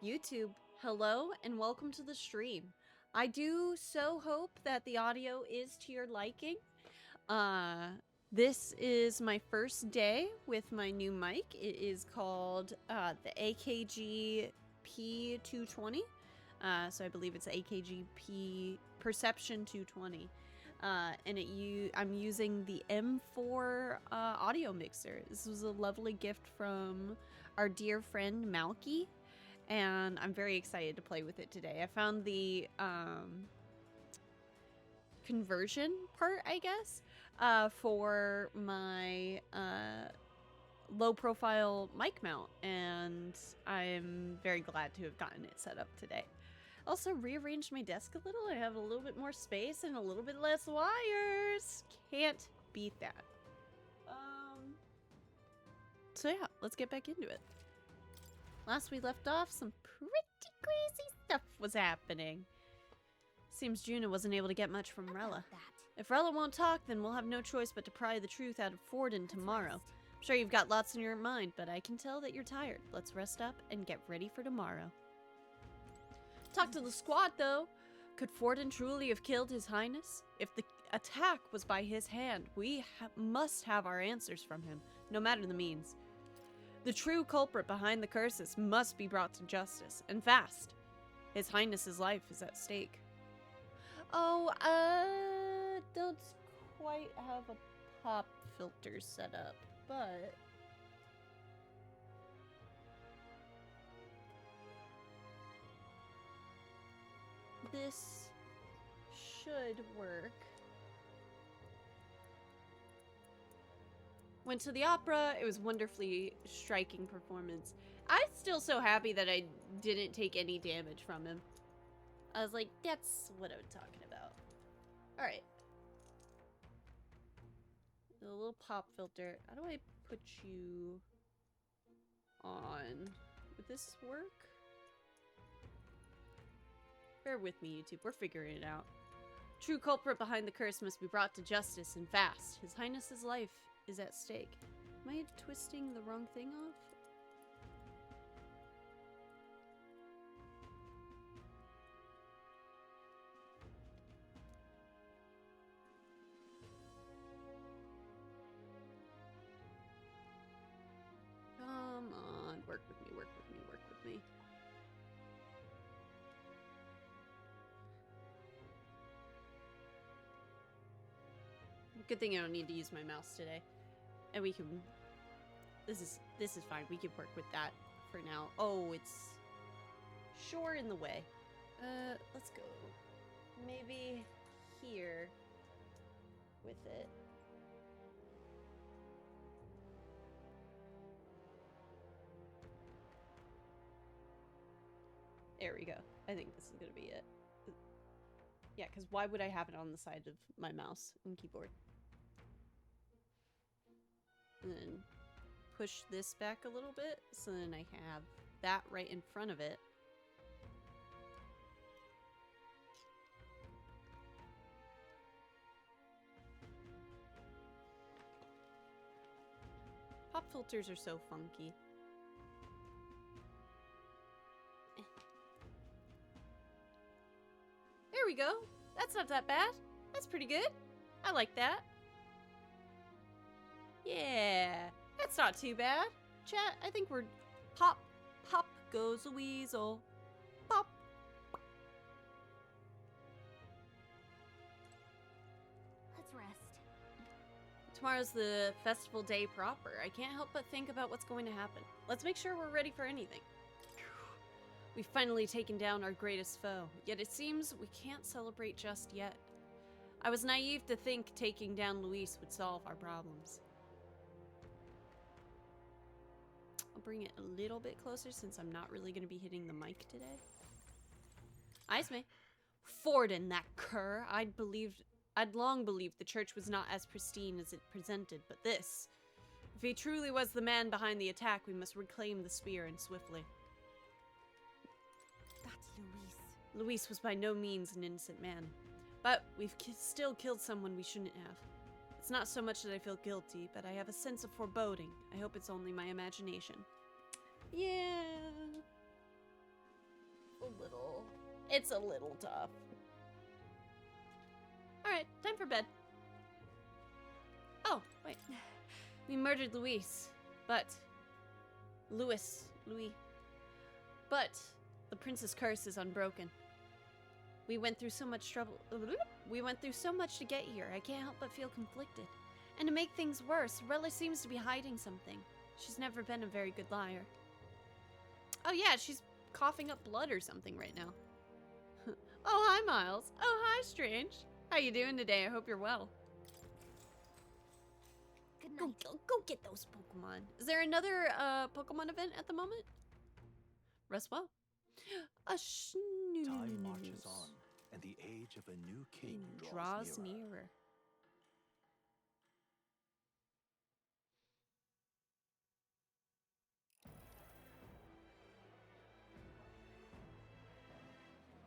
YouTube, hello and welcome to the stream. I do so hope that the audio is to your liking. This is my first day with my new mic. It is called the AKG P220. So I believe it's AKG P Perception 220. And I'm using the M4 audio mixer. This was a lovely gift from our dear friend Malky, and I'm very excited to play with it today. I found the conversion part, I guess, for my low profile mic mount, and I'm very glad to have gotten it set up today. Also rearranged my desk a little. I have a little bit more space and a little bit less wires. Can't beat that. So yeah, let's get back into it. Last we left off, some pretty crazy stuff was happening. Seems Juna wasn't able to get much from Rella. If Rella won't talk, then we'll have no choice but to pry the truth out of Forden tomorrow. I'm sure you've got lots in your mind, but I can tell that you're tired. Let's rest up and get ready for tomorrow. Talk to the squad, though. Could Forden truly have killed His Highness? If the attack was by his hand, we must have our answers from him, no matter the means. The true culprit behind the curses must be brought to justice, and fast. His Highness's life is at stake. Oh, don't quite have a pop filter set up, but... this should work. Went to the opera. It was wonderfully striking performance. I'm still so happy that I didn't take any damage from him. I was like, that's what I'm talking about. Alright. A little pop filter. How do I put you on? Would this work? Bear with me, YouTube. We're figuring it out. True culprit behind the curse must be brought to justice, and fast. His Highness's life is at stake. Am I twisting the wrong thing off? Come on. Work with me, work with me, work with me. Good thing I don't need to use my mouse today. And we can... This is fine. We can work with that for now. Oh, it's... Sure in the way. Let's go. Maybe here with it. There we go. I think this is gonna be it. Yeah, because why would I have it on the side of my mouse and keyboard? And then push this back a little bit, so then I have that right in front of it. Pop filters are so funky. There we go. That's not that bad. That's pretty good. I like that. Yeah, that's not too bad. Chat, I think we're... Pop, pop goes a weasel. Pop. Let's rest. Tomorrow's the festival day proper. I can't help but think about what's going to happen. Let's make sure we're ready for anything. We've finally taken down our greatest foe, yet it seems we can't celebrate just yet. I was naive to think taking down Luis would solve our problems. I'll bring it a little bit closer since I'm not really going to be hitting the mic today. Eyes me. Forden, that cur. I'd long believed the church was not as pristine as it presented, but this... If he truly was the man behind the attack, we must reclaim the spear and swiftly. That's Luis. Luis was by no means an innocent man. But we've still killed someone we shouldn't have. It's not so much that I feel guilty, but I have a sense of foreboding. I hope it's only my imagination. Yeah. It's a little tough. Alright, time for bed. Oh, wait. We murdered Louis. But the prince's curse is unbroken. We went through so much trouble. We went through so much to get here. I can't help but feel conflicted. And to make things worse, Rella seems to be hiding something. She's never been a very good liar. Oh yeah, she's coughing up blood or something right now. Oh, hi, Miles. Oh, hi, Strange. How you doing today? I hope you're well. Good Go, night. go get those Pokemon. Is there another Pokemon event at the moment? Rest well. Time marches on, and the age of a new king draws nearer.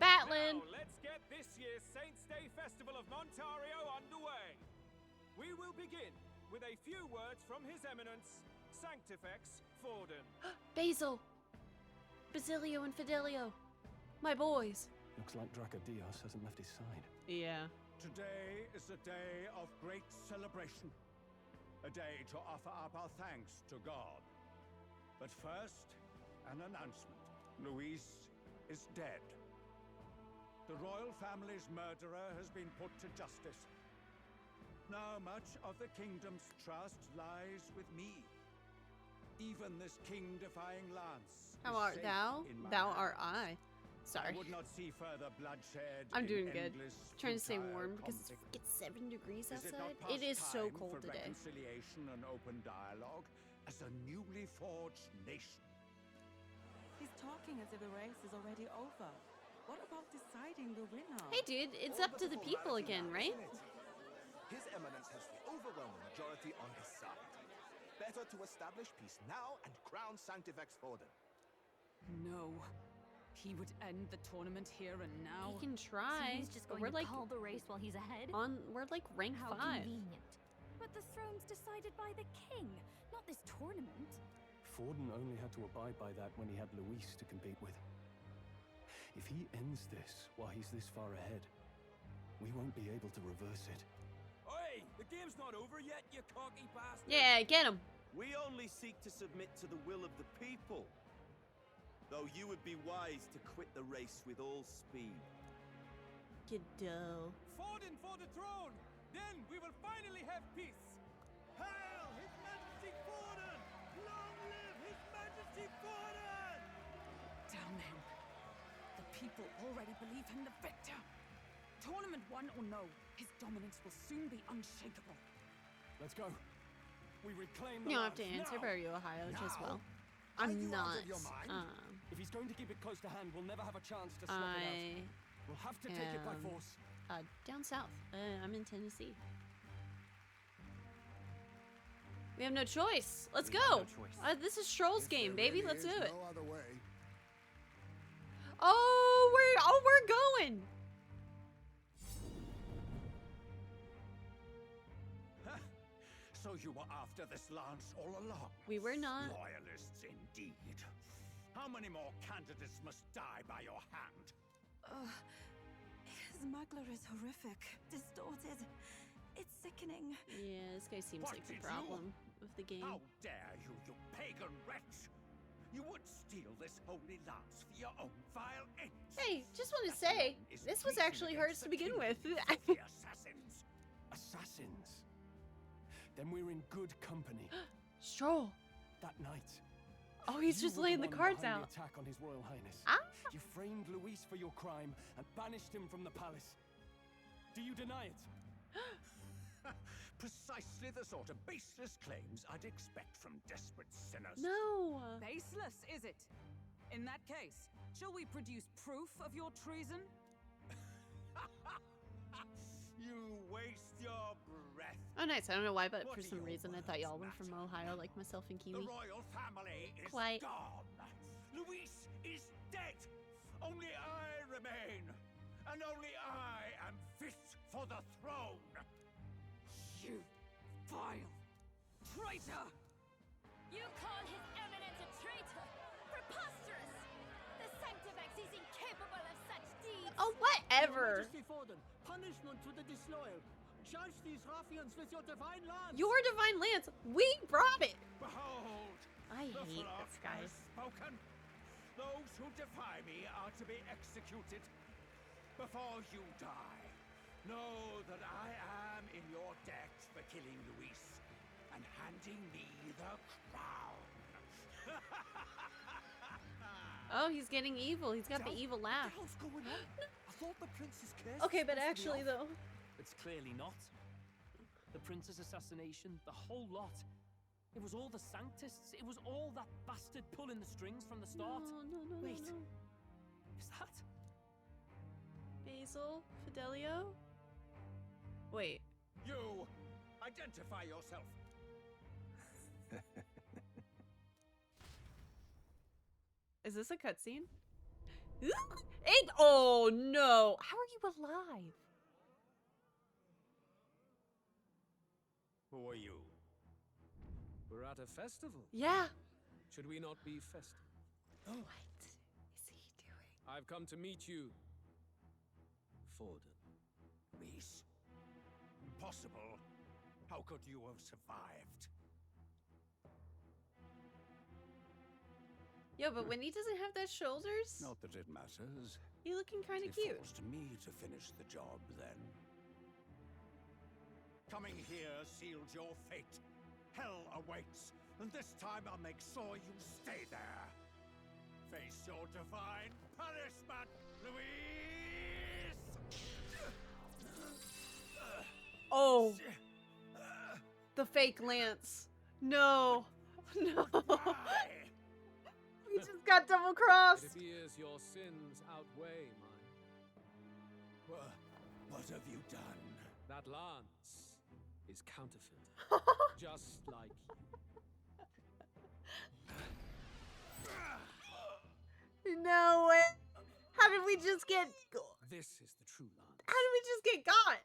Batlin! Now, let's get this year's Saints' Day Festival of Montario underway. We will begin with a few words from His Eminence, Sanctifex Forden. Basil! Basilio and Fidelio. My boys. Looks like Dracodios hasn't left his side. Yeah. Today is a day of great celebration. A day to offer up our thanks to God. But first, an announcement. Luis is dead. The royal family's murderer has been put to justice. Now much of the kingdom's trust lies with me. Even this king-defying lance. How art thou? Thou art I. Sorry. I would not see further bloodshed. I'm in doing good. endless, Trying to stay futile warm because it's conflict. freaking 7 degrees Is it not outside. past It is so time cold for today. reconciliation and open dialogue as a newly forged nation? He's talking as if the race is already over. What about deciding the winner? Hey dude, it's up to the people again, right? His Eminence has the overwhelming majority on his side. Better to establish peace now and crown Sanctifex Forden. No. He would end the tournament here and now. He can So try. he's just but going we're to like call the race while he's ahead? we're like rank How 5. convenient. But the throne's decided by the king, not this tournament. Forden only had to abide by that when he had Luis to compete with. If he ends this while he's this far ahead, we won't be able to reverse it. Oi! The game's not over yet, you cocky bastard! Yeah, get him. We only seek to submit to the will of the people. Though you would be wise to quit the race with all speed. Kiddo. Forden for the throne! Then we will finally have peace! Hail His Majesty Forden! Long live His Majesty Forden! Damn him. The people already believe him the victor. Tournament won or no, his dominance will soon be unshakable. Let's go. We reclaim the You don't have to lands answer now. for you, Ohio, as well. Are I'm you out not. of your mind? If he's going to keep it close to hand, we'll never have a chance to swap it out. I We'll have to take it by am- force. down south. I'm in Tennessee. We have no choice. Let's We have go. no choice. This is Stroll's If game, there baby. really Let's is do it. No other way. We're going. So you were after this lance all along? We were not. Loyalists indeed. How many more candidates must die by your hand? His smuggler is horrific, distorted. It's sickening. Yeah, this guy seems What like the did you- problem with the game. How dare you, you pagan wretch! You would steal this holy lance for your own vile ends. Hey, just want to That say, alone is this was treason actually against hers to the begin with. kingdom of the assassins. Assassins. Then we're in good company. Stroll. That night. Oh, he's you just were laying the one cards behind out. The attack on His Royal Highness. Ah. You framed Luis for your crime and banished him from the palace. Do you deny it? Precisely the sort of baseless claims I'd expect from desperate sinners. No. Baseless, is it? In that case, shall we produce proof of your treason? You waste your breath. Oh, nice. I don't know why, but What for do some your reason I thought words y'all were from matter? Ohio, like myself and The Kiwi. royal family is Quite. gone. Luis is dead. Only I remain. And only I am fit for the throne. You vile traitor! You call His Eminence a traitor? Preposterous! The Sanctifex is incapable of such deeds! Oh, whatever. Punishment to the disloyal. Judge these ruffians with your divine lance. Your divine lance. We brought it. Behold, I the hate flock this guy. has spoken. Those who defy me are to be executed. Before you die, know that I am in your debt for killing Luis and handing me the crown. Oh, he's getting evil. He's got the evil laugh. What the hell's going on? I thought the prince's case Okay, was but supposed to be actually, off. though. It's clearly not. The prince's assassination, the whole lot. It was all the Sanctists. It was all that bastard pulling the strings from the start. No, Wait, no. is that? Basil? Fidelio? Wait. You identify yourself. Is this a cutscene? Oh no! How are you alive? Who are you? We're at a festival. Yeah. Should we not be festive? What is he doing? I've come to meet you, Forden. Reese. Impossible. How could you have survived? Yo, but when he doesn't have those shoulders, Not that it matters. he's looking kind of It cute. forced me to finish the job then. Coming here sealed your fate. Hell awaits, and this time I'll make sure you stay there. Face your divine punishment, Louise! Oh, the fake lance. No, no. Why? We just got double crossed. It appears your sins outweigh mine. What have you done? That lance is counterfeit. Just like you. No way. How did we just get? This is the true lance. How did we just get got?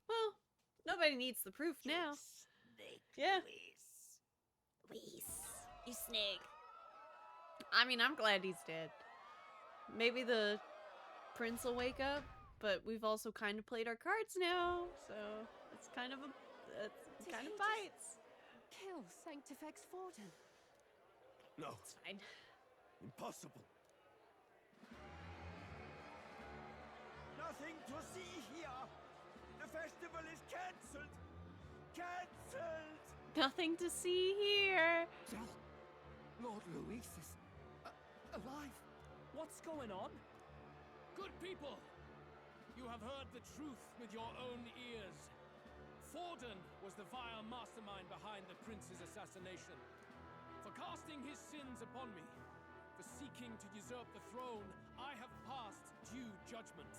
Well, nobody needs the proof now. Yeah. Luis, you snake. I mean, I'm glad he's dead. Maybe the prince will wake up, but we've also kind of played our cards now, so it's kind of bites. Kill Sanctifex Forden. No, It's fine. impossible. Nothing to see here. The festival is cancelled. Cancelled. Nothing to see here. Lord Luis is alive. What's going on? Good people, you have heard the truth with your own ears. Forden was the vile mastermind behind the prince's assassination. For casting his sins upon me, for seeking to usurp the throne, I have passed due judgment.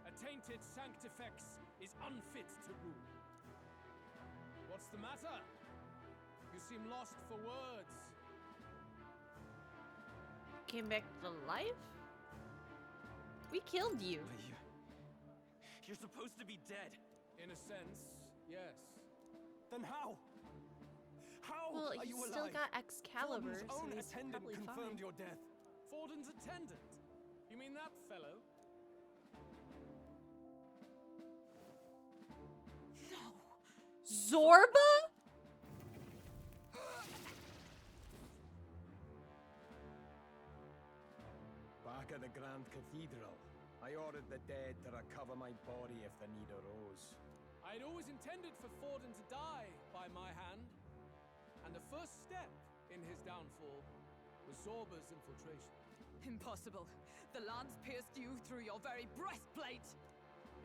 A tainted Sanctifex is unfit to rule. What's the matter? You seem lost for words. Came back to life? We killed you. You're supposed to be dead. In a sense, yes. Then how? How Well, are he's you still alive? got Excalibur, Forden's so own he's attendant probably confirmed fine. your death. Forden's attendant? You mean that fellow? Zorba? Back at the Grand Cathedral, I ordered the dead to recover my body if the need arose. I'd always intended for Forden to die by my hand. And the first step in his downfall was Zorba's infiltration. Impossible. The lance pierced you through your very breastplate.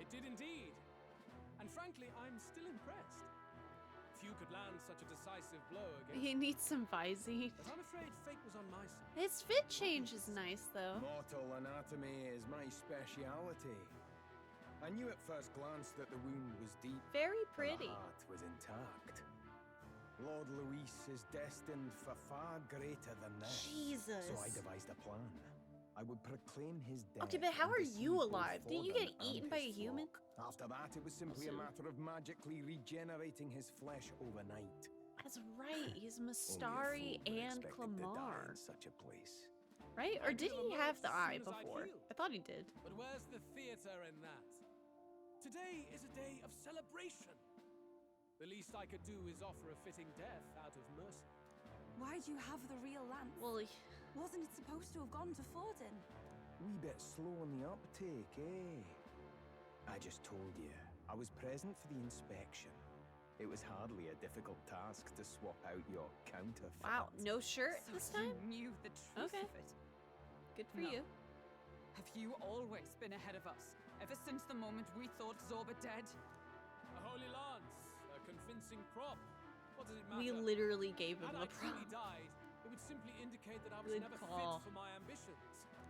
It did indeed. And frankly, I'm still impressed. Few could land such a decisive blow against He needs some Visine. But I'm afraid fate was on my side. His fit change is nice, though. Mortal anatomy is my speciality. I knew at first glance that the wound was deep. Very and pretty. the heart was intact. Lord Luis is destined for far greater than this. Jesus. So I devised a plan. I would proclaim his death. Okay, but how and are deceive you both alive? Didn't you Forden get and eaten by a his human? flock. After that, it was simply a matter of magically regenerating his flesh overnight. That's right. He's Only a Mastari fool would and expect him to die Clamar. in such a place. Right? Or did he have the eye As soon as I before? heal. I thought he did. But where's the theater in that? Today is a day of celebration. The least I could do is offer a fitting death out of mercy. Why'd you have the real lance? Well, Wasn't it supposed to have gone to Forden? Wee bit slow on the uptake, eh? I just told you, I was present for the inspection. It was hardly a difficult task to swap out your counterfeit. wow, no shirt So this time? you knew the truth Okay. of it. Good for No. you. Have you always been ahead of us? Ever since the moment we thought Zorba dead? A holy lance, a convincing prop. What does it matter? We literally gave him Had the I truly prop. died, it would simply indicate that I was Good never call. fit for my ambitions.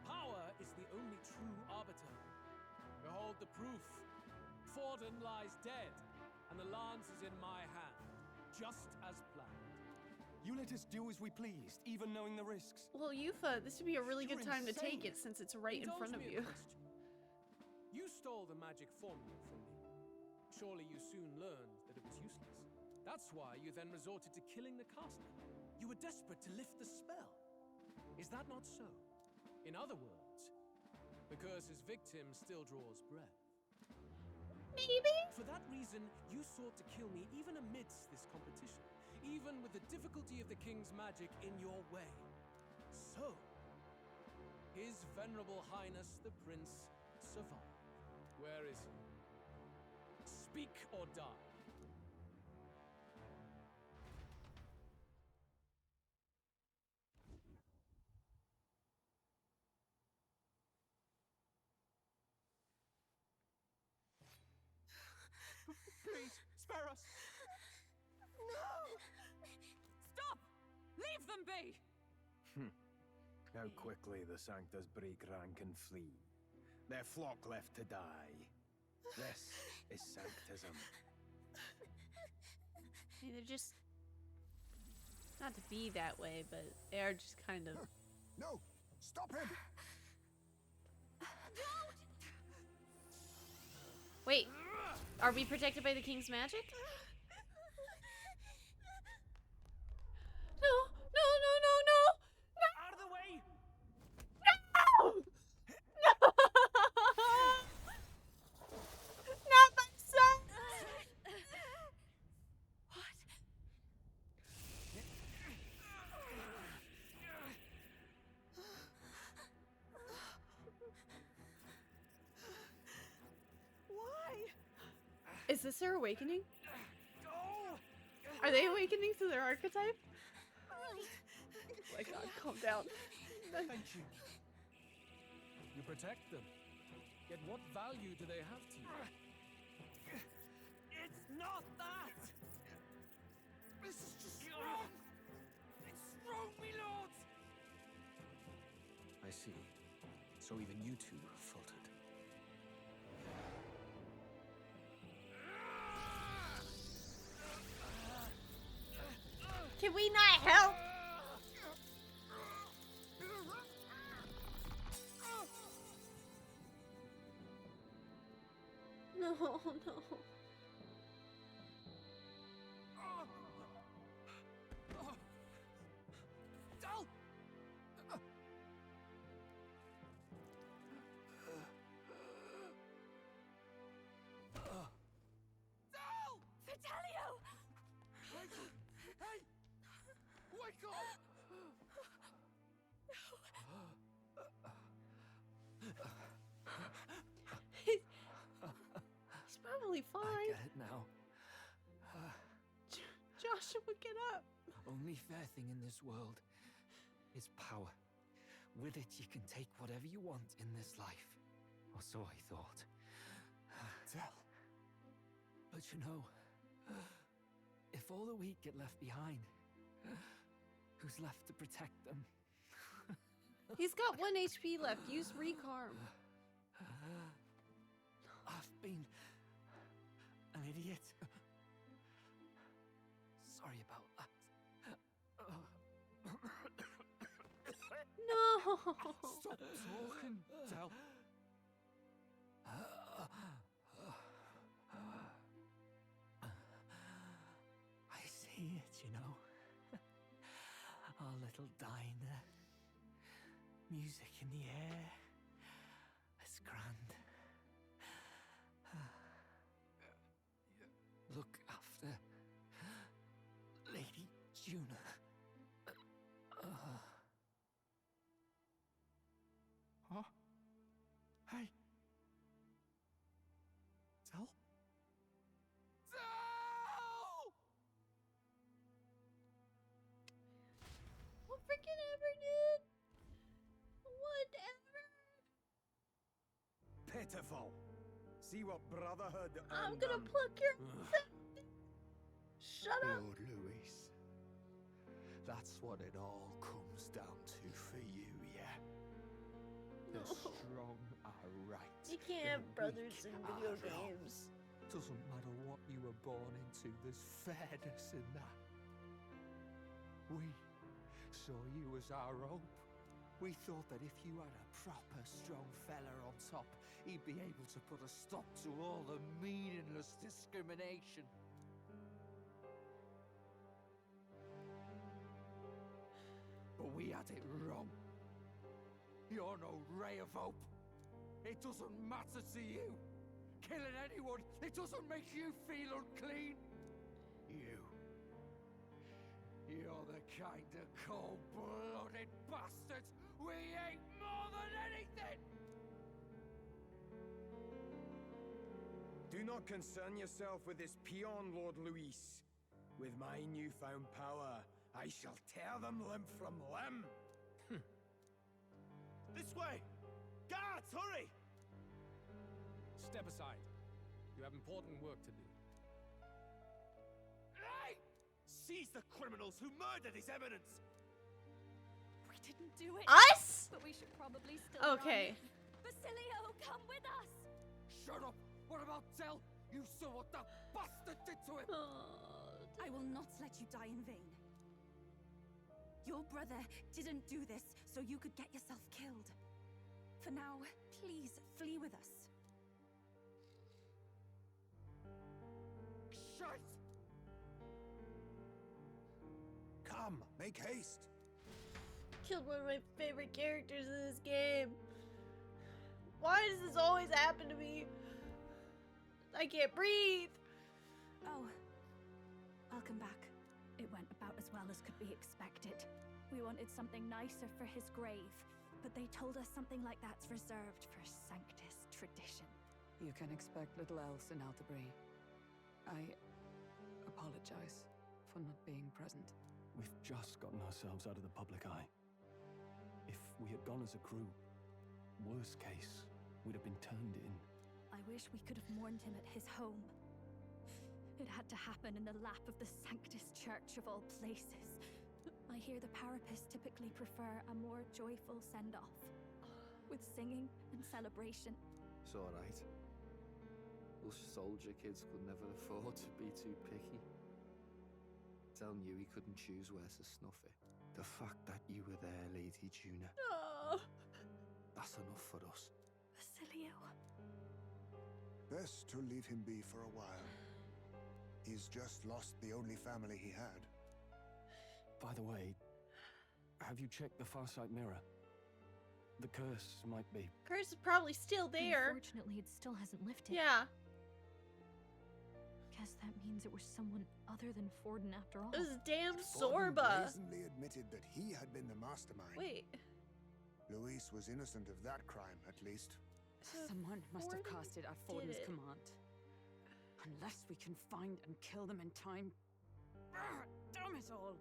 Power is the only true arbiter. Behold the proof. Forden lies dead, and the lance is in my hand, just as planned. You let us do as we pleased, even knowing the risks. Well, Yufa, this would be a really good You're time to take insane. it since it's right in Indulge front of me a you. question. You stole the magic formula from me. Surely you soon learned that it was useless. That's why you then resorted to killing the caster. You were desperate to lift the spell. Is that not so? In other words, because his victim still draws breath. Maybe? For that reason, you sought to kill me even amidst this competition, even with the difficulty of the king's magic in your way. So, His Venerable Highness the Prince survived. Where is he? Speak or die. Please, spare us! Stop! Leave them be! How quickly the Sanctas break rank and flee. Their flock left to die. This is Sanctism. They're just not to be that way, but they are just kind of. No! Stop him! Wait, are we protected by the king's magic? No, no, no, no, no, Out of the way! no, no! Not my son! What? Why? Is this their awakening? Go! Are they awakening to their archetype? Oh my god, calm down. Thank you. You protect them. Yet what value do they have to you? It's not that! This is just wrong! It's wrong, me lords! I see. So even you two faltered. Can we not help? No, no. Dal! Dal! Fidelio! Hey! Wake up! He's probably I fine. get it now. Joshua, get up. Only fair thing in this world is power. With it, you can take whatever you want in this life. Or so I thought. Tell. But you know, if all the weak get left behind, who's left to protect them? He's got 1 HP left. Use Recarm. I've been an idiot. Sorry about that. No. Stop talking, Del. I see it, you know. Our little diner. Music in the air. It's grand. Look after Lady Juna. Huh? Hey. Tell? What freaking ever, dude? Whatever. Pitiful. See what brotherhood I'm earned gonna them. pluck your. Shut up. Lord Louis. That's what it all comes down to for you, yeah? The strong are right. You can't have the brothers weak in are video wrong. games. Doesn't matter what you were born into, there's fairness in that. We saw you as our hope. We thought that if you had a proper strong fella on top, he'd be able to put a stop to all the meaningless discrimination. But we had it wrong. You're no ray of hope. It doesn't matter to you. Killing anyone, it doesn't make you feel unclean. You're the kind of cold-blooded bastards we hate more than anything! Do not concern yourself with this peon, Lord Luis. With my newfound power, I shall tear them limb from limb. This way! Guards, hurry! Step aside. You have important work to do. Hey! Seize the criminals who murdered His Eminence! We didn't do it. Us? But we should probably still Okay. run. Basilio, come with us. Shut up! What about Tell? You saw what that bastard did to him! I will not let you die in vain. Your brother didn't do this so you could get yourself killed. For now, please flee with us. Shite! Come, make haste. Killed one of my favorite characters in this game. Why does this always happen to me? I can't breathe. Oh, welcome back. It went about as well as could be expected. We wanted something nicer for his grave, but they told us something like that's reserved for Sanctus tradition. You can expect little else in Altabri. I apologize for not being present. We've just gotten ourselves out of the public eye. If we had gone as a crew, worst case, we'd have been turned in. I wish we could have mourned him at his home. It had to happen in the lap of the Sanctus Church of all places. I hear the Parapists typically prefer a more joyful send-off, with singing and celebration. It's alright. Us soldier kids could never afford to be too picky. Tell you he couldn't choose where to snuff it. The fact that you were there, Lady Juna, Oh. that's enough for us. Basilio. Best to leave him be for a while. He's just lost the only family he had. By the way, have you checked the Farsight mirror? The curse might be... Curse is probably still there. Unfortunately, it still hasn't lifted. Yeah. Guess that means it was someone other than Forden after all. It was damn Forden Sorba. brazenly admitted that he had been the mastermind. Wait. Luis was innocent of that crime, at least. Someone must have Forden cast it at did Forden's it. command. Unless we can find and kill them in time. Damn it all!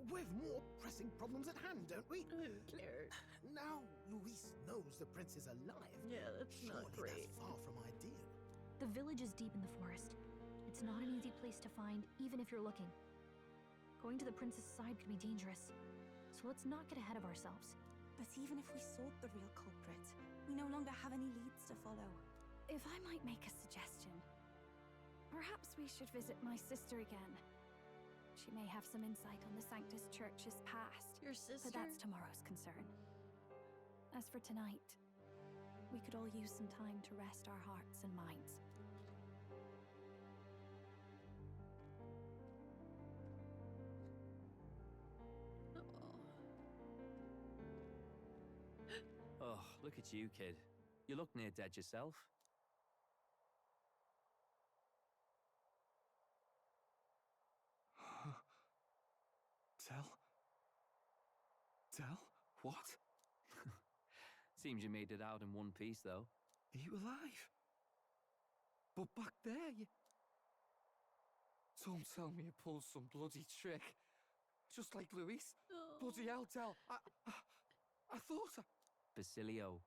We've more pressing problems at hand, don't we? Who cares? Now Luis knows the prince is alive. Yeah, that's not Surely great. that's far from ideal. The village is deep in the forest. It's not an easy place to find, even if you're looking. Going to the prince's side could be dangerous. So let's not get ahead of ourselves. But even if we sought the real culprit, we no longer have any leads to follow. If I might make a suggestion, perhaps we should visit my sister again. She may have some insight on the Sanctus Church's past. Your sister? But that's tomorrow's concern. As for tonight, we could all use some time to rest our hearts and minds. Oh, look at you, kid. You look near dead yourself. Tell? Tell? What? Seems you made it out in one piece, though. Are you alive? But back there, you... Don't tell me you pulled some bloody trick. Just like Luis. Oh. Bloody hell, Del. I thought I... Basilio,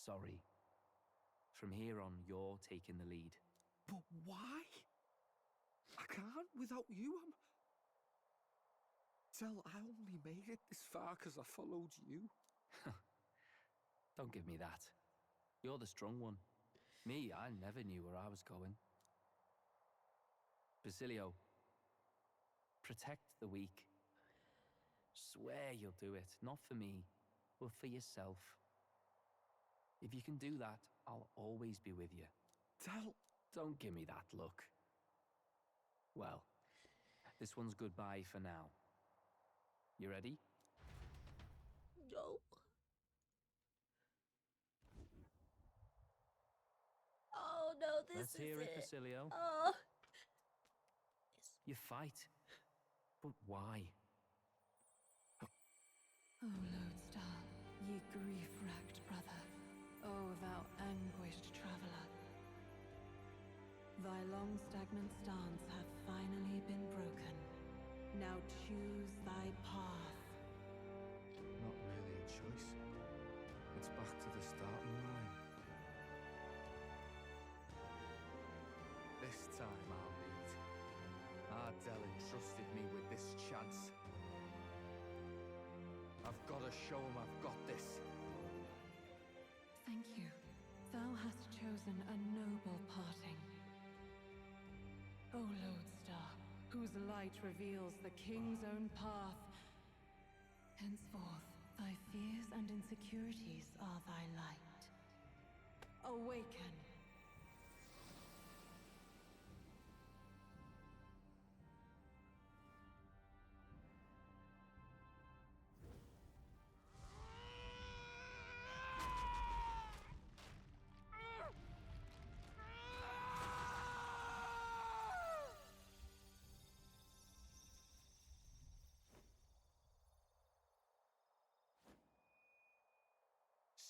sorry. From here on, you're taking the lead. But why? I can't without you. Del, I only made it this far because I followed you. Don't give me that. You're the strong one. Me, I never knew where I was going. Basilio, protect the weak. Swear you'll do it, not for me, but for yourself. If you can do that, I'll always be with you. Del... Don't give me that look. Well, this one's goodbye for now. You ready? No. Oh no, this Let's is hear it, it. Basilio. Oh. You fight. But why? O Lodestar, ye grief-racked brother, O thou anguished traveller. Thy long stagnant stance hath finally been broken. Now choose thy path. Not really a choice. It's back to the starting line. This time I'll lead. Ardell entrusted me with this chance. I've got to show him I've got this. Thank you. Thou hast chosen a noble parting. O Lodestar, whose light reveals the king's own path. Henceforth, thy fears and insecurities are thy light. Awaken.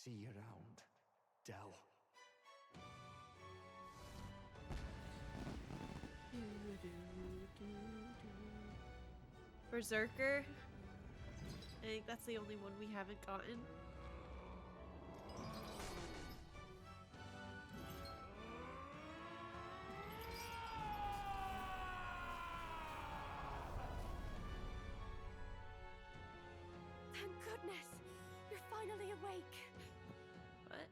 See you around, Del. Berserker. I think that's the only one we haven't gotten. Thank goodness! You're finally awake! What?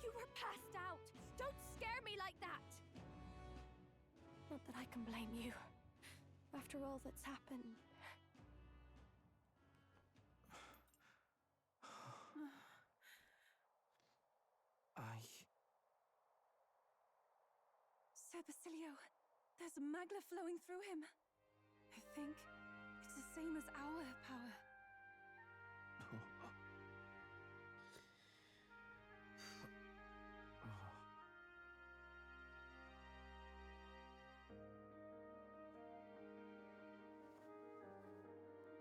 You were passed out! Don't scare me like that! Not that I can blame you. After all that's happened. Sir Basilio, there's magla flowing through him. I think it's the same as our power.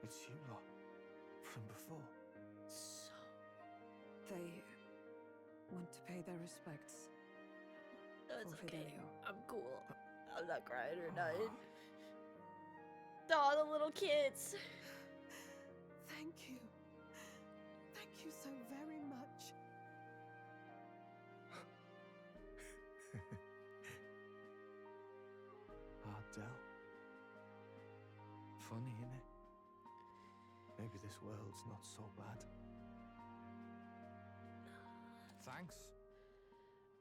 It's you lot. From before. So... They want to pay their respects. No, it's for okay. Fidelio. I'm cool. I'm not crying or nothing. Aw, the little kids. Thank you. Thank you so very much. Ardell. Funny, innit? Maybe this world's not so bad. Thanks.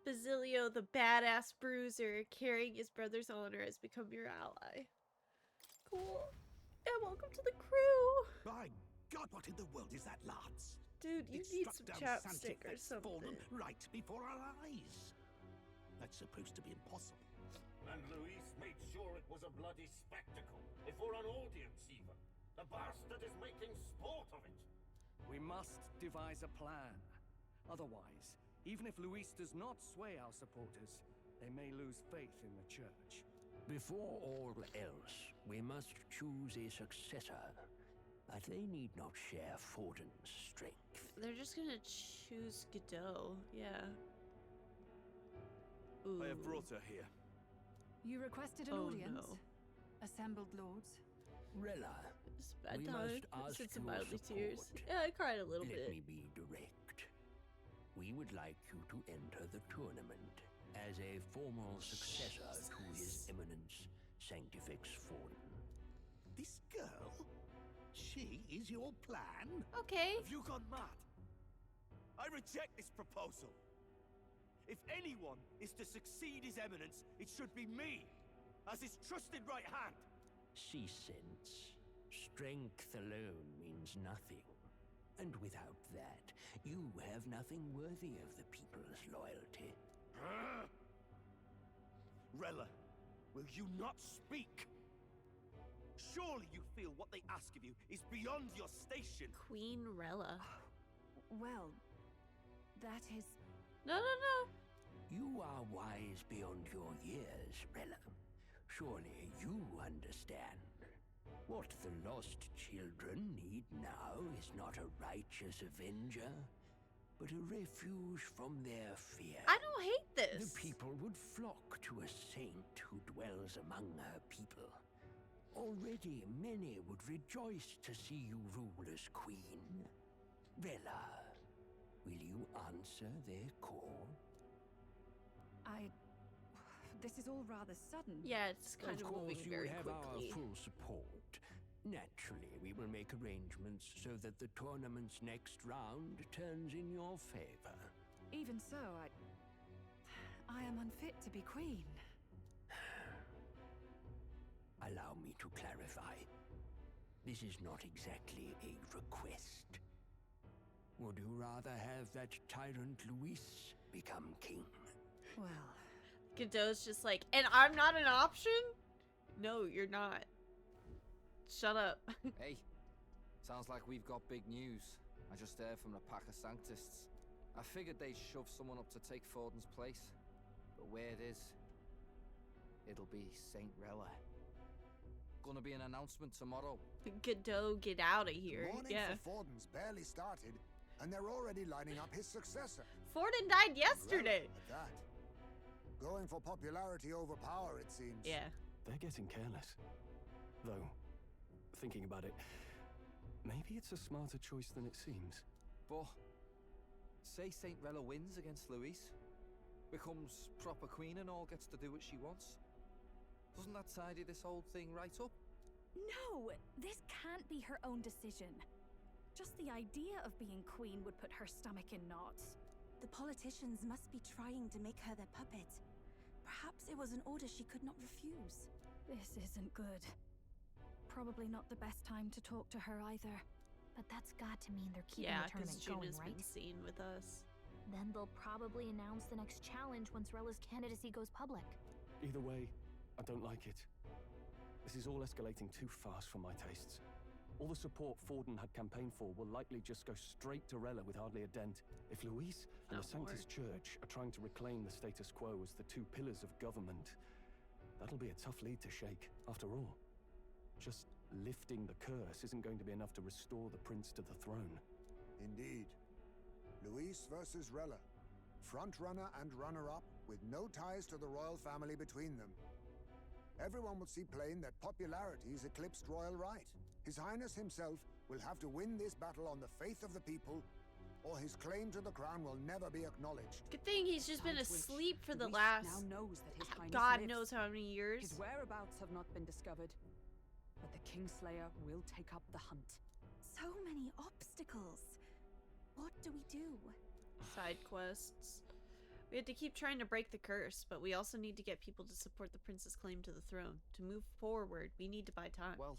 Basilio, the badass bruiser, carrying his brother's honor, has become your ally. Cool. And welcome to the crew. By God, what in the world is that, lads? Dude, you It need struck some down chapstick or Santifex something. fallen right before our eyes. That's supposed to be impossible. And Luis made sure it was a bloody spectacle, before an audience even. The bastard is making sport of it. We must devise a plan. Otherwise, even if Luis does not sway our supporters, they may lose faith in the church. Before all else, we must choose a successor. But they need not share Forden's strength. They're just gonna choose Godot. Yeah. Ooh. I have brought her here. You requested an audience? No. Assembled lords? Rella, It's bad we time. must ask It's some your mildly support. tears. Yeah, I cried a little Let bit. me be direct. We would like you to enter the tournament as a formal successor to His Eminence Sanctifex Forden. This girl? She is your plan? Okay. Have you gone mad? I reject this proposal. If anyone is to succeed His Eminence, it should be me, as his trusted right hand. See sense. Strength alone means nothing. And without that, you have nothing worthy of the people's loyalty. Rella, will you not speak? Surely you feel what they ask of you is beyond your station. Queen Rella. Well, that is... No. You are wise beyond your years, Rella. Surely you understand. What the lost children need now is not a righteous avenger, but a refuge from their fear. I don't hate this. The people would flock to a saint who dwells among her people. Already many would rejoice to see you rule as queen. Rella, will you answer their call? This is all rather sudden. Yeah, it's kind of course, moving you very have quickly. our full support. Naturally, we will make arrangements so that the tournament's next round turns in your favor. Even so, I am unfit to be queen. Allow me to clarify. This is not exactly a request. Would you rather have that tyrant Luis become king? Well... Godot's just like, and I'm not an option? No, you're not. Shut up. Hey, sounds like we've got big news. I just heard from the pack of Sanctists. I figured they'd shove someone up to take Forden's place. But where it is, it'll be Saint Rella. Gonna be an announcement tomorrow. Godot, get out of here. Mourning Yeah. for Forden's barely started, and they're already lining up his successor. Forden died yesterday. At that. Going for popularity over power, it seems. Yeah. They're getting careless. Though, thinking about it, maybe it's a smarter choice than it seems. But, say Saint Rella wins against Luis, becomes proper queen and all, gets to do what she wants. Doesn't that tidy this whole thing right up? No, this can't be her own decision. Just the idea of being queen would put her stomach in knots. The politicians must be trying to make her their puppet. Perhaps it was an order she could not refuse. This isn't good. Probably not the best time to talk to her either. But that's got to mean they're keeping Yeah, the because tournament going, Juna's right? been seen with us. Then they'll probably announce the next challenge once Rella's candidacy goes public. Either way, I don't like it. This is all escalating too fast for my tastes. All the support Forden had campaigned for will likely just go straight to Rella with hardly a dent. If Luis and the Sanctus Church are trying to reclaim the status quo as the two pillars of government, that'll be a tough lead to shake. After all, just lifting the curse isn't going to be enough to restore the prince to the throne. Indeed. Luis versus Rella. Front-runner and runner-up, with no ties to the royal family between them. Everyone will see plain that popularity's eclipsed royal right. His Highness himself will have to win this battle on the faith of the people, or his claim to the crown will never be acknowledged. Good thing he's just been asleep for the Luis last now knows that His Highness God lives. knows how many years. His whereabouts have not been discovered, but the Kingslayer will take up the hunt. So many obstacles. What do we do? Side quests. We had to keep trying to break the curse, but we also need to get people to support the prince's claim to the throne. To move forward, we need to buy time. Well,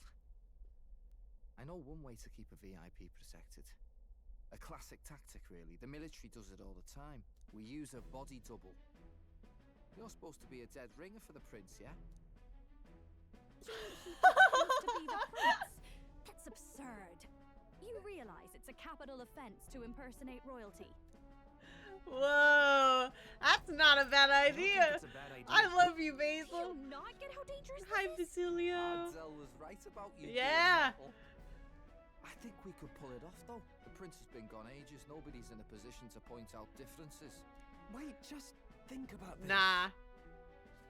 I know one way to keep a VIP protected. A classic tactic, really. The military does it all the time. We use a body double. You're supposed to be a dead ringer for the prince, yeah? He pretends to be the prince? That's absurd. You realize it's a capital offense to impersonate royalty. Whoa, that's not a bad idea. It's a bad idea. I love you, Basil. Do you not get how dangerous Hi, this is? Basilio. Adzel was right about you. Yeah. being little. I think we could pull it off, though. The prince has been gone ages. Nobody's in a position to point out differences. Wait, just think about this. Nah.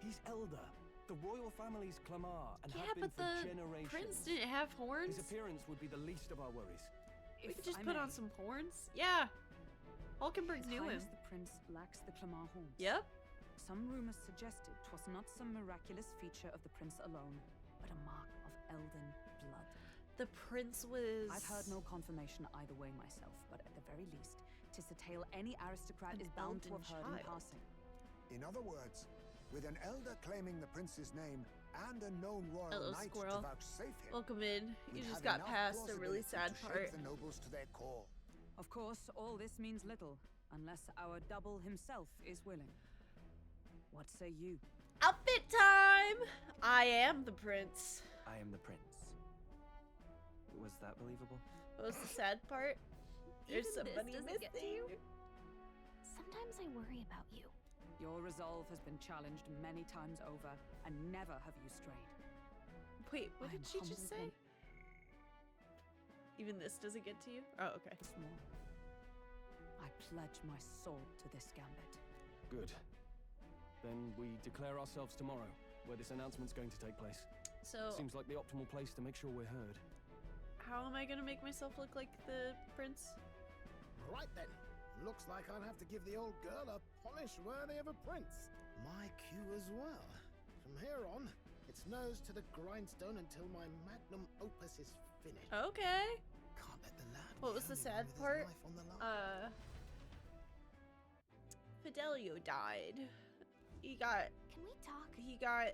He's elder. The royal family's Clamar and Yeah, have been but for the generations. prince didn't have horns. His appearance would be the least of our worries. We If could just I put may. on some horns. Yeah. Hulkenberg His knew him. Highness the Prince lacks the Clamar horns. Yep. Some rumors suggested 'twas not some miraculous feature of the prince alone, but a mark of elden blood. The prince was... I've heard no confirmation either way myself, but at the very least, 'tis a tale any aristocrat An is bound to have elden heard in child. passing. In other words, with an elder claiming the prince's name and a known royal Hello, knight squirrel. to vouchsafe him, Welcome in. You we'd just have got enough past a really sad plausibility to part. shake the nobles to their core. Of course, all this means little, unless our double himself is willing. What say you? Outfit time! I am the prince. I am the prince. Was that believable? What was the sad part? There's Even this somebody doesn't get to missing. you? Sometimes I worry about you. Your resolve has been challenged many times over, and never have you strayed. Wait, what I did am she just say? humbled Even this doesn't get to you? Oh, okay. once more. I pledge my soul to this gambit. Good. Then we declare ourselves tomorrow, where this announcement's going to take place. So, Seems like the optimal place to make sure we're heard. how am I gonna make myself look like the prince? Right then. Looks like I'll have to give the old girl a polish worthy of a prince. My cue as well. From here on, it's nose to the grindstone until my magnum opus is finished. Okay. Can't let the lad What be was the only sad one with his part? life on the line. Fidelio died. He got... Can we talk? He got...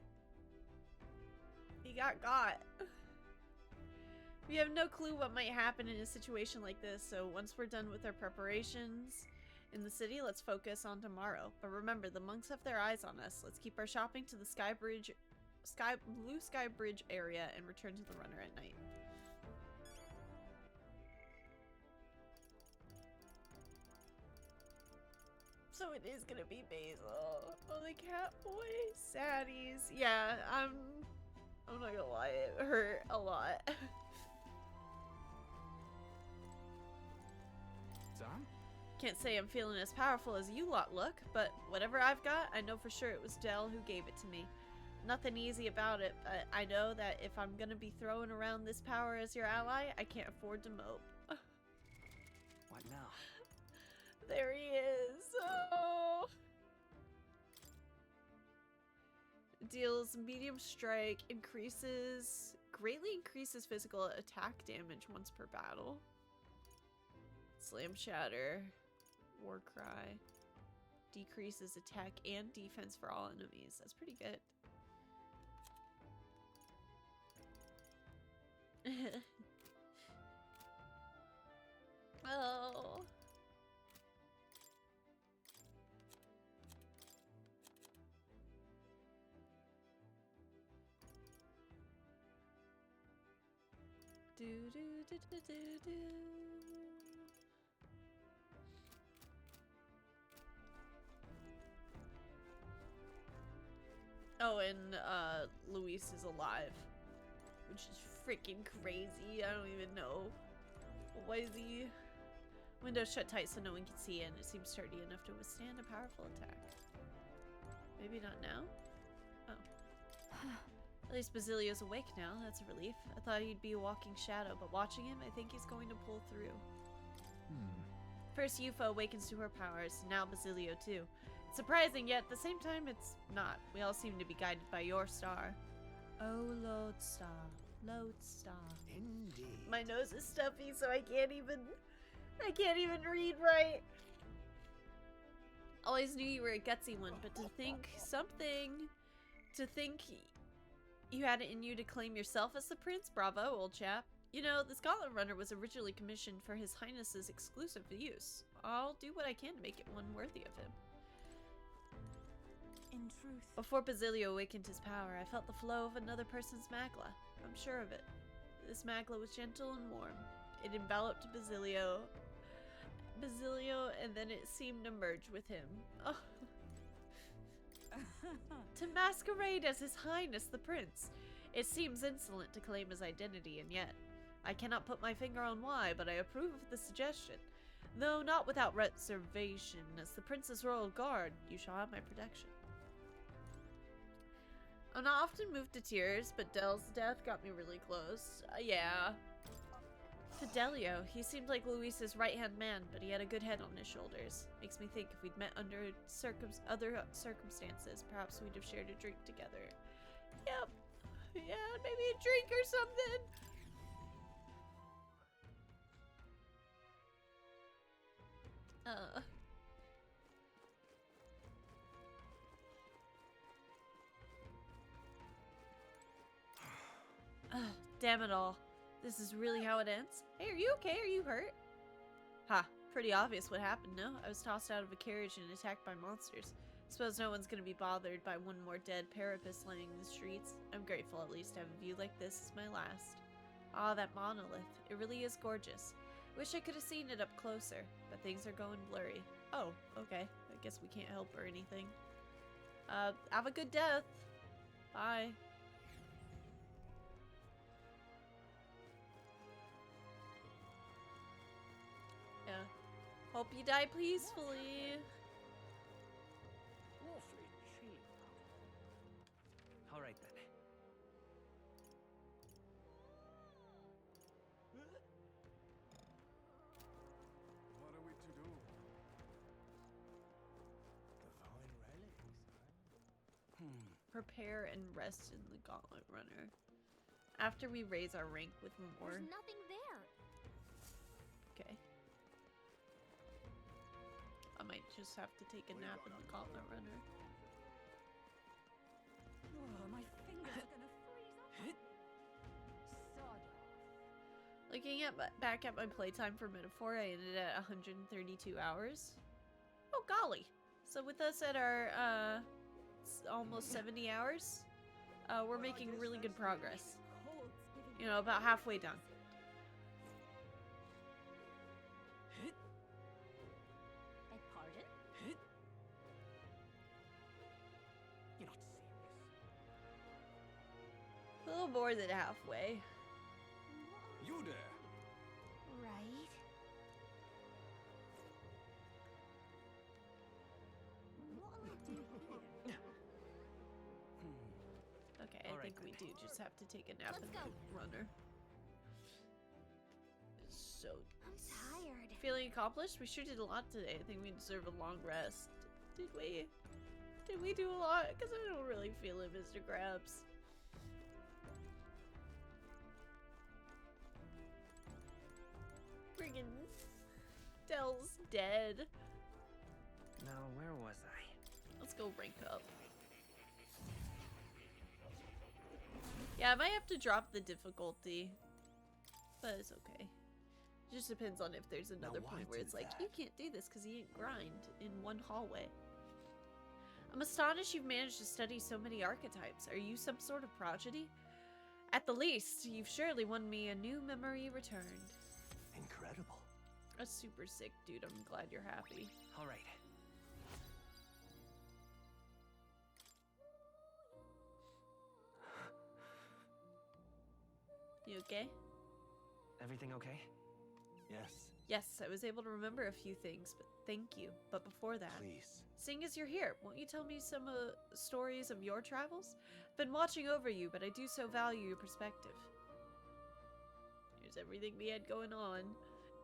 We have no clue what might happen in a situation like this, so once we're done with our preparations in the city, let's focus on tomorrow. But remember, the monks have their eyes on us. Let's keep our shopping to the Blue Sky Bridge area and return to the runner at night. So it is gonna be Basil. Oh, the cat boy. Saddies. Yeah, I'm not gonna lie, it hurt a lot. Sam? Can't say I'm feeling as powerful as you lot look, but whatever I've got, I know for sure it was Dell who gave it to me. Nothing easy about it, but I know that if I'm gonna be throwing around this power as your ally, I can't afford to mope. What now? There he is. Oh. Deals medium strike, greatly increases physical attack damage once per battle. Slam shatter, war cry, decreases attack and defense for all enemies. That's pretty good. Oh. Do do do do do do. Oh, and Luis is alive, which is freaking crazy. I don't even know. Why is the windows shut tight so no one can see in? It seems sturdy enough to withstand a powerful attack. Maybe not now? Oh. At least Basilio's awake now. That's a relief. I thought he'd be a walking shadow, but watching him, I think he's going to pull through. First Yuffie awakens to her powers, now Basilio too. It's surprising, yet at the same time, it's not. We all seem to be guided by your star. Oh, Lodestar. Lodestar. Indeed. My nose is stuffy, so I can't even read right. Always knew you were a gutsy one, but to think you had it in you to claim yourself as the prince? Bravo, old chap. You know, the Scotland Runner was originally commissioned for His Highness's exclusive use. I'll do what I can to make it one worthy of him. In truth, Before Basilio awakened his power, I felt the flow of another person's magla. I'm sure of it. This magla was gentle and warm. It enveloped Basilio, Basilio, and then it seemed to merge with him. Oh. To masquerade as His Highness the Prince. It seems insolent to claim his identity, and yet I cannot put my finger on why, but I approve of the suggestion. Though not without reservation. As the Prince's royal guard, you shall have my protection. I'm not often moved to tears, but Dell's death got me really close. Yeah. Fidelio, he seemed like Luis's right-hand man, but he had a good head on his shoulders. Makes me think if we'd met under other circumstances, perhaps we'd have shared a drink together. Yep. Yeah, maybe a drink or something. Damn it all. This is really how it ends? Hey, are you okay? Are you hurt? Ha, pretty obvious what happened, no? I was tossed out of a carriage and attacked by monsters. Suppose no one's gonna be bothered by one more dead parapet laying in the streets. I'm grateful at least to have a view like this as my last. Ah, that monolith. It really is gorgeous. Wish I could have seen it up closer, but things are going blurry. Oh, okay. I guess we can't help or anything. Have a good death. Bye. Yeah. Hope you die peacefully. Awfully cheap. All right then. What are we to do? Divine relics, Prepare and rest in the Gauntlet Runner. After we raise our rank with more. There's nothing there. Okay. I might just have to take a nap in the Gauntlet Runner. Oh, my fingers are gonna freeze up. Sawdust. Looking at back at my playtime for Metaphor, I ended at 132 hours. Oh golly! So with us at our almost 70 hours, we're making really good progress. You know, about halfway done. Beg pardon? You're not serious. A little more than halfway. You there? Right. What'll I do here? Okay, I think we do just have to take a nap in Let's the go. runner. So I'm tired. feeling accomplished? We sure did a lot today. I think we deserve a long rest. Did we? Did we do a lot? Because I don't really feel it, Mr. Krabs. Friggin' Dell's dead. Now, where was I? Let's go rank up. Yeah, I might have to drop the difficulty, but it's okay. It just depends on if there's another why point where do it's like, that? you can't do this because you didn't grind in one hallway. I'm astonished you've managed to study so many archetypes. Are you some sort of prodigy? At the least, you've surely won me a new memory returned. Incredible. That's super sick, dude. I'm glad you're happy. All right. You okay? Everything okay? Yes. Yes, I was able to remember a few things, but thank you. But before that, Please. seeing as you're here, won't you tell me some stories of your travels? Been watching over you, but I do so value your perspective. Here's everything we had going on.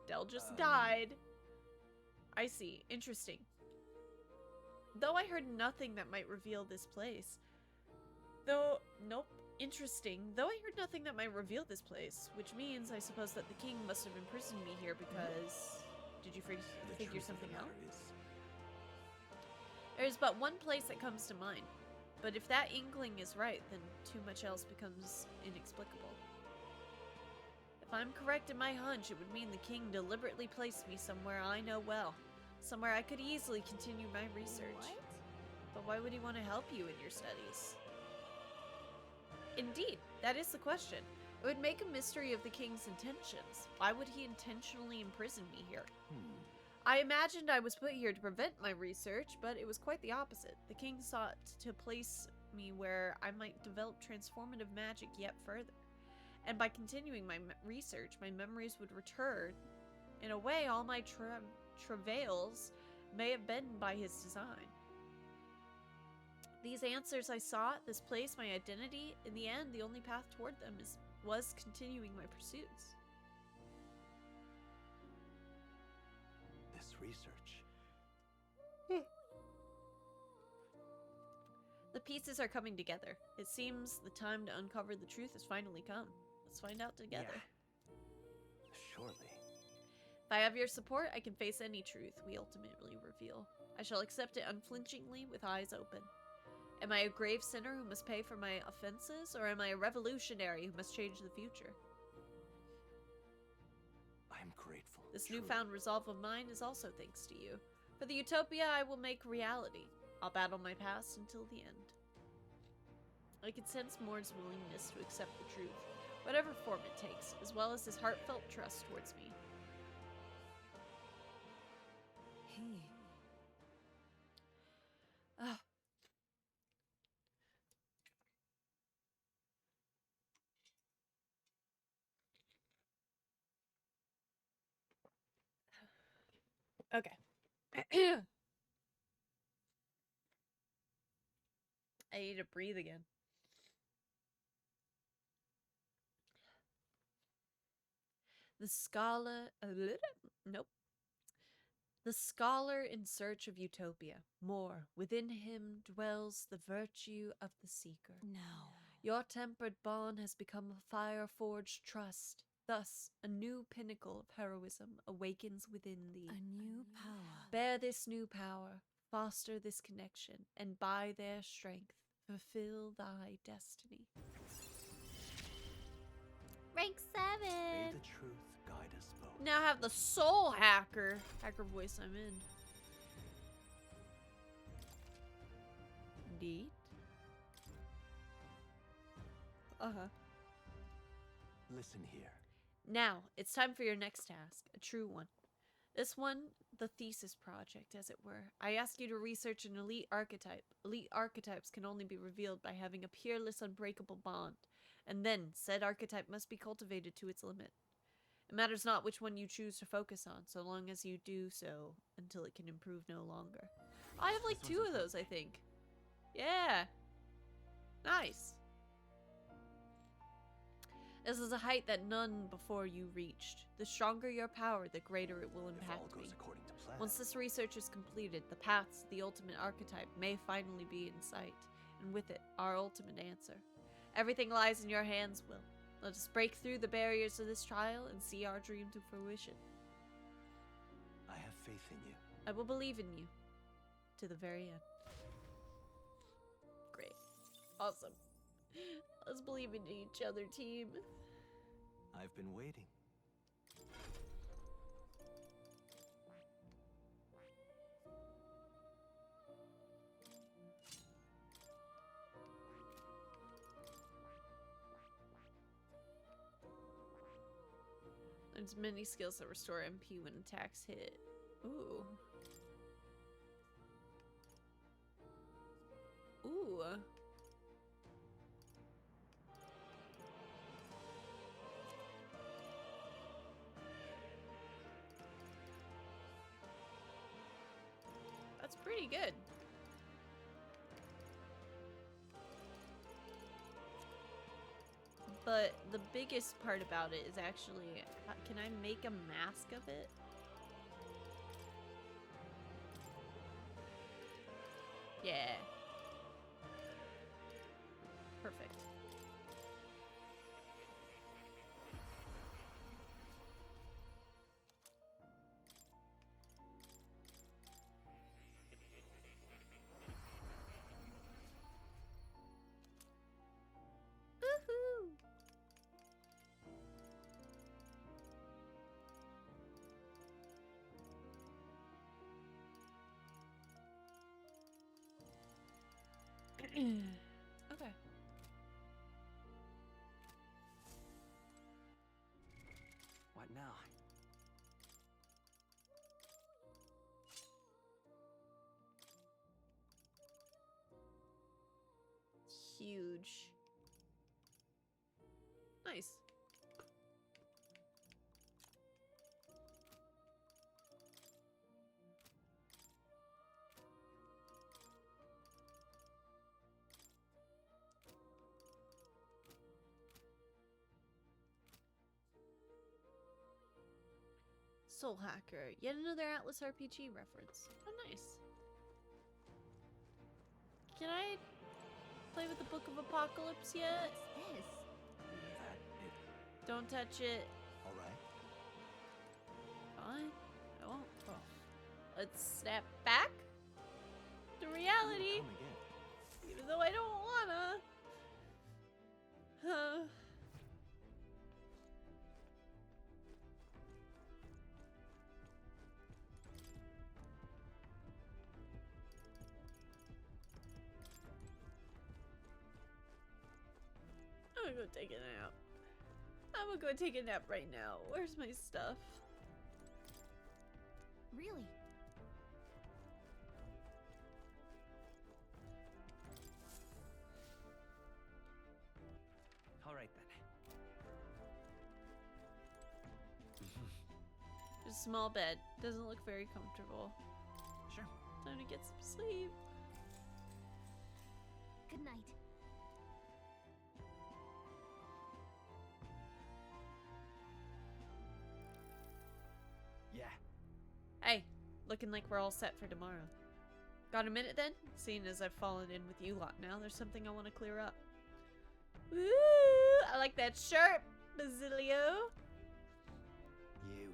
Dell just died. I see. Interesting. Though I heard nothing that might reveal this place. Nope. Interesting. Though I heard nothing that might reveal this place, which means I suppose that the king must have imprisoned me here because... Did you figure something out? There's but one place that comes to mind. But if that inkling is right, then too much else becomes inexplicable. If I'm correct in my hunch, it would mean the king deliberately placed me somewhere I know well. Somewhere I could easily continue my research. What? But why would he want to help you in your studies? Indeed, that is the question. It would make a mystery of the king's intentions. Why would he intentionally imprison me here? I imagined I was put here to prevent my research, but it was quite the opposite. The king sought to place me where I might develop transformative magic yet further. And by continuing my research, my memories would return. In a way, all my travails may have been by his design. These answers I sought, this place, my identity, in the end, the only path toward them was continuing my pursuits. This research. The pieces are coming together. It seems the time to uncover the truth has finally come. Let's find out together. Yeah. Surely. If I have your support, I can face any truth we ultimately reveal. I shall accept it unflinchingly with eyes open. Am I a grave sinner who must pay for my offenses, or am I a revolutionary who must change the future? I am grateful. This truly. newfound resolve of mine is also thanks to you. For the utopia I will make reality. I'll battle my past until the end. I can sense Mord's willingness to accept the truth, whatever form it takes, as well as his heartfelt trust towards me. Oh. Okay. I need to breathe again. The scholar... Nope. The scholar in search of utopia. More, within him dwells the virtue of the seeker. No. Your tempered bond has become a fire-forged trust. Thus, a new pinnacle of heroism awakens within thee. A new power. Bear this new power, foster this connection, and by their strength, fulfill thy destiny. Rank 7! May the truth guide us both. Now have the soul hacker voice I'm in. Indeed. Uh-huh. Listen here. Now, it's time for your next task, a true one. This one, the thesis project, as it were. I ask you to research an elite archetype. Elite archetypes can only be revealed by having a peerless, unbreakable bond. And then, said archetype must be cultivated to its limit. It matters not which one you choose to focus on, so long as you do so until it can improve no longer. I have like 2 of those, I think. Yeah. Nice. This is a height that none before you reached. The stronger your power, the greater it will impact me. Once this research is completed, the paths to the ultimate archetype may finally be in sight, and with it, our ultimate answer. Everything lies in your hands, Will. Let us break through the barriers of this trial and see our dream to fruition. I have faith in you. I will believe in you to the very end. Great. Awesome. Let's believe in each other, team. I've been waiting. There's many skills that restore MP when attacks hit. Ooh. Ooh. That's pretty good. But the biggest part about it is actually, can I make a mask of it? Yeah. Perfect. Woohoo! Okay. What now? huge. Nice. Soul Hacker. Yet another Atlas RPG reference. Oh, nice. Can I play with the Book of Apocalypse yet? What's this? Don't touch it. All right. Fine. I won't. Oh. Let's snap back to reality. Come again. Even though I don't wanna. I'm gonna go take a nap. I'm gonna go take a nap right now. Where's my stuff? Really? All right then. Just a small bed. Doesn't look very comfortable. Sure. Time to get some sleep. Good night. Yeah. Hey, looking like we're all set for tomorrow. Got a minute then? Seeing as I've fallen in with you lot now, there's something I want to clear up. Woo! I like that shirt, Basilio. You.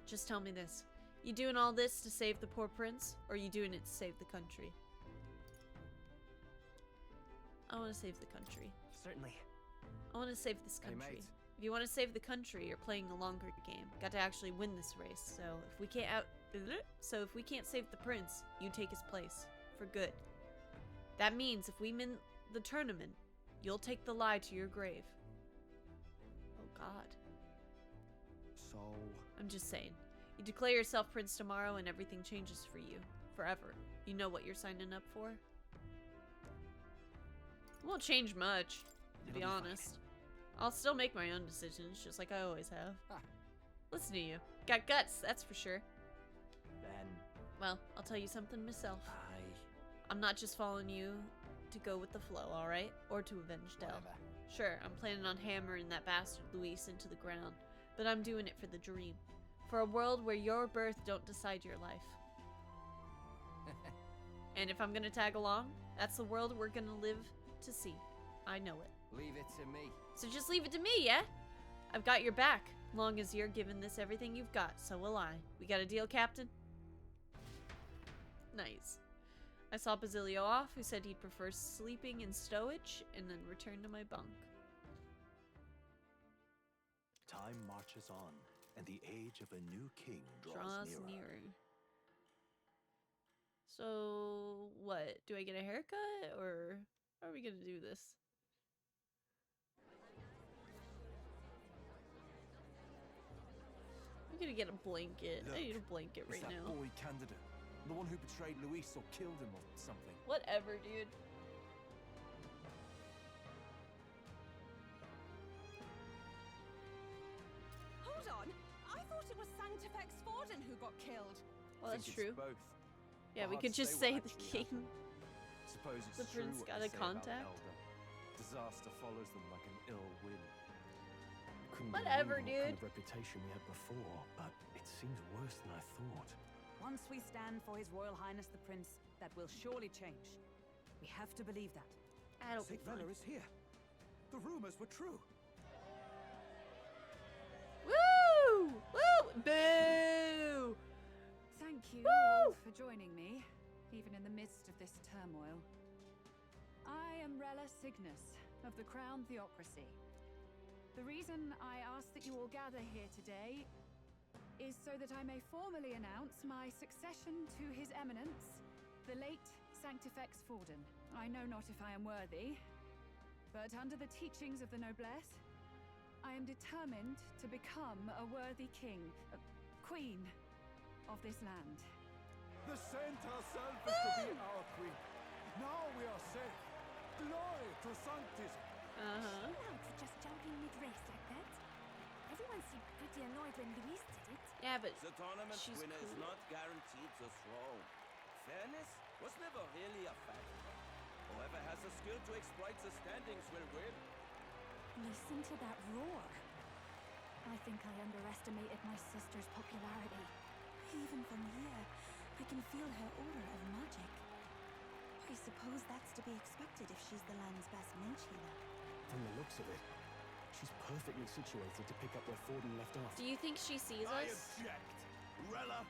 Just tell me this. You doing all this to save the poor prince, or are you doing it to save the country? I want to save the country. Certainly. I want to save this Hey, country. mate. If you want to save the country, you're playing a longer game. Got to actually win this race. So if we can't save the prince, you take his place for good. That means if we win the tournament, you'll take the lie to your grave. Oh God. So. I'm just saying. You declare yourself prince tomorrow, and everything changes for you forever. You know what you're signing up for. It won't change much, to be honest. I'll still make my own decisions, just like I always have. Listen to you. Got guts, that's for sure. Then. Well, I'll tell you something myself. I'm not just following you to go with the flow, alright? Or to avenge Del. Whatever. Sure, I'm planning on hammering that bastard Luis into the ground. But I'm doing it for the dream. For a world where your birth don't decide your life. And if I'm gonna tag along, that's the world we're gonna live to see. I know it. Leave it to me. So just leave it to me, yeah? I've got your back. Long as you're giving this everything you've got, so will I. We got a deal, Captain? Nice. I saw Basilio off, who said he'd prefer sleeping in stowage, and then return to my bunk. Time marches on, and the age of a new king draws nearer. So, what? Do I get a haircut, or how are we gonna do this? I'm gonna get a blanket. Look, I need a blanket right it's that now. boy candidate. The one who betrayed Luis or killed him or something. Whatever, dude. Hold on! I thought it was Sanctifex Forden who got killed. Well, that's true. Both. Yeah, we Hard could to just say say what the actually king. Suppose it's The true prince what got they a say about contact. Elder. Disaster follows them like an ill wind. Couldn't Whatever, believe what kind dude. of reputation we had before, but it seems worse than I thought. Once we stand for His Royal Highness the Prince, that will surely change. We have to believe that. That'll be fine. Sigvella is here. The rumors were true. Woo! Woo! Boo! Thank you Woo! all for joining me, even in the midst of this turmoil. I am Rella Cygnus of the Crown Theocracy. The reason I ask that you all gather here today is so that I may formally announce my succession to His Eminence, the late Sanctifex Forden. I know not if I am worthy, but under the teachings of the noblesse, I am determined to become a worthy king, queen of this land. The saint herself is to be our queen. Now we are safe. Glory to Sanctism! Uh-huh. Allowed to just jump in mid-race like that? Everyone seemed pretty annoyed when Louise did it. Yeah, but the tournament she's winner is cool. not guaranteed the throne. Fairness was never really a factor. Whoever has the skill to exploit the standings will win. Listen to that roar. I think I underestimated my sister's popularity. Even from here, I can feel her aura of magic. I suppose that's to be expected if she's the land's best mage healer. From the looks of it, she's perfectly situated to pick up where Forden left off. Do you think she sees I us? object. Rella,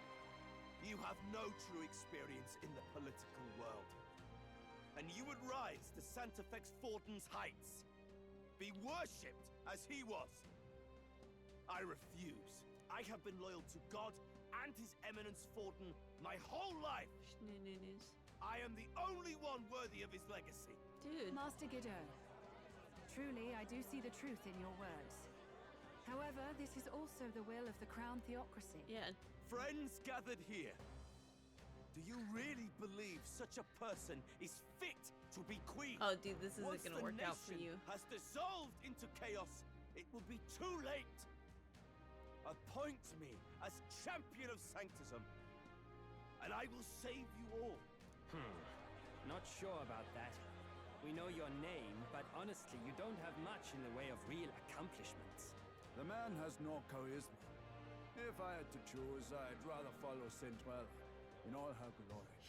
you have no true experience in the political world. And you would rise to Santefex Forden's heights. Be worshipped as he was. I refuse. I have been loyal to God and His Eminence Forden my whole life. I am the only one worthy of his legacy. Dude. Master Godot, truly I do see the truth in your words. However, this is also the will of the Crown Theocracy. Yeah. Friends gathered here, do you really believe such a person is fit to be queen? Oh, dude, this isn't gonna work out for you. Has dissolved into chaos, it will be too late. Appoint me as champion of Sanctism, and I will save you all. Not sure about that. We know your name, but honestly, you don't have much in the way of real accomplishments. The man has no charisma. If I had to choose, I'd rather follow Saint Rella in all her glory.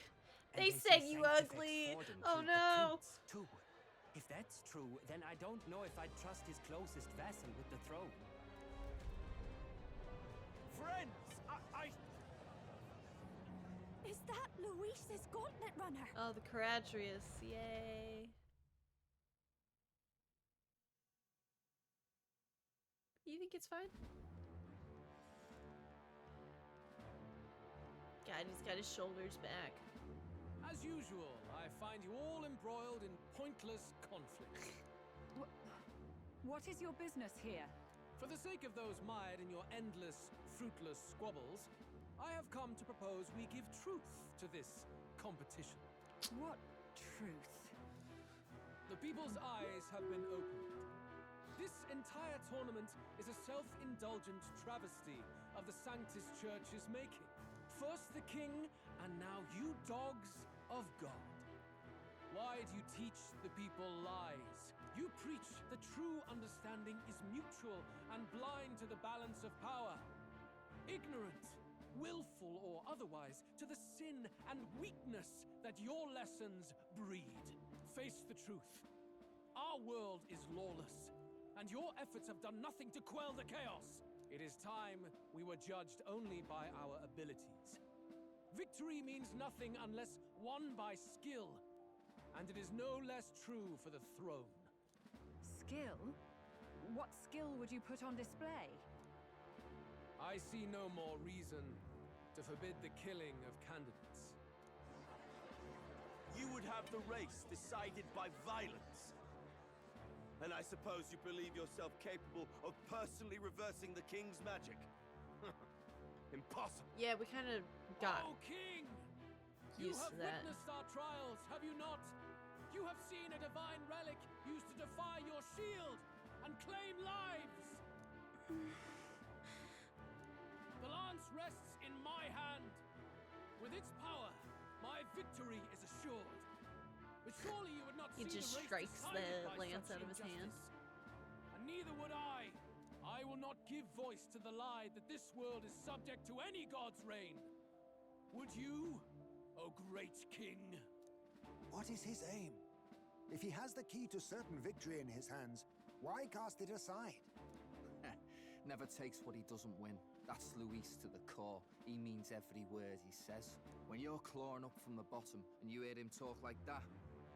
They said you ugly. Oh no. Too. If that's true, then I don't know if I'd trust his closest vassal with the throne. Friends, I... Is that Louise's gauntlet runner? Oh, the Caradrius. Yay. You think it's fine? God, he's got his shoulders back. As usual, I find you all embroiled in pointless conflict. What is your business here? For the sake of those mired in your endless, fruitless squabbles, I have come to propose we give truth to this competition. What truth? The people's eyes have been opened. This entire tournament is a self-indulgent travesty of the Sanctus Church's making. First the king, and now you dogs of God. Why do you teach the people lies? You preach the true understanding is mutual and blind to the balance of power. Ignorant, willful or otherwise, to the sin and weakness that your lessons breed. Face the truth. Our world is lawless, and your efforts have done nothing to quell the chaos. It is time we were judged only by our abilities. Victory means nothing unless won by skill, and it is no less true for the throne. Skill? What skill would you put on display? I see no more reason to forbid the killing of candidates. You would have the race decided by violence. And I suppose you believe yourself capable of personally reversing the king's magic? Impossible. Yeah, we kind of got Oh, king! used You have to that. witnessed our trials, have you not? You have seen a divine relic used to defy your shield and claim lives. The lance rests in my hand. With its power, my victory is assured. But surely you would not He see just the race strikes the decided by lance such out of his hand. injustice. And neither would I. I will not give voice to the lie that this world is subject to any god's reign. Would you, O great king? What is his aim? If he has the key to certain victory in his hands, why cast it aside? Never takes what he doesn't win. That's Luis to the core. He means every word he says. When you're clawing up from the bottom and you hear him talk like that,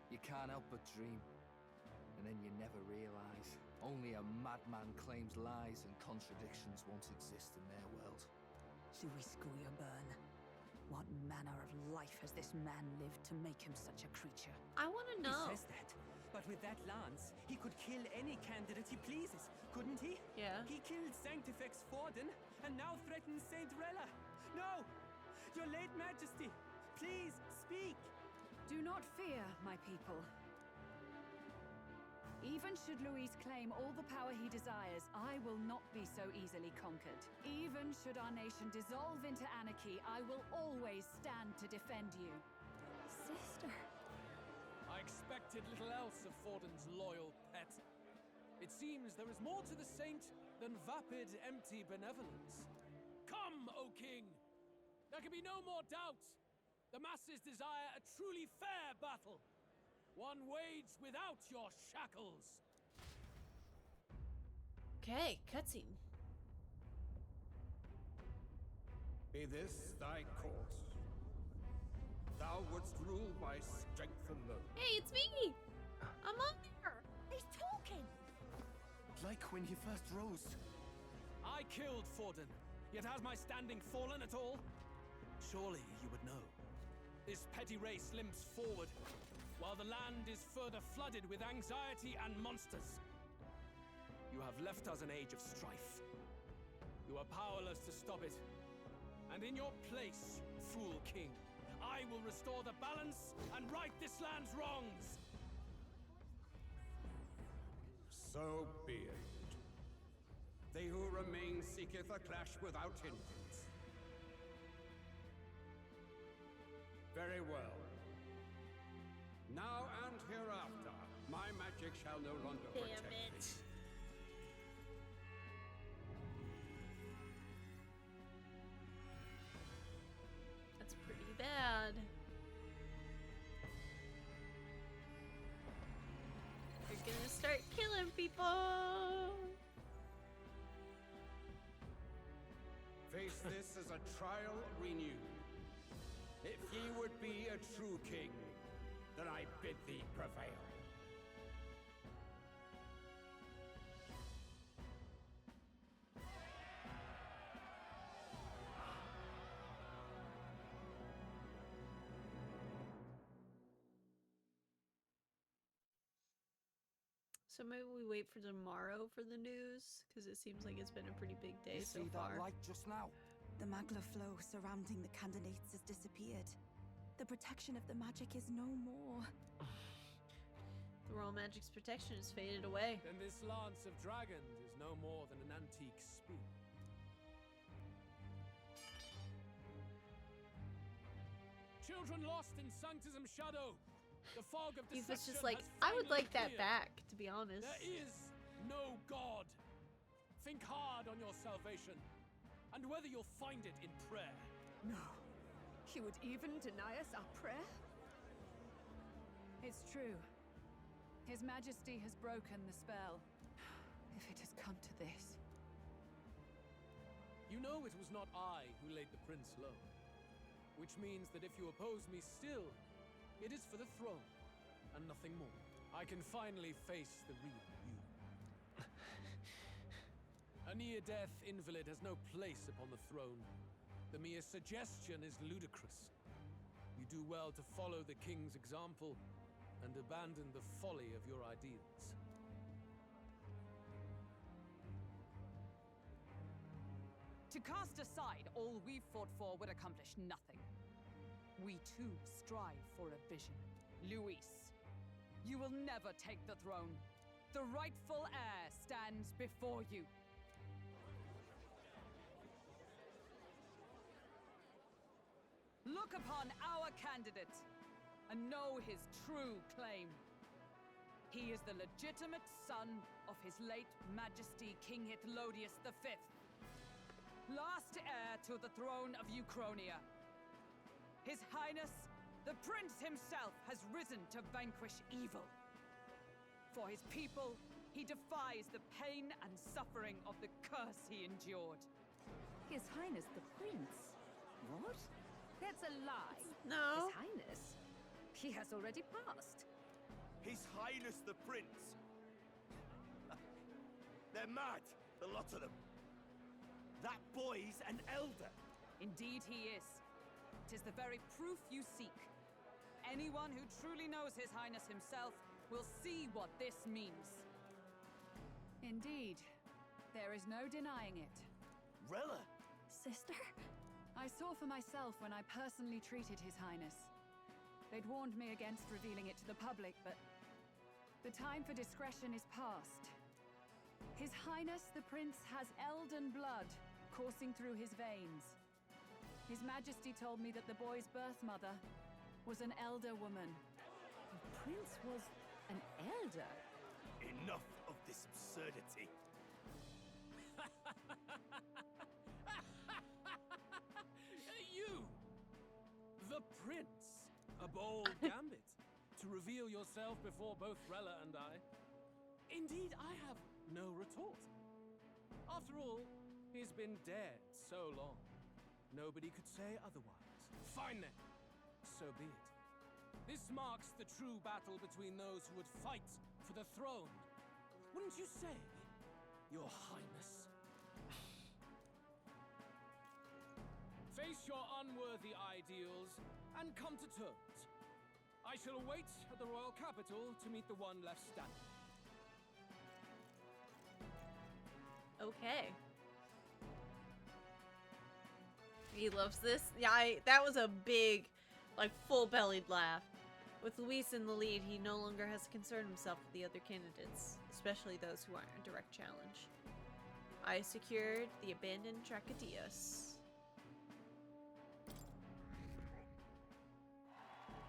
you can't help but dream. And then you never realise. Only a madman claims lies and contradictions won't exist in their world. Luis Guyaburn, what manner of life has this man lived to make him such a creature? I want to know. He says that, but with that lance, he could kill any candidate he pleases, couldn't he? Yeah. He killed Sanctifex Forden, and now threatens Saint Rella. No! Your late majesty, please, speak! Do not fear, my people. Even should Louis claim all the power he desires, I will not be so easily conquered. Even should our nation dissolve into anarchy, I will always stand to defend you. Sister. I expected little else of Forden's loyal pet. It seems there is more to the saint than vapid, empty benevolence. Come, O king! There can be no more doubt. The masses desire a truly fair battle. One waged without your shackles. Okay, cutscene. Be this thy course. Thou wouldst rule by strength alone. Hey, it's me! I'm on there! He's talking! Like when he first rose. I killed Forden, yet has my standing fallen at all? Surely you would know. This petty race limps forward, while the land is further flooded with anxiety and monsters. You have left us an age of strife. You are powerless to stop it. And in your place, fool king, I will restore the balance and right this land's wrongs. So be it. They who remain seeketh a clash without hindrance. Very well. Now and hereafter, my magic shall no longer protect thee. That's pretty bad. You're gonna start killing people. Face this as a trial renewed. If ye would be a true king, then I bid thee prevail. So maybe we wait for tomorrow for the news, because it seems like it's been a pretty big day so far. That light just now? The magla flow surrounding the candidates has disappeared. The protection of the magic is no more. The royal magic's protection has faded away. Then this lance of dragons is no more than an antique spear. Children lost in Sanctism Shadow. The fog of He was deception just like, has I would finally like that cleared. back, to be honest. There is no God. Think hard on your salvation, and whether you'll find it in prayer. No. He would even deny us our prayer? It's true. His Majesty has broken the spell. If it has come to this. You know it was not I who laid the prince low. Which means that if you oppose me still, it is for the throne, and nothing more. I can finally face the real you. A near-death invalid has no place upon the throne. The mere suggestion is ludicrous. You do well to follow the king's example and abandon the folly of your ideals. To cast aside all we've fought for would accomplish nothing. We too strive for a vision. Luis, you will never take the throne. The rightful heir stands before you. Look upon our candidate and know his true claim. He is the legitimate son of his late Majesty King Hithlodius V, last heir to the throne of Uchronia. His Highness, the Prince himself, has risen to vanquish evil. For his people, he defies the pain and suffering of the curse he endured. His Highness the Prince? What? That's a lie. No. His Highness? He has already passed. His Highness the Prince. They're mad, the lot of them. That boy's an elder. Indeed he is. 'Tis the very proof you seek. Anyone who truly knows His Highness himself will see what this means. Indeed, there is no denying it. Rella! Sister? I saw for myself when I personally treated His Highness. They'd warned me against revealing it to the public, but The time for discretion is past. His Highness the Prince has elden blood coursing through his veins. His Majesty told me that the boy's birth mother was an elder woman. The prince was an elder? Enough of this absurdity. You! The Prince! A bold gambit to reveal yourself before both Rella and I. Indeed, I have no retort. After all, he's been dead so long. Nobody could say otherwise. Fine then. So be it. This marks the true battle between those who would fight for the throne. Wouldn't you say, Your Highness? Face your unworthy ideals and come to terms. I shall await at the royal capital to meet the one left standing. Okay. He loves this. Yeah, that was a big, like, full-bellied laugh. With Luis in the lead, he no longer has to concern himself with the other candidates, especially those who aren't a direct challenge. I secured the abandoned Tracadillos.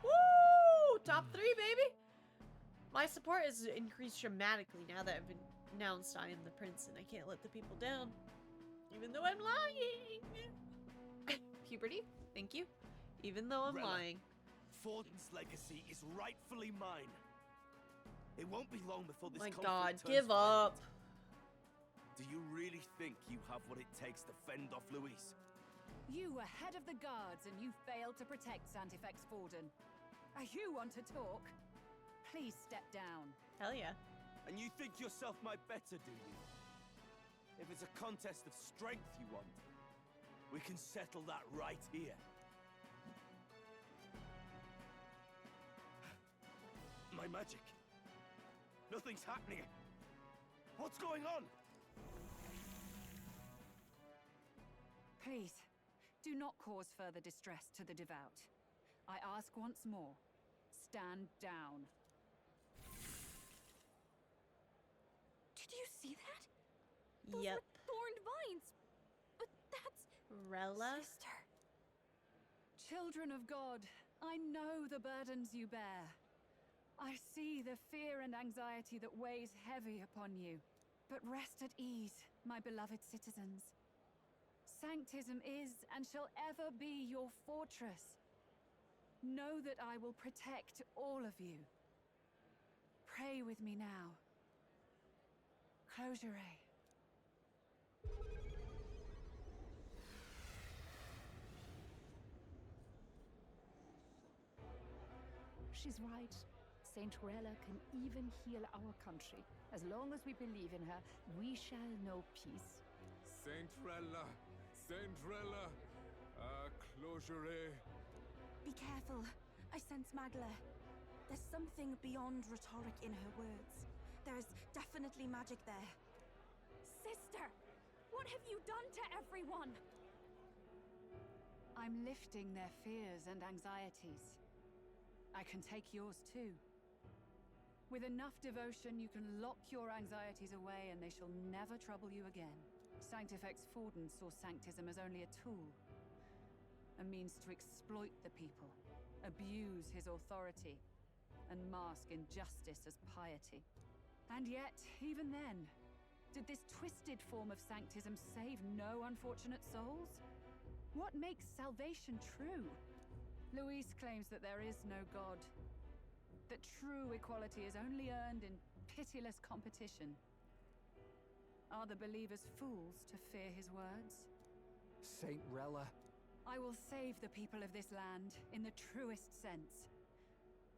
Woo! Top 3, baby! My support has increased dramatically now that I've announced I am the prince and I can't let the people down. Even though I'm lying! Puberty, thank you. Even though I'm lying. Forden's legacy is rightfully mine. It won't be long before this conflict God, turns give up. Do you really think you have what it takes to fend off Luis? You were head of the guards and you failed to protect Santefex Forden. You want to talk? Please step down. Hell yeah. And you think yourself my better, do you? If it's a contest of strength you want, we can settle that right here. My magic. Nothing's happening. What's going on? Please, do not cause further distress to the devout. I ask once more, stand down. Did you see that? Those were thorned vines. But that's Rella. Sister. Children of God, I know the burdens you bear. I see the fear and anxiety that weighs heavy upon you. But rest at ease, my beloved citizens. Sanctism is and shall ever be your fortress. Know that I will protect all of you. Pray with me now. Close your eyes. She's right. Saint Rella can even heal our country. As long as we believe in her, we shall know peace. Saint Rella! Saint Rella! Close your eyes. Be careful. I sense Magla. There's something beyond rhetoric in her words. There's definitely magic there. Sister! What have you done to everyone? I'm lifting their fears and anxieties. I can take yours too. With enough devotion, you can lock your anxieties away and they shall never trouble you again. Sanctifex Forden saw Sanctism as only a tool. A means to exploit the people, abuse his authority, and mask injustice as piety. And yet, even then, did this twisted form of Sanctism save no unfortunate souls? What makes salvation true? Luis claims that there is no God. That true equality is only earned in pitiless competition. Are the believers fools to fear his words? Saint Rella. I will save the people of this land in the truest sense.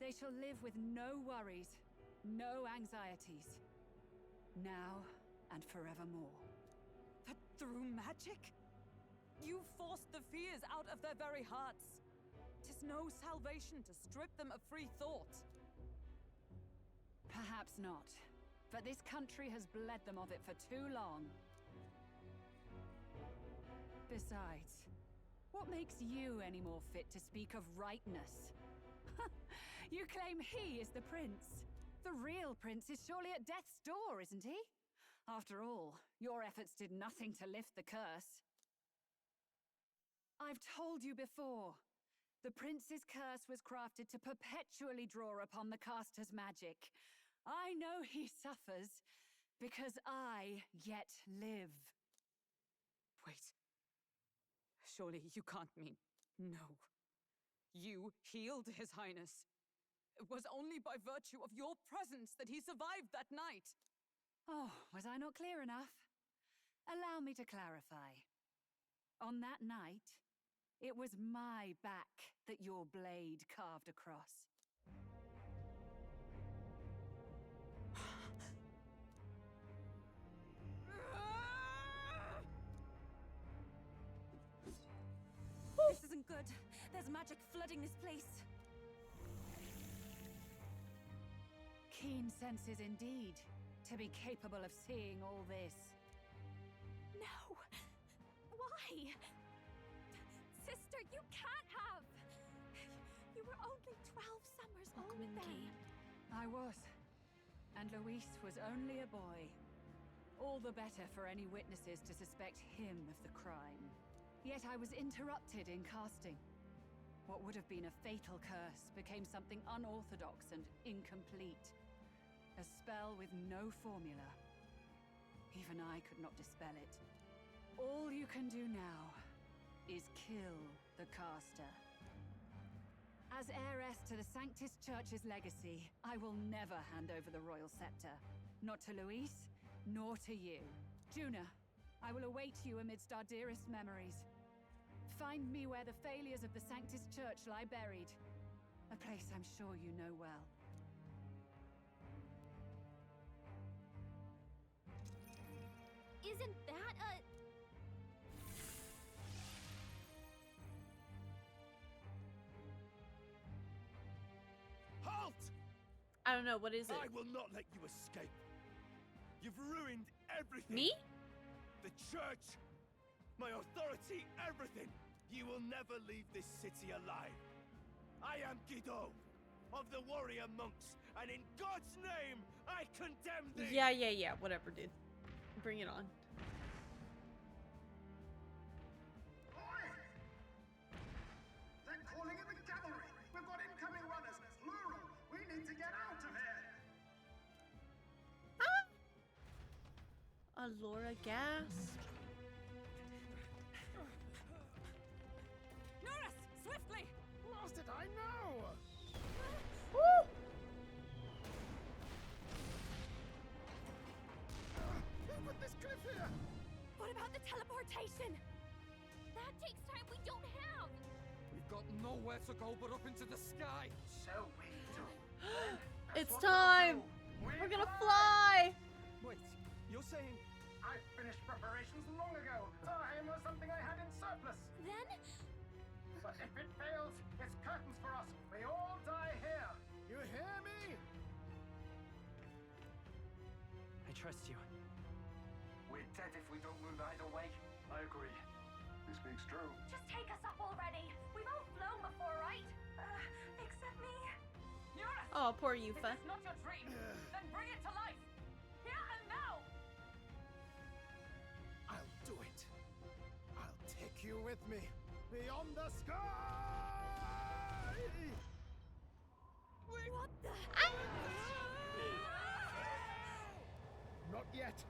They shall live with no worries, no anxieties. Now and forevermore. But through magic? You forced the fears out of their very hearts. 'Tis no salvation to strip them of free thought. Perhaps not. But this country has bled them of it for too long. Besides, what makes you any more fit to speak of rightness? You claim he is the prince, The real prince is surely at death's door, isn't he? After all, your efforts did nothing to lift the curse. I've told you before. The prince's curse was crafted to perpetually draw upon the caster's magic. I know he suffers because I yet live. Wait. Surely you can't mean... No. You healed His Highness. It was only by virtue of your presence that he survived that night. Oh, was I not clear enough? Allow me to clarify. On that night, it was my back that your blade carved across. This isn't good. There's magic flooding this place. Keen senses indeed, to be capable of seeing all this. No! Why? Sister, you can't have! You were only 12 summers old then. I was. And Luis was only a boy. All the better for any witnesses to suspect him of the crime. Yet I was interrupted in casting. What would have been a fatal curse became something unorthodox and incomplete. A spell with no formula. Even I could not dispel it. All you can do now is kill the caster. As heiress to the Sanctus Church's legacy, I will never hand over the royal scepter. Not to Luis, nor to you. Juna, I will await you amidst our dearest memories. Find me where the failures of the Sanctus Church lie buried. A place I'm sure you know well. Isn't that a... Halt! I don't know, what is it? I will not let you escape. You've ruined everything. Me? The church, my authority, everything. You will never leave this city alive. I am Guido, of the warrior monks, and in God's name, I condemn thee! Yeah, whatever, dude. Bring it on. They're calling in the cavalry! We've got incoming runners, plural! We need to get out of here! Alora gasped. Norris, swiftly! Lost it, I know! Woo! Who put this cliff here? What about the teleportation? That takes time we don't have! We've got nowhere to go but up into the sky. So we do. It's time! We're gonna fly! Wait, you're saying... I finished preparations long ago. Time was something I had in surplus. Then? But if it fails, it's curtains for us. We all die here. You hear me? I trust you. We're dead if we don't move either way. I agree. He speaks true. Just take us up already. We've all flown before, right? Except me. Norris! Oh, poor Yufa. If it's not your dream, then bring it to life! Here and now! I'll do it. I'll take you with me. Beyond the sky! What the... Not yet.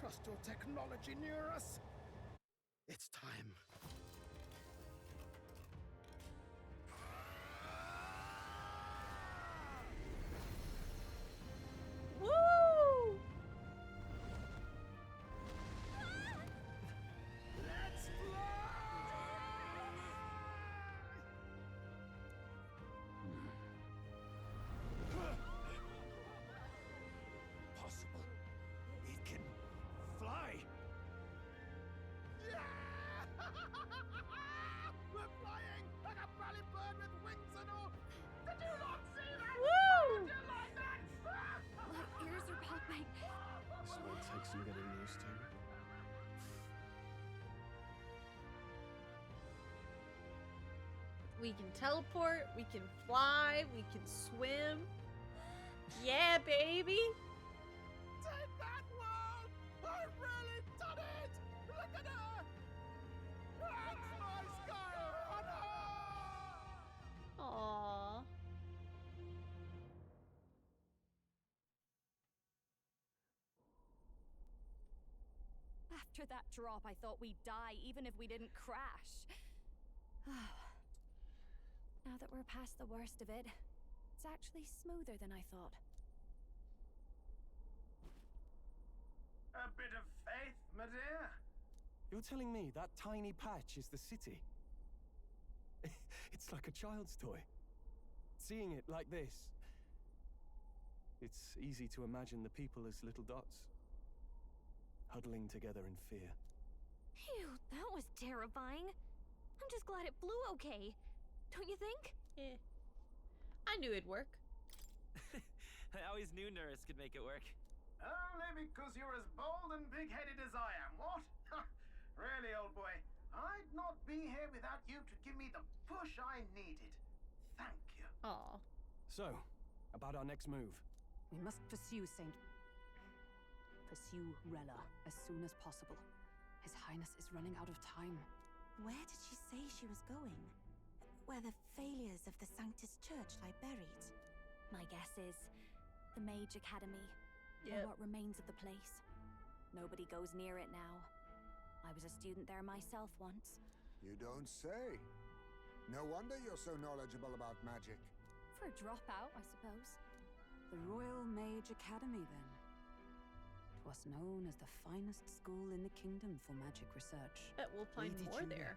Trust your technology near us. It's time. Woo! Let's fly! Possible. It can fly. Yeah! We're flying like a bally bird with wings and all. Did you not see that? Woo! Did you like that? My ears are popping. This will take some getting used to. We can teleport, we can fly, we can swim. Yeah, baby. Take that, world! I've really done it! Look at her! That's my Skyrunner! Aww. After that drop, I thought we'd die, even if we didn't crash. Now that we're past the worst of it, it's actually smoother than I thought. A bit of faith, my dear. You're telling me that tiny patch is the city? It's like a child's toy. Seeing it like this, it's easy to imagine the people as little dots, huddling together in fear. Phew, that was terrifying. I'm just glad it flew okay. Don't you think? Yeah. I knew it'd work. I always knew Nurse could make it work. Only because you're as bold and big-headed as I am, what? Really, old boy, I'd not be here without you to give me the push I needed. Thank you. Aw. So, about our next move. We must pursue Rella as soon as possible. His Highness is running out of time. Where did she say she was going? Where the failures of the Sanctus Church lie buried? My guess is the Mage Academy, Yep. or what remains of the place. Nobody goes near it now. I was a student there myself once. You don't say. No wonder you're so knowledgeable about magic. For a dropout, I suppose. The Royal Mage Academy, then. It was known as the finest school in the kingdom for magic research. Bet we'll find Lady more Julia. there.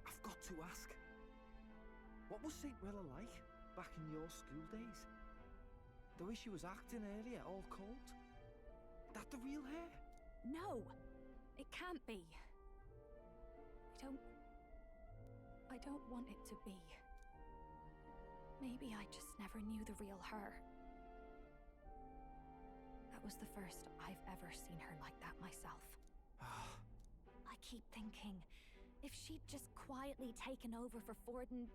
I've got to ask. What was St. Rella like back in your school days? The way she was acting earlier, all cold? That the real hair? No! It can't be. I don't want it to be. Maybe I just never knew the real her. That was the first I've ever seen her like that myself. I keep thinking, if she'd just quietly taken over for Forden,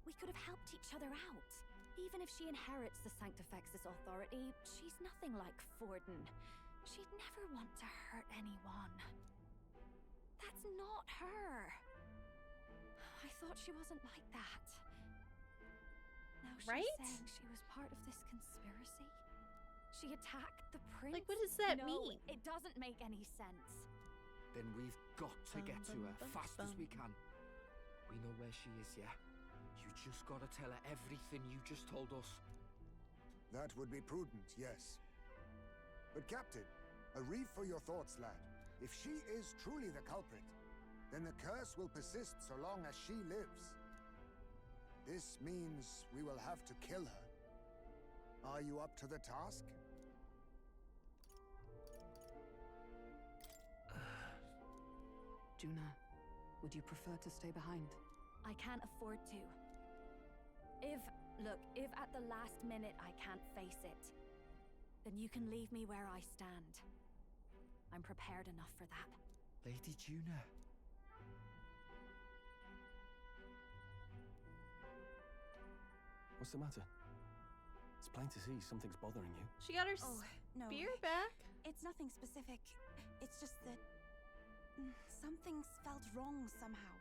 we could have helped each other out. Even if she inherits the Sanctifex's authority, she's nothing like Forden. She'd never want to hurt anyone. That's not her. I thought she wasn't like that. Now she's Right? saying she was part of this conspiracy? She attacked the prince? Like, what does that No, mean? It doesn't make any sense. Then we've got to get to her fast as we can. We know where she is, yeah? You just gotta tell her everything you just told us. That would be prudent, yes. But Captain, a reef for your thoughts, lad. If she is truly the culprit, then the curse will persist so long as she lives. This means we will have to kill her. Are you up to the task? Juna, would you prefer to stay behind? I can't afford to. If at the last minute I can't face it, then you can leave me where I stand. I'm prepared enough for that. Lady Juna. What's the matter? It's plain to see something's bothering you. She got her No. spear back? It's nothing specific. It's just that something's felt wrong somehow.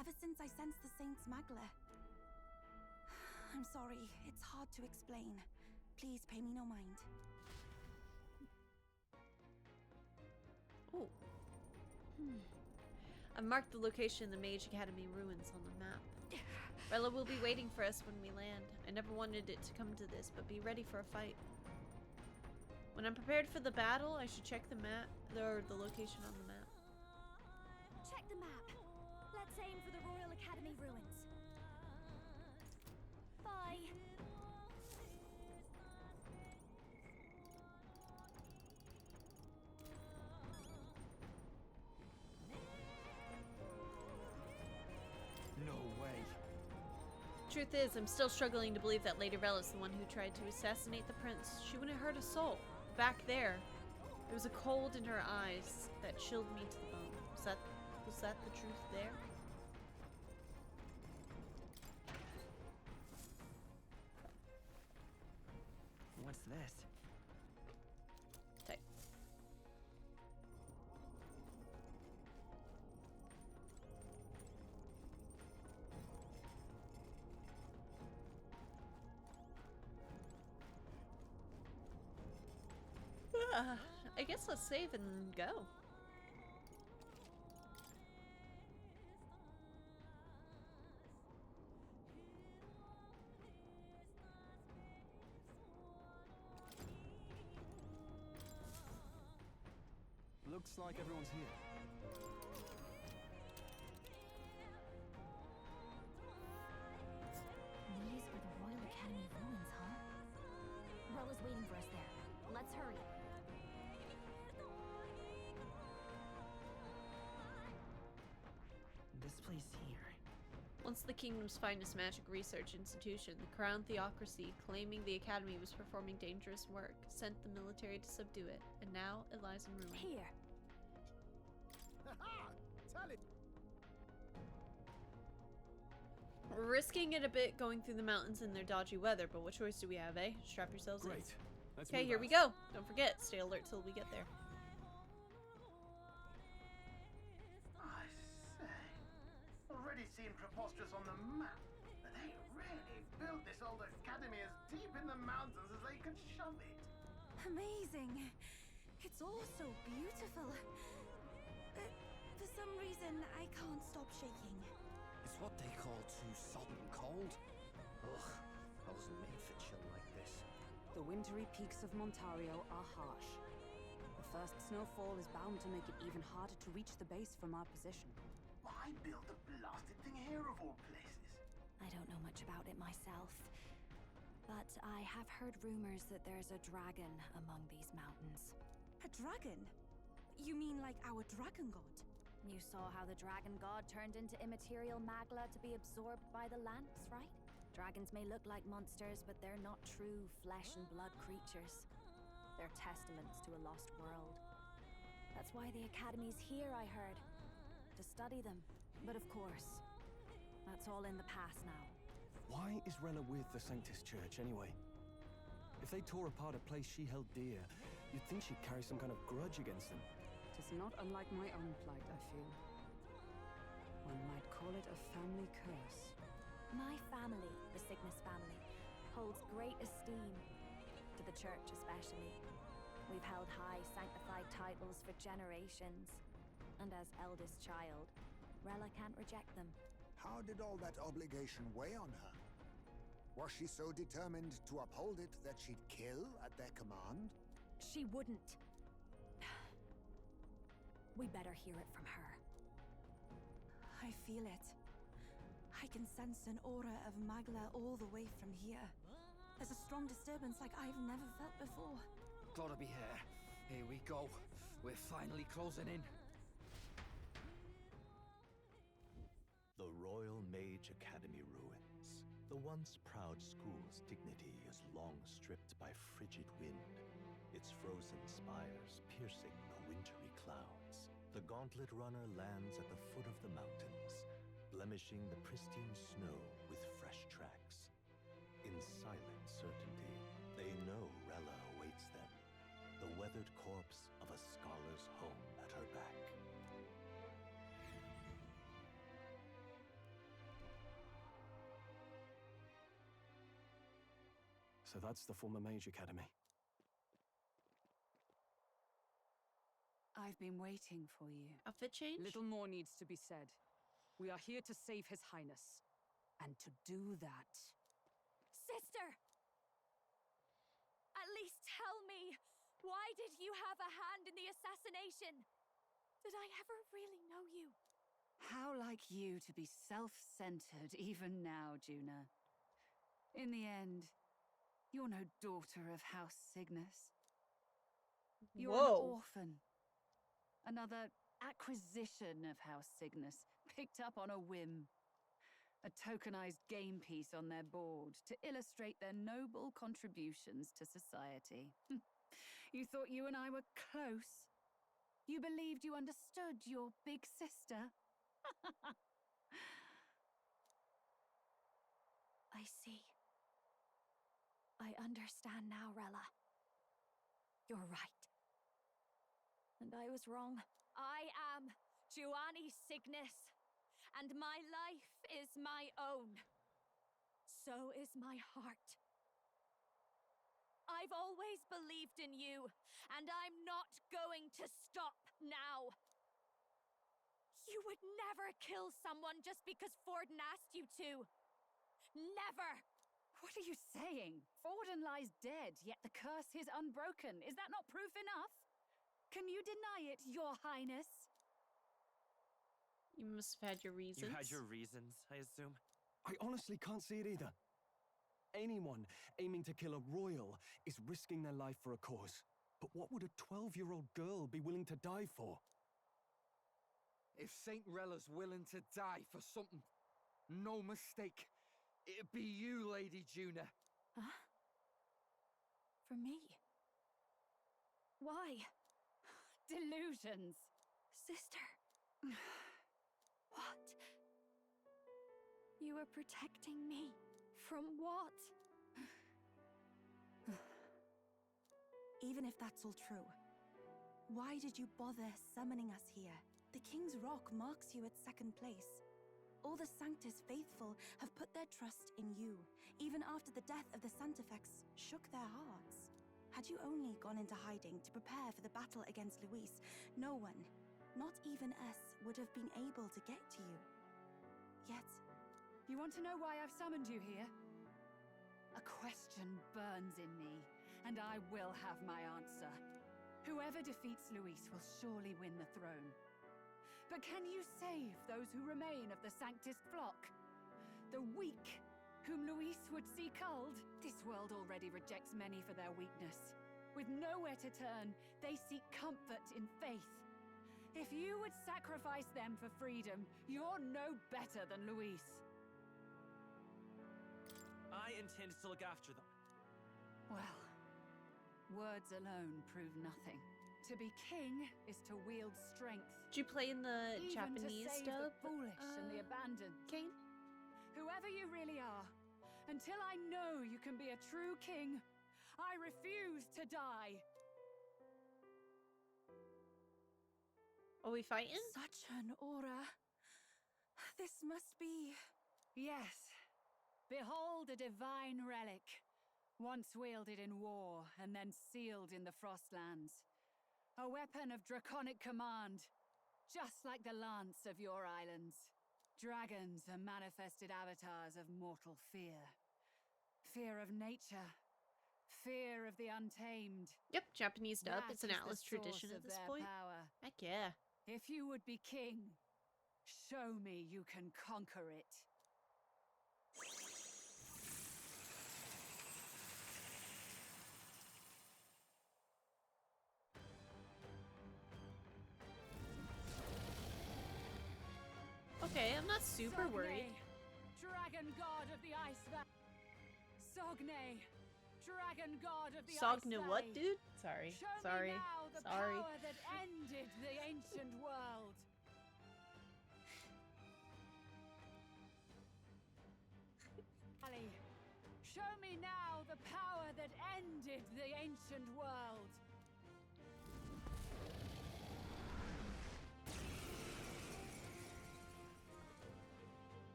Ever since I sensed the Saint's Magla. I'm sorry, it's hard to explain. Please pay me no mind. Oh. I've marked the location of the Mage Academy ruins on the map. Rella will be waiting for us when we land. I never wanted it to come to this, but be ready for a fight. When I'm prepared for the battle, I should check the map, or the location on the map. Check the map. Let's aim for the Royal Academy ruins. Bye. No way. Truth is, I'm still struggling to believe that Lady Rella's the one who tried to assassinate the prince. She wouldn't hurt a soul. Back there, there was a cold in her eyes that chilled me to the bone. Was that the truth there? this. Okay. I guess let's save and go. Looks like everyone's here. These are the Royal Academy ruins, huh? Rella's waiting for us there. Let's hurry. This place here. Once the kingdom's finest magic research institution, the Crown Theocracy, claiming the academy was performing dangerous work, sent the military to subdue it, and now it lies in ruin. Here. Tell it. We're risking it a bit going through the mountains in their dodgy weather, but what choice do we have, eh? Strap yourselves in. Great. Okay, here we go. Don't forget, stay alert till we get there. I say, already seen preposterous on the map, but they really built this old academy as deep in the mountains as they could shove it. Amazing. It's all so beautiful. For some reason, I can't stop shaking. It's what they call too sodden cold. Ugh, I wasn't made for chill like this. The wintry peaks of Montario are harsh. The first snowfall is bound to make it even harder to reach the base from our position. Why build the blasted thing here of all places? I don't know much about it myself, but I have heard rumors that there's a dragon among these mountains. A dragon? You mean like our dragon god? You saw how the dragon god turned into immaterial magla to be absorbed by the lance, right? Dragons may look like monsters, but they're not true flesh and blood creatures. They're testaments to a lost world. That's why the Academy's here, I heard. To study them. But of course, that's all in the past now. Why is Rella with the Sanctus Church, anyway? If they tore apart a place she held dear, you'd think she'd carry some kind of grudge against them. It is not unlike my own plight, I feel. One might call it a family curse. My family, the Cygnus family, holds great esteem, to the church especially. We've held high sanctified titles for generations, and as eldest child, Rella can't reject them. How did all that obligation weigh on her? Was she so determined to uphold it that she'd kill at their command? She wouldn't. We better hear it from her. I feel it. I can sense an aura of Magla all the way from here. There's a strong disturbance like I've never felt before. Gotta be here. Here we go. We're finally closing in. The Royal Mage Academy ruins. The once proud school's dignity is long stripped by frigid wind, its frozen spires piercing the wintry clouds. The Gauntlet Runner lands at the foot of the mountains, blemishing the pristine snow with fresh tracks. In silent certainty, they know Rella awaits them, the weathered corpse of a scholar's home at her back. So that's the former Mage Academy. I've been waiting for you. Outfit change? Little more needs to be said. We are here to save His Highness. And to do that... Sister! At least tell me, why did you have a hand in the assassination? Did I ever really know you? How like you to be self-centered even now, Juna. In the end, you're no daughter of House Cygnus. You're an orphan. Another acquisition of House Cygnus, picked up on a whim. A tokenized game piece on their board to illustrate their noble contributions to society. You thought you and I were close? You believed you understood your big sister? I see. I understand now, Rella. You're right. And I was wrong. I am Giovanni Cygnus, and my life is my own. So is my heart. I've always believed in you, and I'm not going to stop now. You would never kill someone just because Forden asked you to. Never! What are you saying? Forden lies dead, yet the curse is unbroken. Is that not proof enough? Can you deny it, Your Highness? You must have had your reasons. You had your reasons, I assume? I honestly can't see it either. Anyone aiming to kill a royal is risking their life for a cause. But what would a 12-year-old girl be willing to die for? If Saint Rella's willing to die for something, no mistake, it'd be you, Lady Juna. Huh? For me? Why? Delusions. Sister. What? You are protecting me. From what? Even if that's all true, why did you bother summoning us here? The King's Rock marks you at second place. All the Sanctus faithful have put their trust in you, even after the death of the Santafex shook their hearts. Had you only gone into hiding to prepare for the battle against Luis, no one, not even us, would have been able to get to you. Yet... You want to know why I've summoned you here? A question burns in me, and I will have my answer. Whoever defeats Luis will surely win the throne. But can you save those who remain of the Sanctus flock? The weak, whom Luis would see culled? This world already rejects many for their weakness. With nowhere to turn, they seek comfort in faith. If you would sacrifice them for freedom, you're no better than Luis. I intend to look after them. Well, words alone prove nothing. To be king is to wield strength. Did you play in the even Japanese to save dub? the foolish and the abandoned. Kane? Whoever you really are, until I know you can be a true king, I refuse to die. Are we fighting? Such an aura. This must be... Yes. Behold a divine relic, once wielded in war and then sealed in the Frostlands. A weapon of draconic command, just like the lance of your islands. Dragons are manifested avatars of mortal fear. Fear of nature. Fear of the untamed. Yep, Japanese dub. That It's an is the Atlas tradition source at of this their point. power. Heck yeah. If you would be king, show me you can conquer it. Okay, I'm not super Sogne, worried. Dragon god of the Ice Valley. Sogne, dragon god of the Ice Sogne Valley. what, dude? Sorry. Show Sorry. me now the Sorry. power that ended the ancient world. Ali, show me now the power that ended the ancient world.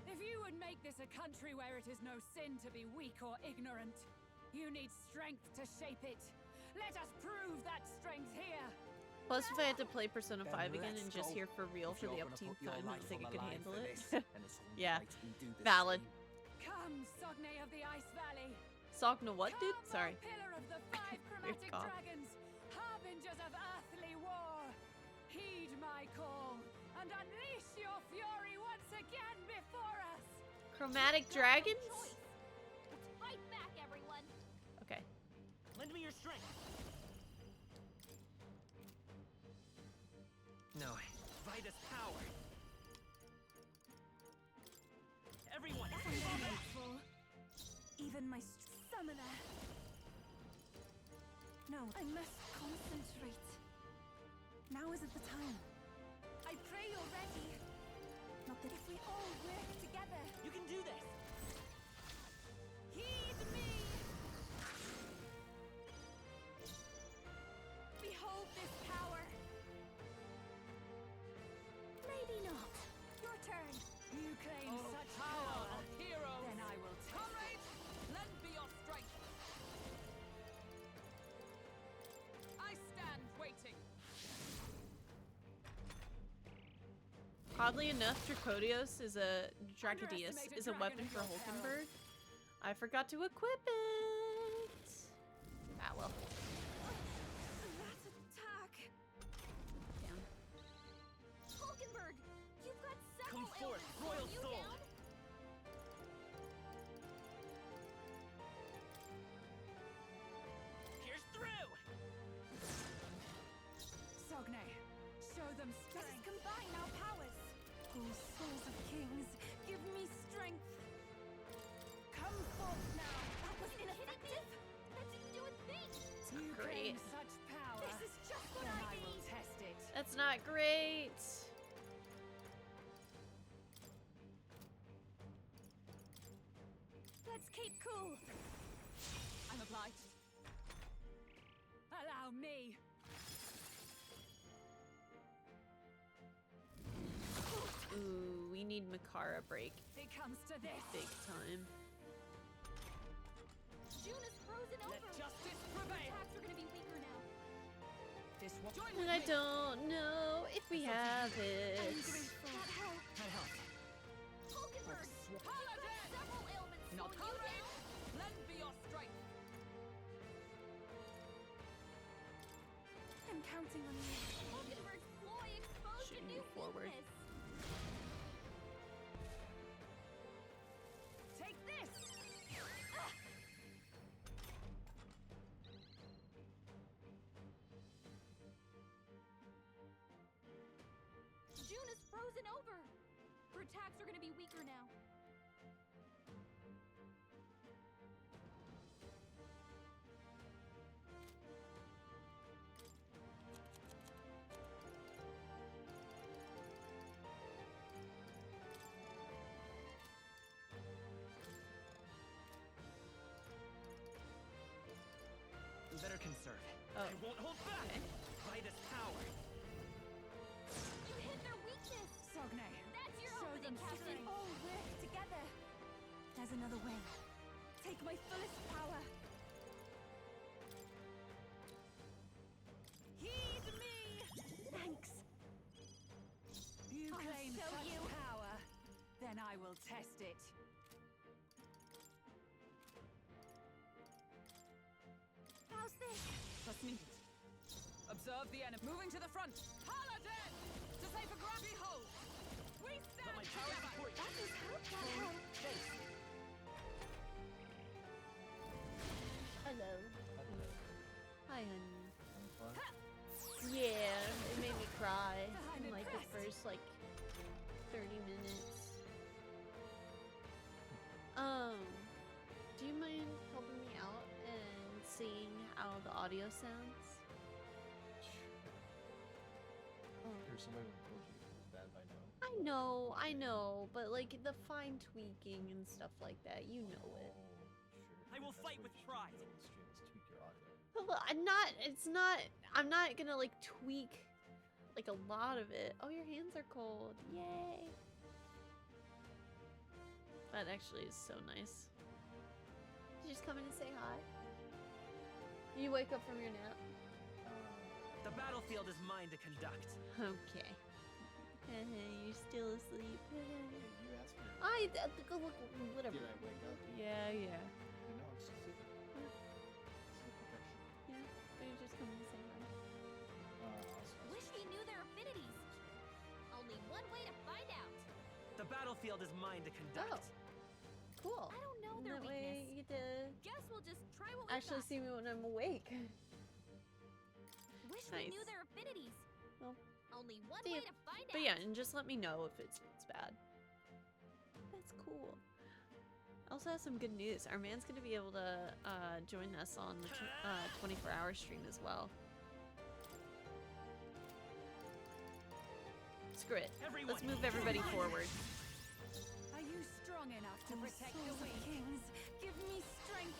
If you would make this a country where it is no sin to be weak or ignorant, you need strength to shape it. Let us prove that strength here. Plus, if I had to play Persona Then 5 again let's and just go. hear for real If for the you're gonna upteenth put your time, I life think on I the could line handle for it. this, then it's only Yeah. right we do the Valid. same. Come, Sogne of the Ice Valley. Sogna what, dude? Come, Sorry. O pillar of the five chromatic cough. dragons, harbingers of earthly war. Heed my call and unleash your fury once again before us. Chromatic dragons? Let's fight back, everyone. Okay. Lend me your strength. No, Vitus power. Everyone, Faithful. Even my summoner. No, I must concentrate. Now isn't the time. I pray you're ready. Not that if we all work together. You can do this. Heed me! Oddly enough, Dracodios is a weapon for Hulkenberg. I forgot to equip it. Ah well. That attack! Damn. Hulkenberg, you've got Come several forth, ailments. royal Are you soul. down? Pierce through! Sogne, show them strength. Let us combine our powers. Oh, souls of kings, give me strength. Come forth now. That was ineffective. That didn't do a thing. You claim such power. This is just what I need. will test it. That's not great. Let's keep cool. I'm obliged. Allow me. Ooh, we need Makara break. It comes to this. Big time. June is frozen over. Let justice prevail. Attacks are gonna be weaker now. This one. Join And I don't know if we have it. I'm grateful. That helped. That helps. Hulkenberg, you've got several ailments. Not Slow you courage. down. Lend me your strength. I'm counting on you. Hulkenberg's ploy exposed a Shooting new you forward. weakness. Take this. June is frozen over. Her attacks are gonna be weaker now. You better conserve. Oh. I won't hold back. By this power. You hit their weakness. Sogne. That's your Show opening, them Captain. strength. All work together. There's another way. Take my fullest power. Heed me. Thanks. You I'll claim show such you. power, then I will test it. How's this? Trust me. Observe the enemy. Moving to the front. Paladin! To save a grabby hold. We stand Let my power together. support you. That is help. That help. Thanks. Hello. Hello. Hi, honey. I'm fine. Yeah, it made me cry I'm in like the impressed. first like 30 minutes. Do you mind helping me out and seeing how the audio sounds? There's somebody who told you it was bad by now. I know, but like the fine tweaking and stuff like that, you know it. Sure. I will That's fight what with you should pride. do on the stream is tweak your audio. Well, I'm not gonna like tweak like a lot of it. Oh, your hands are cold. Yay. That actually is so nice. Did you just come in and say hi? You wake up from your nap? The battlefield is mine to conduct. Okay. You're still asleep. You asked me. Go look, whatever. Did I wake up? Yeah. You know, I'm sleeping. Sleep protection. Yeah, but you just come in and say hi. Wish we knew their affinities. Only one way to find out. The battlefield is mine to conduct. Cool. I don't know And their that way weakness. you get to Guess we'll just try what we actually got. see me when I'm awake. Wish Nice. we knew their affinities. Well, Only one see way ya. to find out. But yeah, and just let me know if it's bad. That's cool. I also have some good news. Our man's gonna be able to join us on the 24-hour stream as well. Screw it. Let's move everybody forward. Are you strong enough to protect the Souls of weak? kings, give me strength.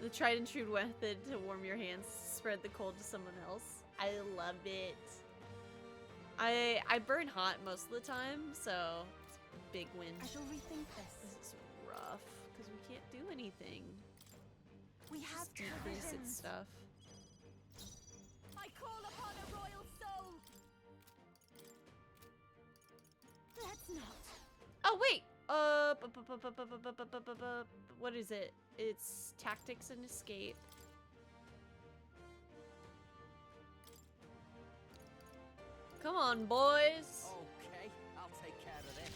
The tried and true method to warm your hands, spread the cold to someone else. I love it. I burn hot most of the time, so it's a big win. I shall rethink this. This is rough because we can't do anything. We have Just decrease visions. its stuff. I call upon a royal soul. What is it? It's tactics and escape. Come on, boys. Okay, I'll take care of this.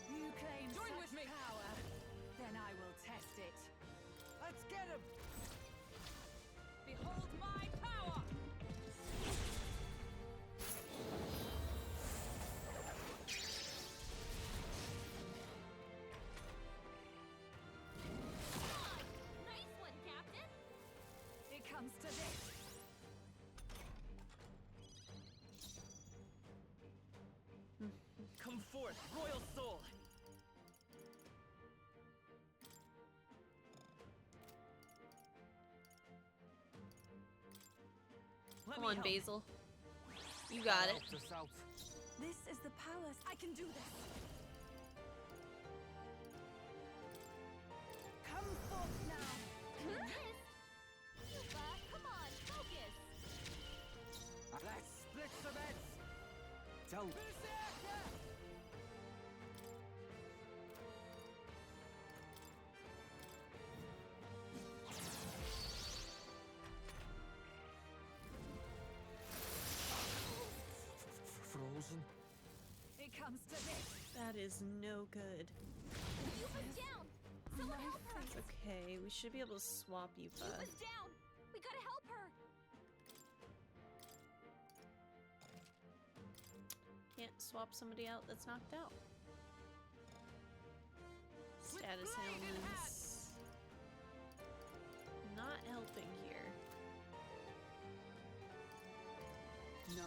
You claim Join such with me. power, then I will test it. Let's get him! Behold my power! Nice one, Captain! It comes to this. Come forth, royal soul! Come on, Basil. You got it. Help us out. This is the palace. I can do this. Come forth now. Yuba, come on, focus! Let's split some heads! Don't. Frozen? It comes to this. That is no good. Yuba's down! Someone help her! Okay, we should be able to swap Yuba. Yuba's down! We gotta help her! Can't swap somebody out that's knocked out. Status ailments. Not helping here. No.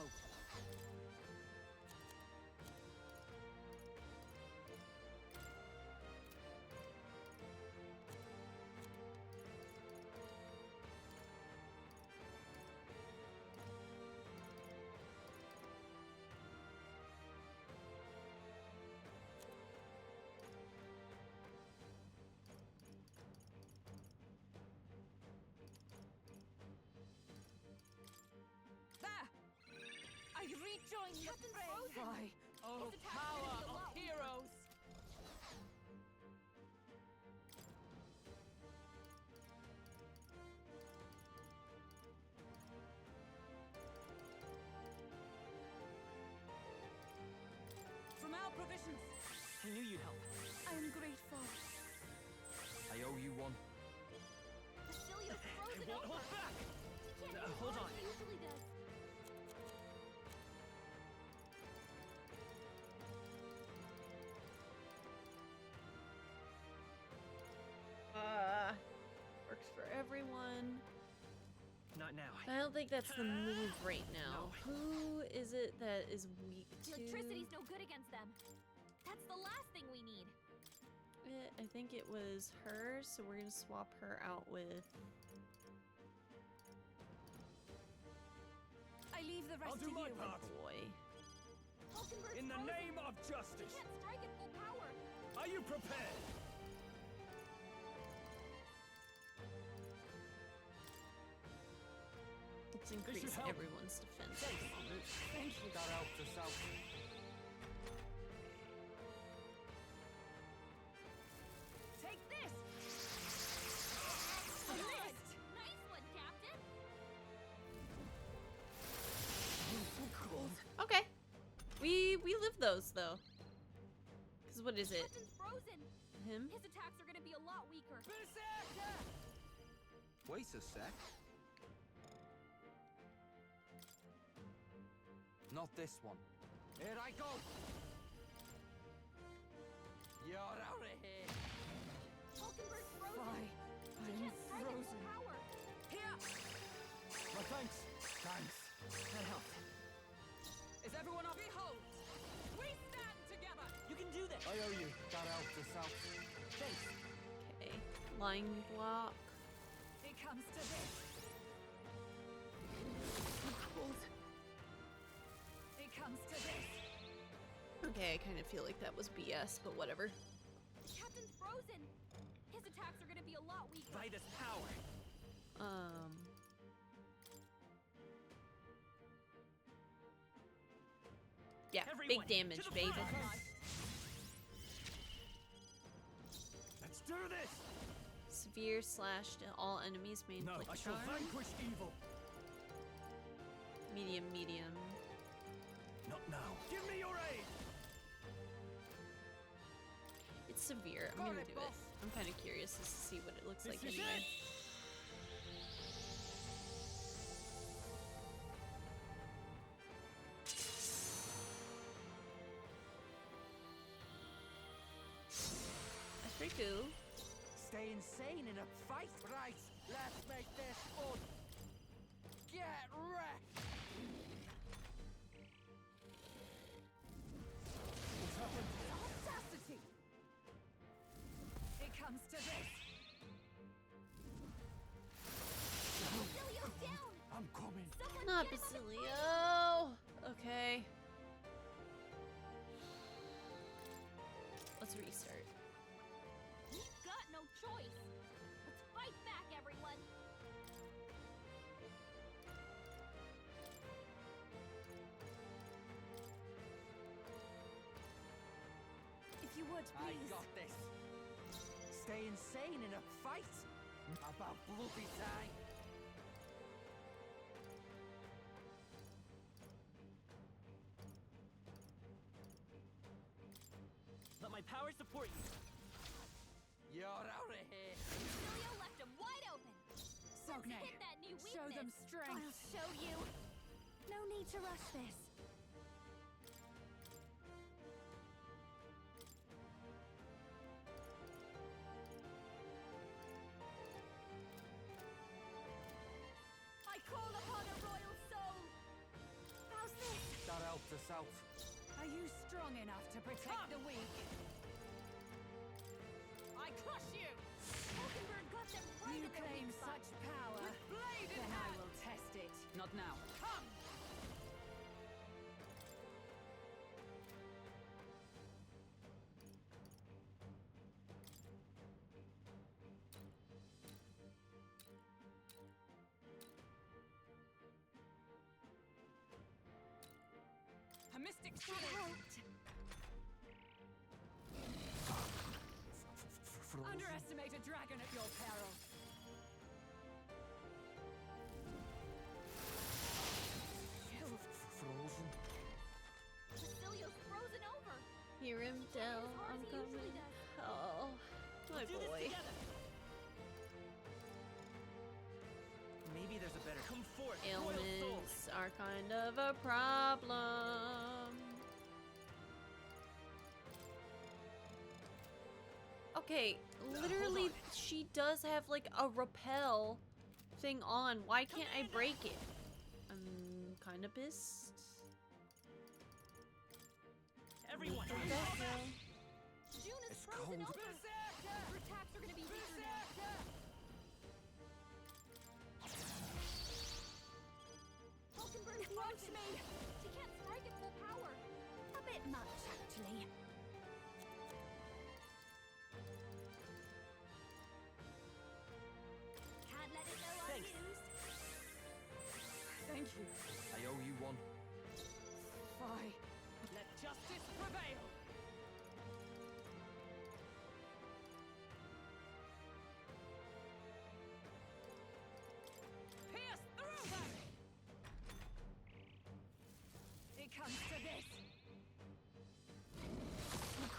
There! I rejoin the Captain fray. Frozen! Why? Oh, His attack's power gonna be a of lot weaker. heroes! From our provisions. I knew you'd help. I am grateful. I owe you one. Basileo's frozen It won't over! hold back! He can't move hold like on. he usually does. Works for everyone. Not now. I don't think that's the move right now. No. Who is it that is weak to? Electricity's no good against them. That's the last thing we need. I think it was her, so we're gonna swap her out with. I leave the rest I'll do to my you. part. Boy. Hulkenberg's In the frozen. name of He justice, can't strike at full power. are you prepared? Let's increase help. everyone's defense at the moment. Thank you. That helped us out. Take this! Nice one, Captain! Okay. We live those though. Cause what is it? Captain's frozen. Him? His attacks are gonna be a lot weaker. Wait a sec. Not this one. Here I go! You're out of here! Hulkenberg's frozen. Why? He I'm can't strike at full frozen. power. Here! My thanks. Thanks. That helped. Is everyone on? Behold! We stand together! You can do this! I owe you. That helped us out. Thanks. Okay. Line block. It comes to this. It comes to this. Okay, I kind of feel like that was BS, but whatever. Captain's frozen. His attacks are gonna be a lot weaker. By this power. Yeah, Everyone, big damage, to the baby. front. Do this! Severe slash to all enemies may No, inflict I shall charm. vanquish evil. Medium, medium. Not now. Give me your aid. It's severe. I'm Got gonna it, do it. boss. I'm kind of curious to see what it looks like This is anyway. it. That's pretty cool. Stay insane in a fight? Right, let's make this fun. Get wrecked! Audacity! It comes to this. Basilio's down! I'm coming. Someone Not get him on the Basilio. Okay. Let's restart. We've got no choice. Let's fight back, everyone. If you would, I please. got this. Stay insane in a fight? About bloody time. Let my power support you. You're out of here. Basilio left him wide open. Sogne, Let's hit that new weakness. show them strength. I'll show you. No need to rush this. I call upon a royal soul. How's this? That helped us out. Are you strong enough to protect the weak? I crush you! Hulkenberg got them right You in their claim weak spot. such power. With blade in Then I hand! will test it. Not now. Come! A mystic That shield! helped. Underestimate a dragon at your peril. Frozen. Basilio's frozen over. Hear him, Del. as hard I'm as he usually coming. does. Oh, my Do this boy. together. Maybe there's a better. Come forth, royal soul. Ailments are kind of a problem. Okay, literally, she does have like a repel thing on. Why can't I break it? I'm kind of pissed. Everyone, What the hell? June is It's frozen cold. over. Her attacks are gonna be weaker now. Hulkenberg frozen. Me. She can't strike at full power. A bit much, actually. Can't let it go Thanks. unused. Thank you. I owe you one. Fie. Let justice prevail. Pierce through them! It comes to this.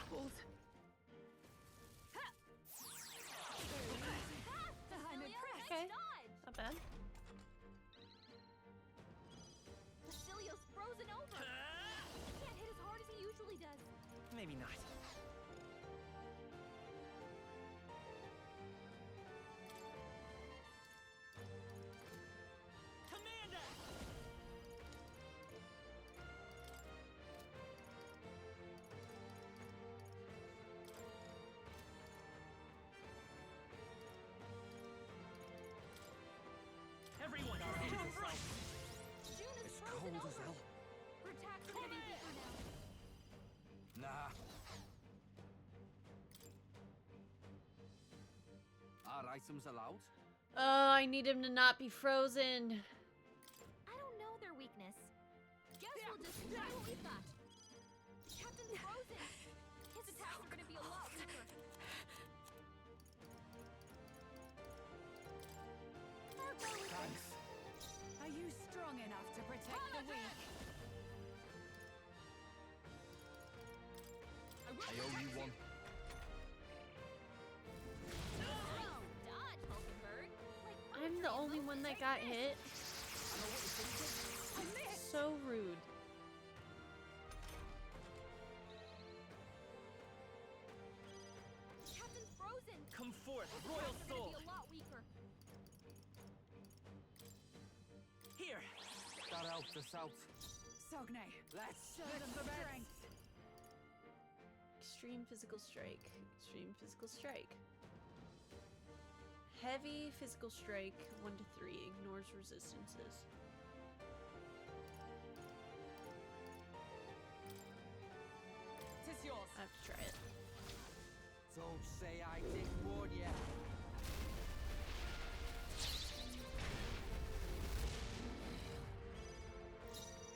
Cold. I'm Basilio, impressed. Okay. nice dodge. Not bad. Basilio's frozen over. He can't hit as hard as he usually does. Maybe not. Commander! Everyone, to the front! June is It's frozen cold as over. hell. Her attacks are gonna be weaker now. Nah. Are items allowed? Oh, I need him to not be frozen. I don't know their weakness. Guess we'll just try what we've got. Captain's frozen. His attacks are gonna be a lot weaker. Thanks. Are you strong enough to protect the weak? I owe you one. I'm the only one that got hit. So rude. Captain's frozen. Come forth, His royal attacks are soul. gonna be a lot weaker. Here. That helped us out. Sogne, let's show them the strength. Extreme physical strike. Extreme physical strike. Heavy physical strike, 1 to 3, ignores resistances. Tis yours. I have to try it. Don't say I didn't warn ya.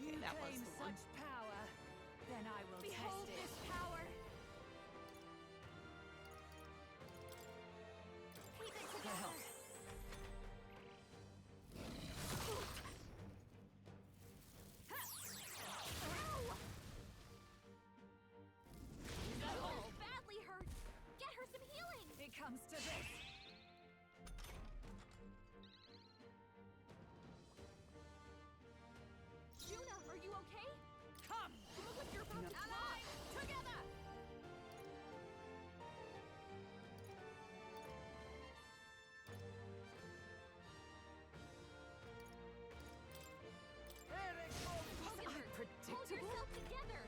You that was claim the one. such power, then I will Behold test it. this power. Keep it together. Oh, badly hurt. Get her some healing. It comes to this. Juna, are you okay? Come! You look like you're about to fly. Together. Hogan, hold yourself together.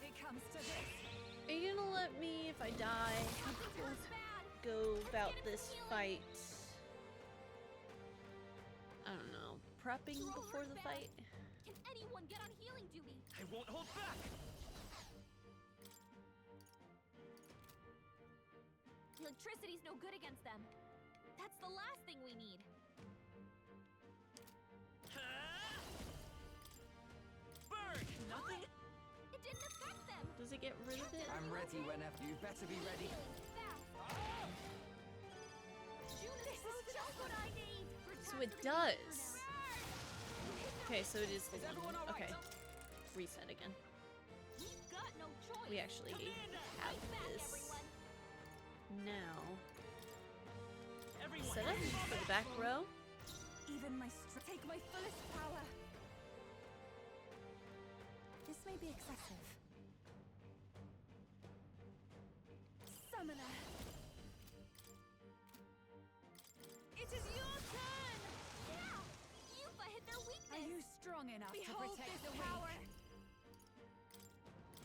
It comes to this. Are you gonna let me, if I die, go about this fight? I don't know. Prepping You're all before hurt the bad. fight? Can anyone get on healing duty? I won't hold back. Electricity's no good against them. That's the last thing we need. Burn! Nothing. It didn't affect them. Does it get rid of it? I'm ready whenever. You better be ready. Juna, this is just what I need. So it does. Okay, so it is the one. Okay. Reset again. We've got no choice. We actually have this now. Set up for the back row. Even my take my fullest power. This may be excessive. Summoner. It is your turn. Yeah. Yufa hit their weakness. Are you strong enough Behold to protect this the power. weak?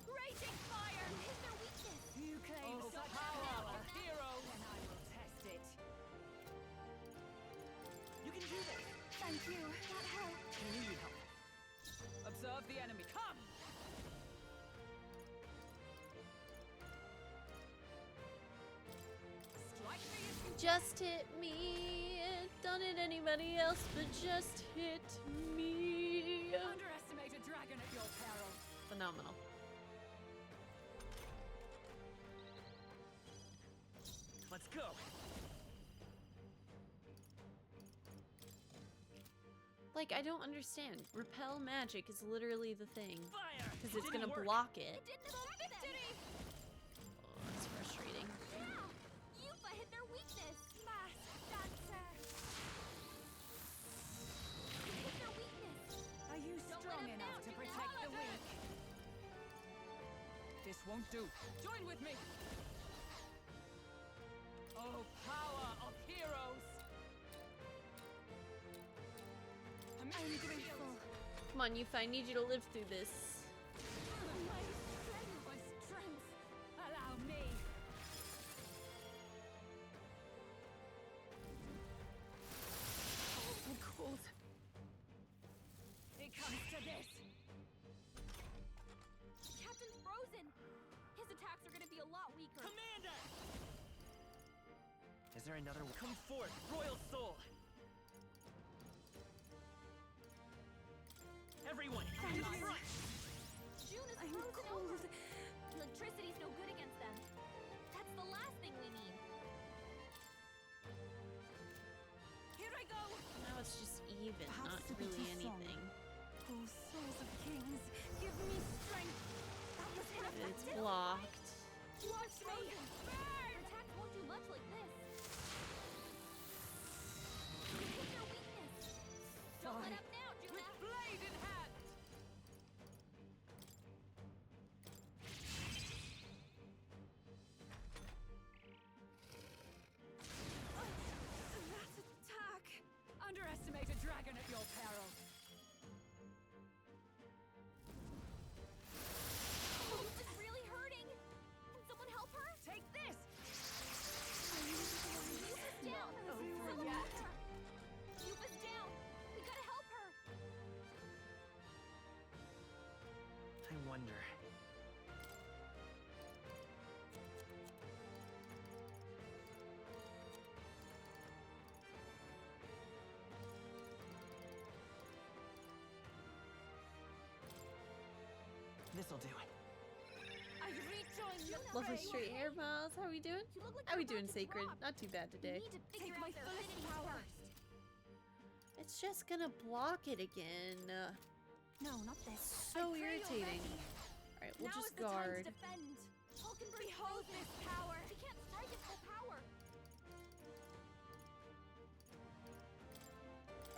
Raging fire. Hit their weakness. You claim Oh, such power power, of hero, then I will test it. You can do this. Thank you. That helped. I need help. Observe the enemy. Come! Strike me if you Just hit me. Don't hit anybody else, but just hit me. underestimate a dragon at your peril. Phenomenal. Let's go. Like, I don't understand. Repel magic is literally the thing. Fire! Because it's Didn't gonna work. block it. Didn't affect them. Oh, that's frustrating. Yeah. Yufa hit their weakness. Mask dancer. Hit their weakness. Are you Don't let strong him enough down, to you protect the holiday. weak? This won't do. Join with me. Oh, power of heroes! I'm grateful. Come on, Yufa, I need you to live through this. My strength. Allow me. I'm cold. It comes to this. Captain's frozen. His attacks are gonna be a lot weaker. Commander! Is there another one? Come forth, royal soul! Everyone, in front! Juna's I'm frozen cold. over. Electricity's no good against them. That's the last thing we need. Now it's just even, Perhaps not to be really too strong. anything. Oh, souls of kings, give me strength. That was It's ineffective. blocked. Watch me. Your attacks won't do much like this. You hit their weakness. Don't let up now, Juna. With blade in hand. That attack! Underestimate a dragon at your peril. Oh, this is really hurting. Can someone help her? Take this! Yuba's down. Someone help her. Yuba's down. We gotta help her. I wonder. This'll do it. I rejoin you. Lovely straight hair, Miles. How we doing? You look like How we you're doing, about to Sacred? drop. Not too bad today. We need to figure Take out my their first affinity power. first. It's just gonna block it again. No, not this. So I pray you're irritating. ready. Alright, we'll Now just is the time to guard. defend. Hulkenberg's Behold frozen. this power. He can't strike his full power.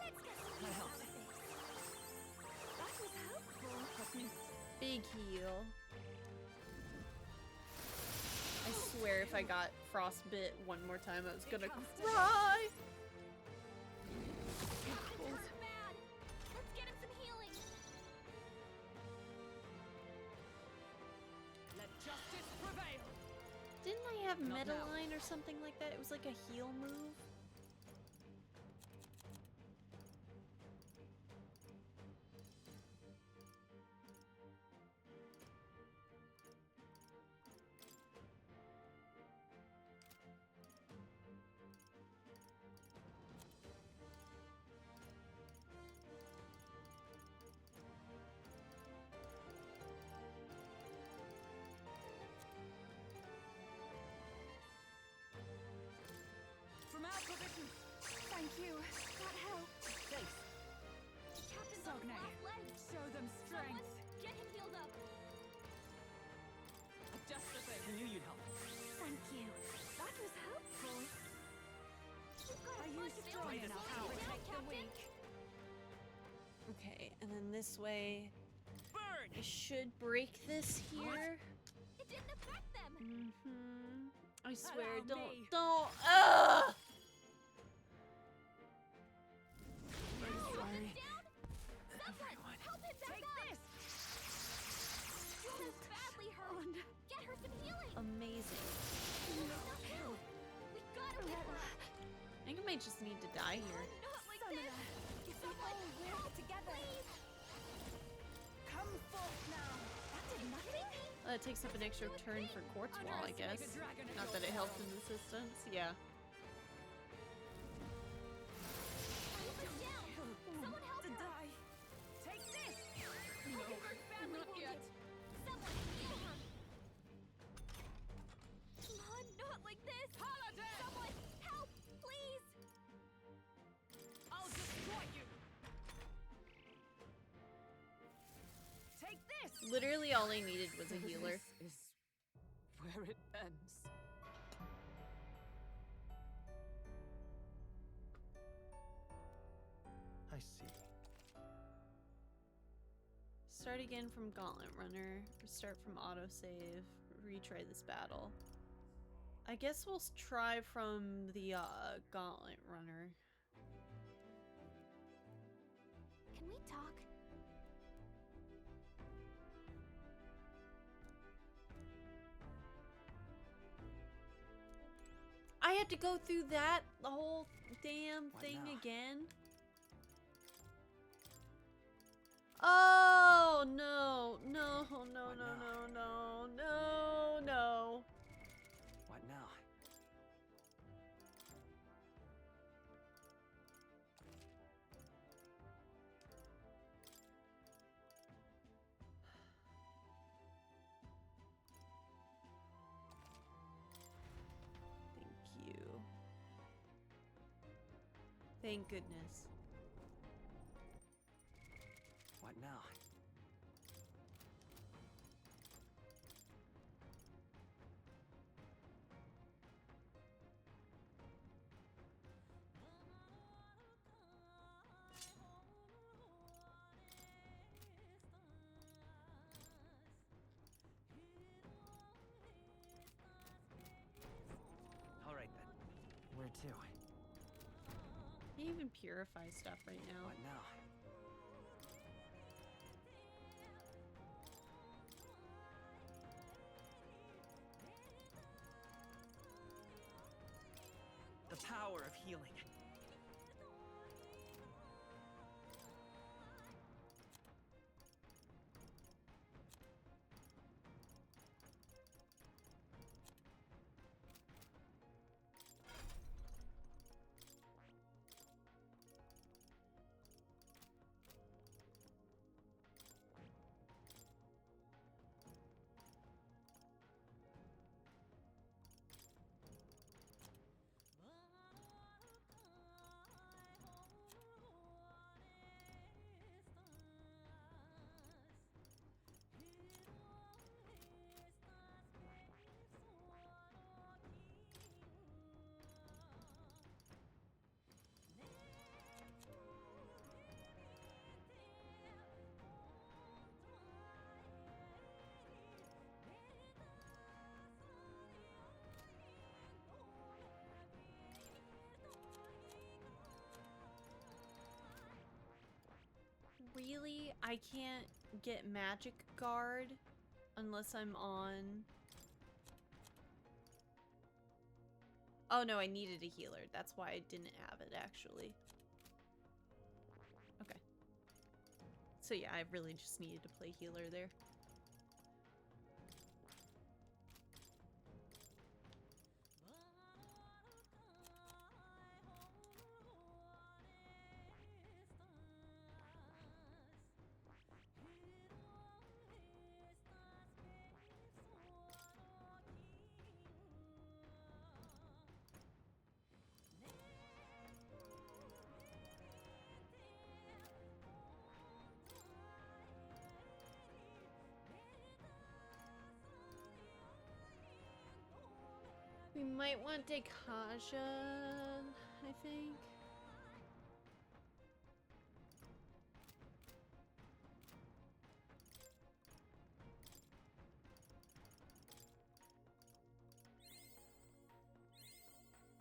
Let's get some use out of this. That was helpful. Big heal. I swear if I got frostbit one more time, I was gonna cry. Turns bad. Let's get him some healing. Let justice prevail. Didn't I have Not now. Metaline or something like that? It was like a heal move. From our positions. Thank you. That helped. Safe. The captain's on his Sogne, last legs. show them strength. Someone get him healed up. Just the thing. I knew you'd help. Thank you. That was helpful. You've got a Are you bunch of strong enemies enough to slowing you down, protect the Captain. weak? Okay, and then this way, Burn! I should break this here. It didn't affect them. I swear, Allow don't, me. don't. Ugh! Sorry. Down. Someone help him back Take up. this. Juna's badly hurt. Get her some healing. Amazing. Not now. We gotta whip her up. I think I might just need to die here. Not like Summoner, this. if we all work together. Come forth now. That did nothing. It takes up an extra turn for Quartz Wall, I guess. Underestimate a dragon at Not your that it helped peril. in this instance. Yeah. Yuba's down. Someone help To her. die. Take this. Hulkenberg's badly not wounded. yet. Someone heal her. Come on, not like this. Paladin! Someone help, please. I'll destroy you. Take this. Literally all I needed was a healer. This is where it ends. I see. Start again from Gauntlet Runner. Start from autosave. Retry this battle. I guess we'll try from the Gauntlet Runner. Can we talk? I had to go through that the whole damn What thing now? again. Oh no, no, no, no, What no, now? no, no, no. What now? Thank you. Thank goodness. too. Can't even purify stuff right now. What now? The power of healing. Really? I can't get Magic Guard unless I'm on... Oh no, I needed a healer. That's why I didn't have it, actually. Okay. So yeah, I really just needed to play healer there. We might want Dekaja, I think.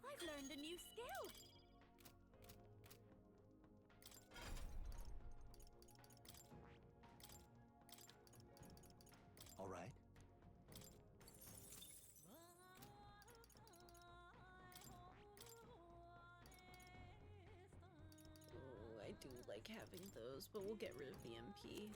I've learned a new skill. All right. Oh, I do like having those, but we'll get rid of the MP.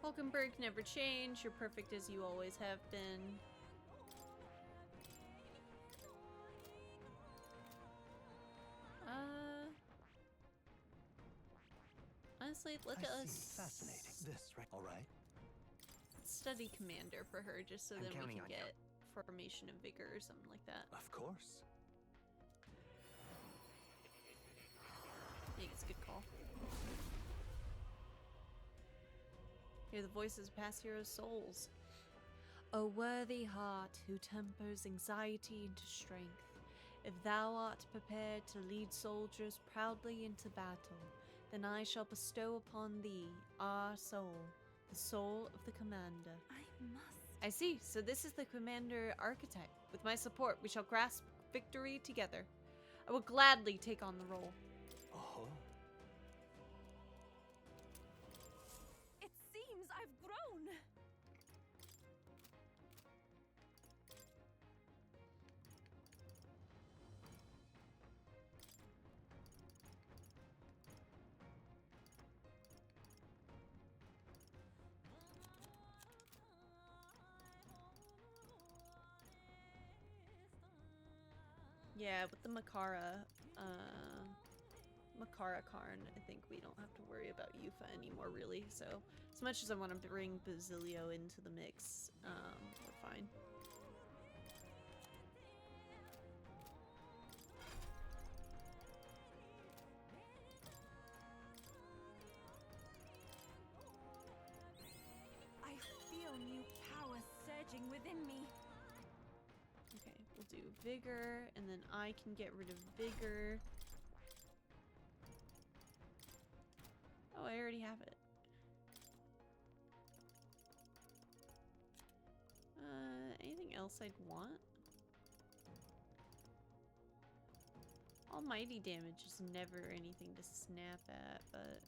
Hulkenberg never change. You're perfect as you always have been. Honestly, let us Fascinating. This, right? All right. study Commander for her, just so I'm then we counting can on you. get Formation of Vigor or something like that. Of course. I think it's a good call. Hear the voices of past heroes' souls. O worthy heart who tempers anxiety into strength, if thou art prepared to lead soldiers proudly into battle, then I shall bestow upon thee our soul, the soul of the commander. I must. I see. So this is the commander archetype. With my support, we shall grasp victory together. I will gladly take on the role. Oh. It seems I've grown. Yeah, with the Makara Karn, I think we don't have to worry about Yufa anymore, really. So, as much as I want to bring Basilio into the mix, we're fine. I feel new power surging within me. Okay, we'll do vigor, and then I can get rid of vigor. Oh, I already have it. Anything else I'd want? Almighty damage is never anything to snap at, but...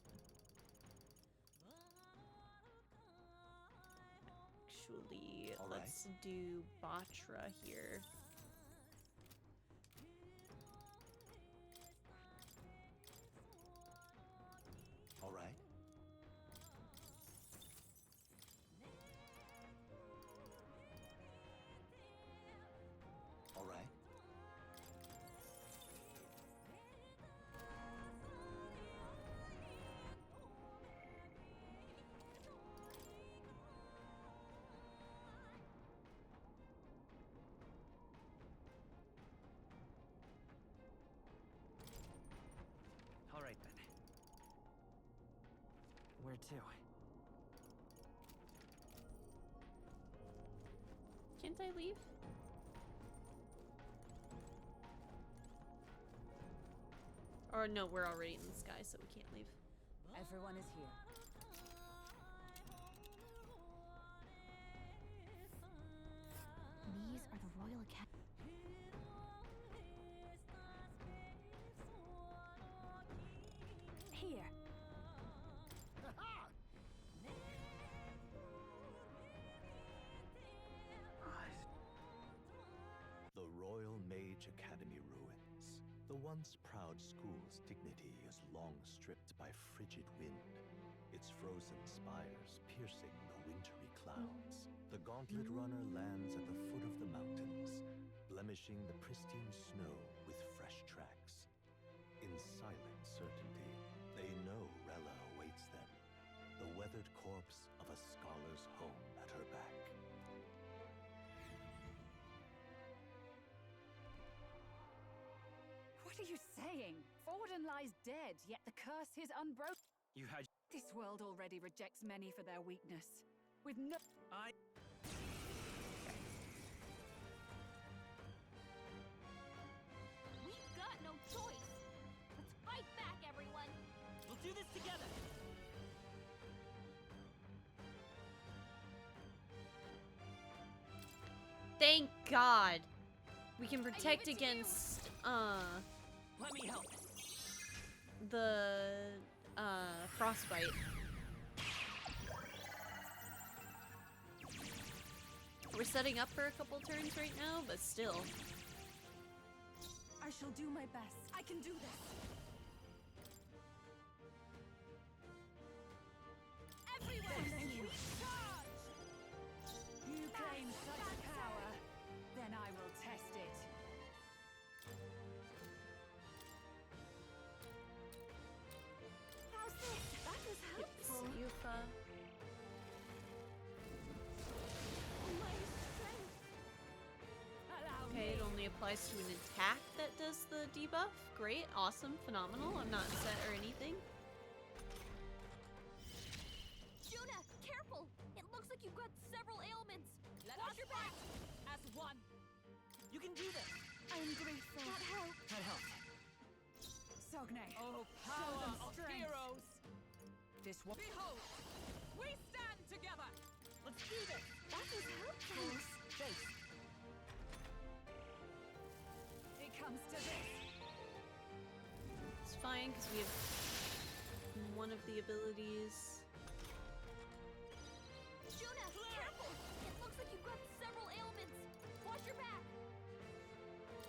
Actually, let's do Batra here. All right. All right. All right then. Where to? Can't I leave? Or no, we're already in the sky, so we can't leave. Everyone is here. These are the Royal Academy. Here. The Royal Mage Academy ruins. The once proud school's dignity is long stripped by frigid wind, its frozen spires piercing the wintry clouds. The Gauntlet Runner lands at the foot of the mountains, blemishing the pristine snow with fresh tracks. In silent certainty, they know Rella awaits them, the weathered corpse of a scholar's home at her back. What are you saying? Forden lies dead, yet the curse is unbroken. You had... This world already rejects many for their weakness. With no... We've got no choice. Let's fight back, everyone. We'll do this together. Thank God! We can protect against, Let me help. the, frostbite. We're setting up for a couple turns right now, but still. I shall do my best. I can do this. Everyone, we charge! You claim such power, then I will test it. How's this? That was helpful. Yufa. My strength. Okay, it only applies to an attack that does the debuff. Great, awesome, phenomenal. I'm not upset or anything. Juna, careful! It looks like you've got several ailments. Watch your back! As one. You can do this. I am grateful. That helped. That helped. Sogne, Oh, show power them of strength. heroes! This one. Behold, we stand together. Let's do this. That was helpful. Face. It comes to this. It's fine, because we have one of the abilities. Juna, careful! It looks like you've got several ailments. Watch your back.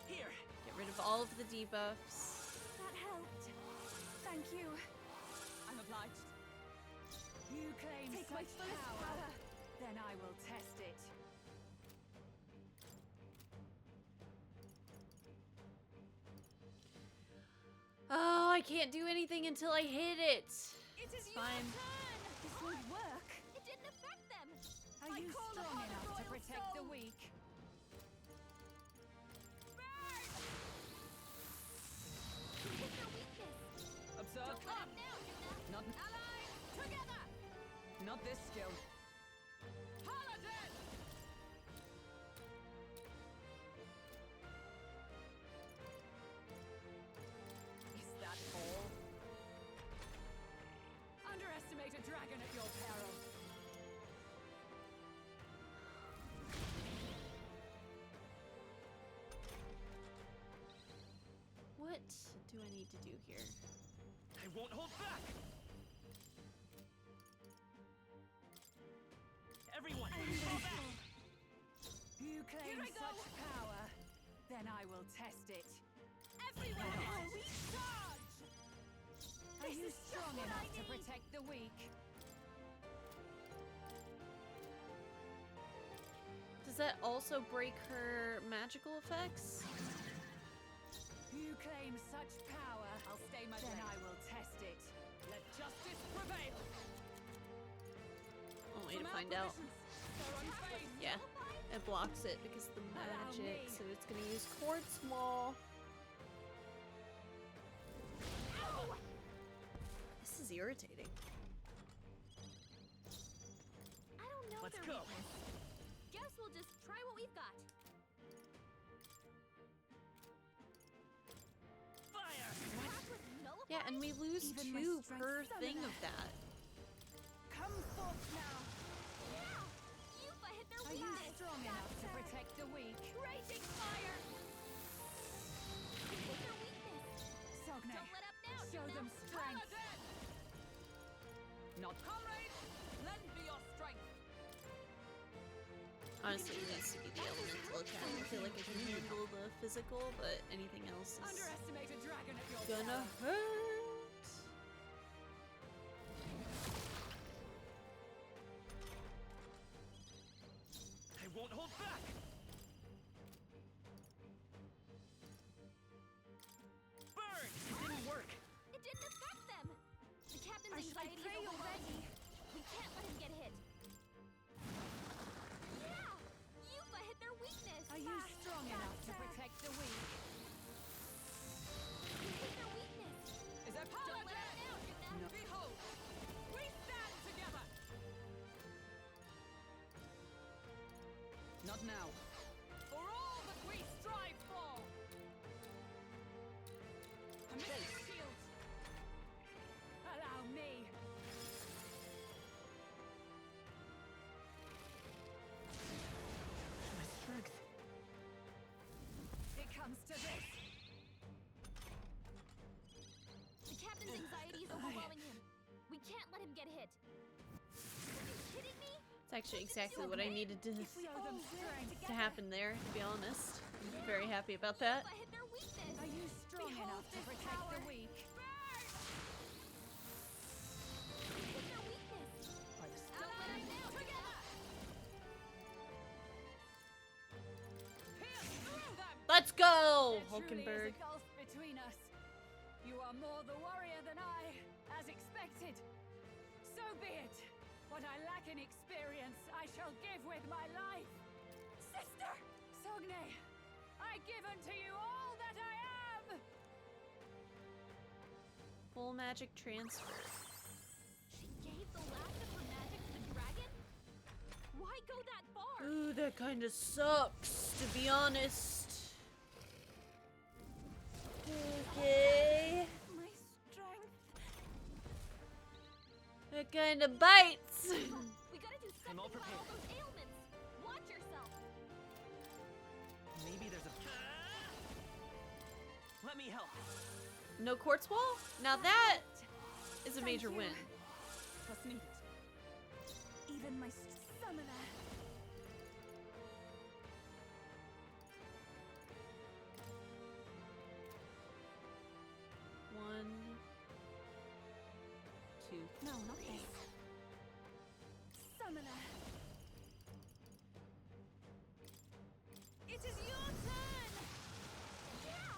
Here. Get rid of all of the debuffs. That helped. Thank you. I'm obliged. You claim Take my such fullest power. then I will test it. Oh, I can't do anything until I hit it. It is Fine. your turn. This won't work. It didn't affect them. Are you strong enough to protect the weak? Pick your weakness. Observe. Don't let up now, Juna. Not Allied, together. Not this skill. Paladin! do I need to do here? I won't hold back! Everyone, fall back! You claim such power, then I will test it. Everyone, we charge! Are you strong enough to protect the weak? Does that also break her magical effects? You claim such power. I'll stay my Then blade. I will test it. Let justice prevail! Only to From our find out. provisions, they're unfazed. Yeah, it blocks it because of the Allow magic, me. so it's gonna use quartz maw. This is irritating. I don't know Let's their go. weakness. Guess we'll just try what we've got. Fire! Attack with nullify? Yeah, and we lose Even my 2 strength per summoner. thing of that. Come forth now. Yeah! Yufa hit their Are you weakness! strong enough to protect the weak? Raging fire! You hit their weakness! Sogne, Don't let up now, show Juna. them strength. Paladin! Not comrades! Lend me your strength! Honestly, it needs to be the elemental attack. I feel like I can handle the physical, but anything else is Underestimate a dragon at your gonna peril. hurt. I won't hold back! Burn! It didn't work! It didn't affect them! The captain's I anxiety pray is you're overwhelming. We can't let him get hit. Yeah! Yufa hit their weakness! Are you strong enough to protect the weak? You hit their weakness! Is a Don't let paladin! up now, Juna! Behold! We stand together! Not now. For all that we strive for! Amidst shields! Allow me. My strength. It comes to this. The captain's anxiety is overwhelming him. We can't let him get hit. Are you kidding me? It's actually exactly what I needed to Show them strength. happen there, to be honest. I'm very happy about that. Yufa hit their weakness! Are you strong Behold enough to this protect power. the weak? You hit their weakness! By the Don't let up now, Juna! Pierce through them! Let's go, There truly is Hulkenberg. a gulf between us. You are more the warrior than I, as expected. So be it. What I lack in experience, I shall give with my life. Sister! Sogne, I give unto you all that I am! Full magic transfer. She gave the last of her magic to the dragon? Why go that far? Ooh, that kind of sucks, to be honest. Okay. My strength. That kind of bites. We gotta do I'm something all about prepared. all those ailments. Watch yourself. Maybe there's a... Let me help. No quartz wall? Now that is a major win. What's needed? Even my summoner. One, two, No, not this. Summoner. It is your turn! Yeah!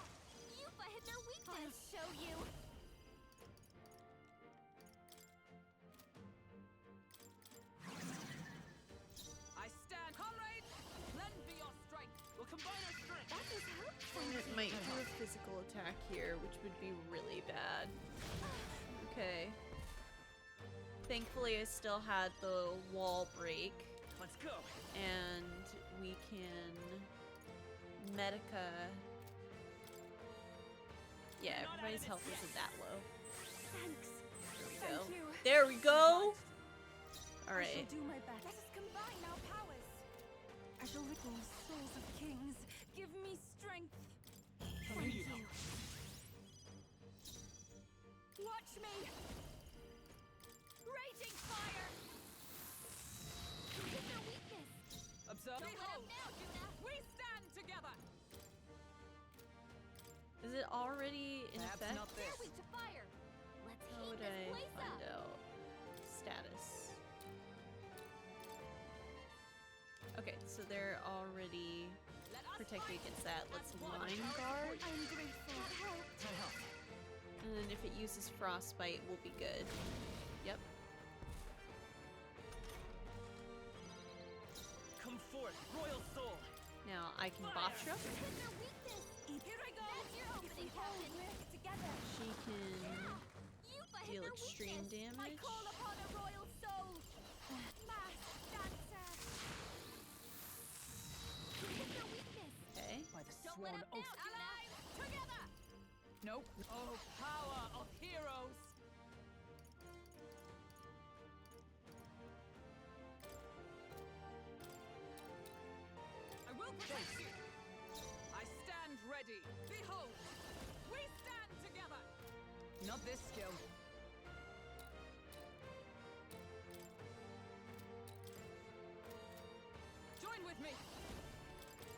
Yufa hit their weakness! I'll show you! I stand, comrades! Lend me your strength! We'll combine our strength! That is helpful! It might do a physical attack here, which would be really bad. Okay. Thankfully, I still had the wall break, Let's go! and we can Medica. Yeah, everybody's health isn't that low. Thanks. There we go. Thank you. There we go! I Alright. shall do my best. Let us combine our powers. I shall recall souls of kings. Give me strength. Thank you. Watch me! Raging fire! Hit their weakness! Observe. Don't let up now, Juna! We stand together! Is it already in Perhaps effect? not this. They're weak to fire! Let's How heat would this I place find up! out status? Okay, so they're already protected against that. Let's line guard. I'm grateful. That helped. And then if it uses frostbite, we'll be good. Yep. Come forth, royal soul. Now I can Batra. Hit their weakness! Here I go! That's your opening, Captain! Work together! She can Yufa hit deal their extreme weakness. I damage. call upon a royal soul! Mass dancer! Hit their weakness! Okay. By the Don't let sworn up now, oath. Alive! Together! Nope. Oh, power of heroes! I will protect you! I stand ready! Behold! We stand together! Not this skill. Join with me!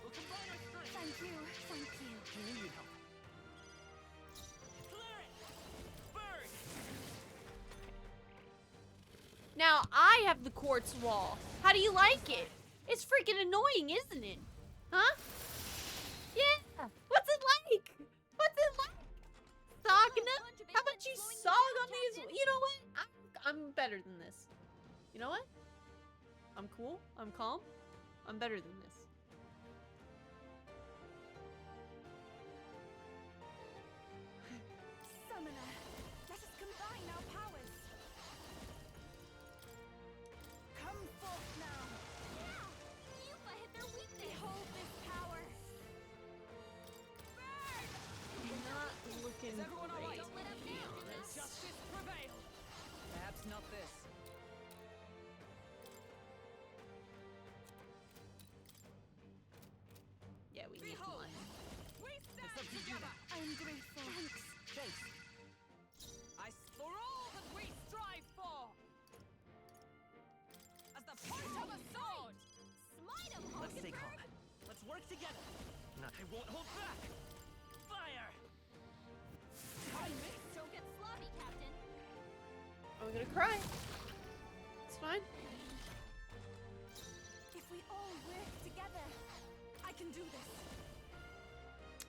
We'll combine our strength! Thank you, thank you. You knew you'd help. Clear it! Burn! Now I have the quartz wall. How do you like it? It's freaking annoying, isn't it? Huh? Yeah. What's it like? What's it like? Sagna? How about you sog on these? You know what? I'm better than this. You know what? I'm cool. I'm calm. I'm better than this. Summoner, let us combine our powers. Come forth now. Yeah! Yufa hit their weakness. Behold this power. Burn! Not looking Is everyone great, alright? to be honest. Justice prevail! Perhaps not this. Yeah, we need Behold! one. We stand together! I am grateful. Thanks. Face. For all that we strive for! As the point of a sword! Smite him, Let's stay calm. Hulkenberg! Let's work together. I won't hold back. Fire! Don't get sloppy, Captain. I'm gonna cry. It's fine. If we all work together, I can do this.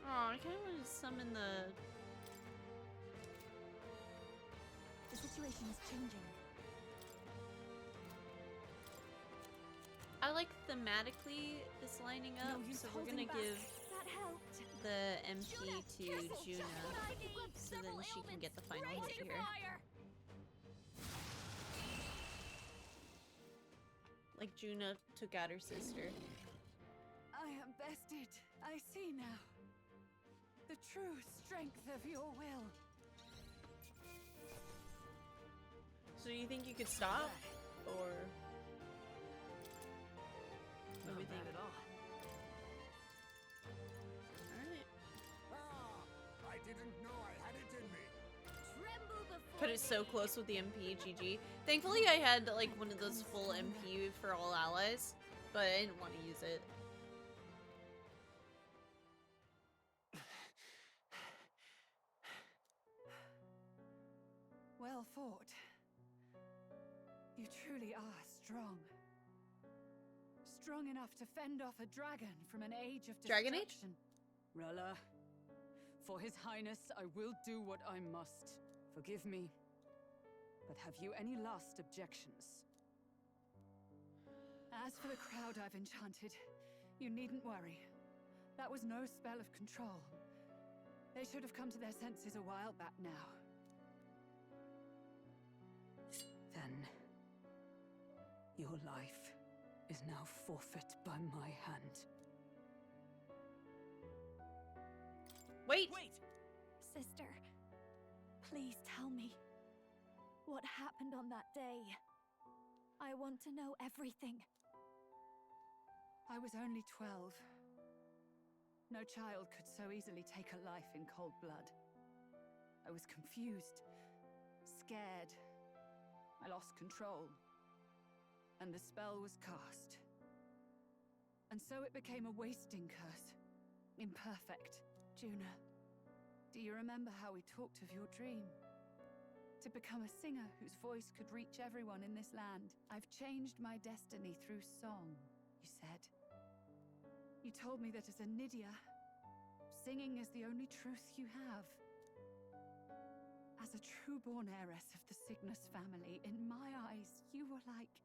Oh, I kind of want to summon the... The situation is changing. I like thematically this lining up, No use so we're holding gonna back. give That helped. the MP to Careful, just Juna, what I need. so then Several she can get the final ailments. hit Raging here. fire. Like Juna took out her sister. I am bested. I see now. The true strength of your will. So do you think you could stop? Or... What do we think? Not bad at all. Alright. I didn't know I had it in me. Tremble before Put it so close with the MP, GG. Thankfully I had like one of those full MP for all allies, but I didn't want to use it. Well fought. You truly are strong. Strong enough to fend off a dragon from an age of Dragon Age? destruction. Rella, for His Highness, I will do what I must. Forgive me, but have you any last objections? As for the crowd I've enchanted, you needn't worry. That was no spell of control. They should have come to their senses a while back now. Then, your life is now forfeit by my hand. Wait! Sister, please tell me. What happened on that day? I want to know everything. I was only 12. No child could so easily take a life in cold blood. I was confused, Scared. I lost control. And the spell was cast. And so it became a wasting curse. Imperfect. Juna, do you remember how we talked of your dream? To become a singer whose voice could reach everyone in this land. I've changed my destiny through song, you said. You told me that as a Nydia, singing is the only truth you have. As a true-born heiress of the Cygnus family, in my eyes, you were like